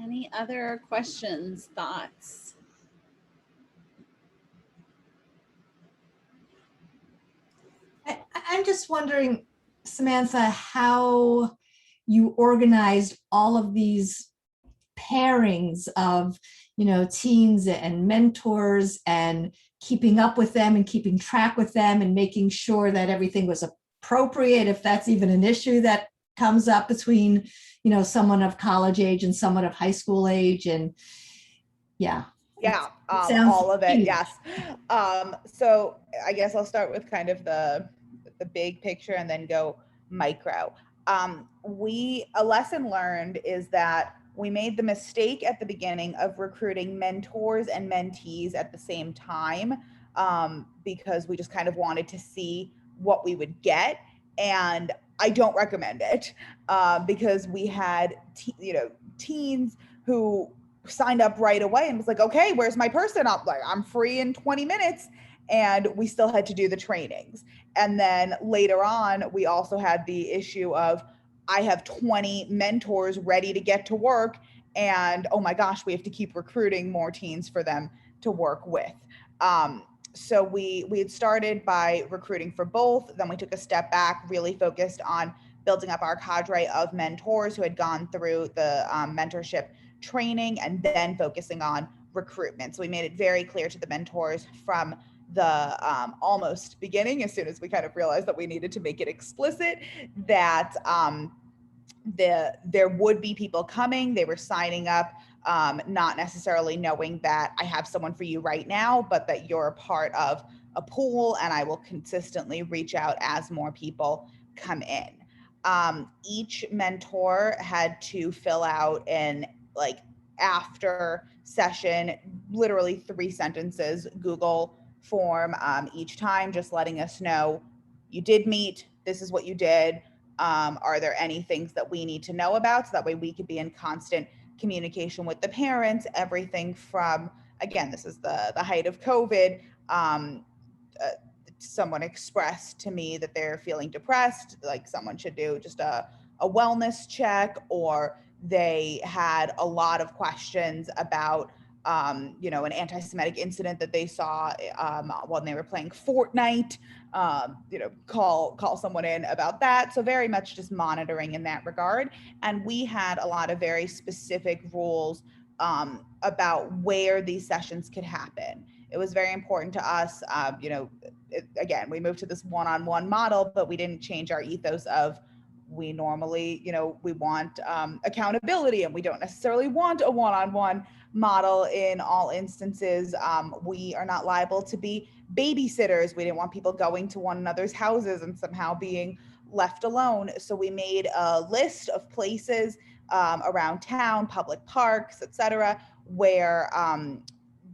Any other questions, thoughts? I'm just wondering, Samantha, how you organized all of these pairings of, teens and mentors, and keeping up with them and keeping track with them and making sure that everything was appropriate, if that's even an issue that comes up between, someone of college age and someone of high school age. And yeah, all of it. Yes. So I guess I'll start with kind of the big picture and then go micro. A lesson learned is that we made the mistake at the beginning of recruiting mentors and mentees at the same time, because we just kind of wanted to see what we would get. And I don't recommend it, because we had teens who signed up right away and was like, okay, where's my person? I'm free in 20 minutes. And we still had to do the trainings. And then later on, we also had the issue of, I have 20 mentors ready to get to work, and oh my gosh, we have to keep recruiting more teens for them to work with. So we had started by recruiting for both. Then we took a step back, really focused on building up our cadre of mentors who had gone through the mentorship training, and then focusing on recruitment. So we made it very clear to the mentors from the almost beginning, as soon as we kind of realized that we needed to make it explicit, that there would be people coming. They were signing up, not necessarily knowing that I have someone for you right now, but that you're a part of a pool, and I will consistently reach out as more people come in. Each mentor had to fill out an after session, literally 3 sentences Google form each time, just letting us know you did meet, this is what you did. Are there any things that we need to know about? So that way we could be in constant communication with the parents. Everything from, again, this is the height of COVID. Someone expressed to me that they're feeling depressed, like someone should do just a wellness check, or they had a lot of questions about an anti-Semitic incident that they saw when they were playing Fortnite. Call someone in about that. So very much just monitoring in that regard. And we had a lot of very specific rules about where these sessions could happen. It was very important to us, again, we moved to this one-on-one model, but we didn't change our ethos of we normally, we want accountability, and we don't necessarily want a one-on-one model in all instances. We are not liable to be babysitters. We didn't want people going to one another's houses and somehow being left alone. So we made a list of places around town, public parks, etc., where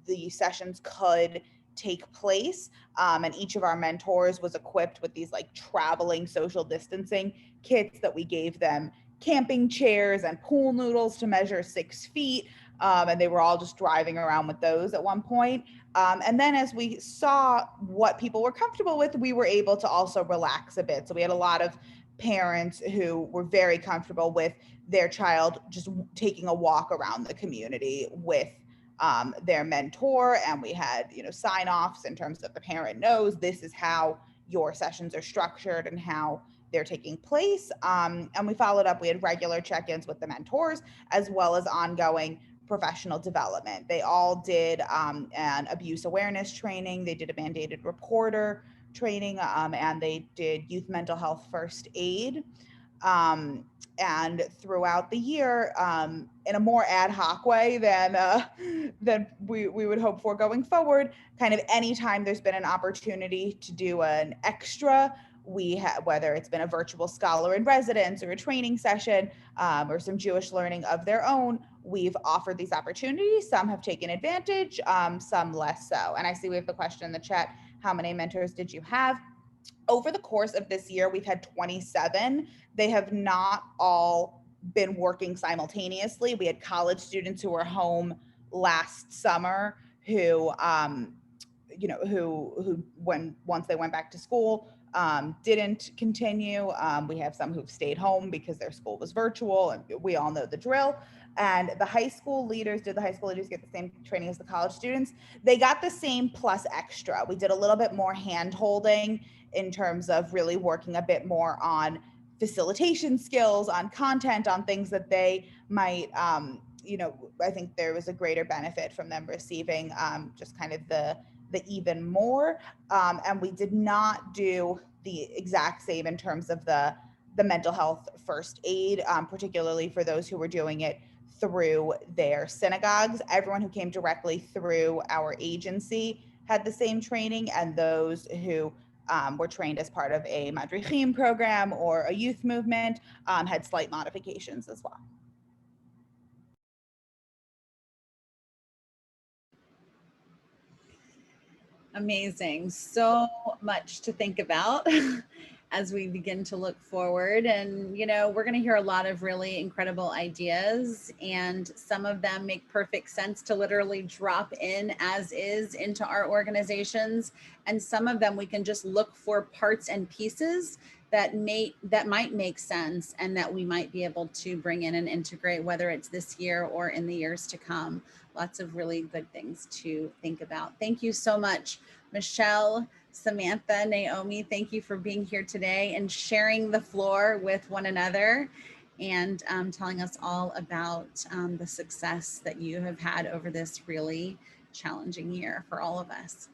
the sessions could take place. And each of our mentors was equipped with these like traveling social distancing kits that we gave them, camping chairs and pool noodles to measure 6 feet. And they were all just driving around with those at one point. And then as we saw what people were comfortable with, we were able to also relax a bit. So we had a lot of parents who were very comfortable with their child just taking a walk around the community with their mentor. And we had, sign-offs in terms of the parent knows this is how your sessions are structured and how they're taking place. And we followed up. We had regular check-ins with the mentors as well as ongoing professional development. They all did an abuse awareness training. They did a mandated reporter training, and they did youth mental health first aid. And throughout the year, in a more ad hoc way than we would hope for going forward, kind of anytime there's been an opportunity to do an extra, we have, whether it's been a virtual scholar in residence or a training session or some Jewish learning of their own, we've offered these opportunities. Some have taken advantage, some less so. And I see we have the question in the chat, how many mentors did you have? Over the course of this year, we've had 27. They have not all been working simultaneously. We had college students who were home last summer who, once they went back to school, didn't continue. We have some who've stayed home because their school was virtual, and we all know the drill. And the high school leaders, did the high school leaders get the same training as the college students? They got the same plus extra. We did a little bit more hand holding in terms of really working a bit more on facilitation skills, on content, on things that they might, I think there was a greater benefit from them receiving just kind of the even more. And we did not do the exact same in terms of the mental health first aid, particularly for those who were doing it through their synagogues. Everyone who came directly through our agency had the same training, and those who were trained as part of a madrichim program or a youth movement had slight modifications as well. Amazing. So much to think about as we begin to look forward. And, we're going to hear a lot of really incredible ideas, and some of them make perfect sense to literally drop in as is into our organizations. And some of them we can just look for parts and pieces that might make sense and that we might be able to bring in and integrate, whether it's this year or in the years to come. Lots of really good things to think about. Thank you so much, Michelle, Samantha, Naomi. Thank you for being here today and sharing the floor with one another and telling us all about the success that you have had over this really challenging year for all of us.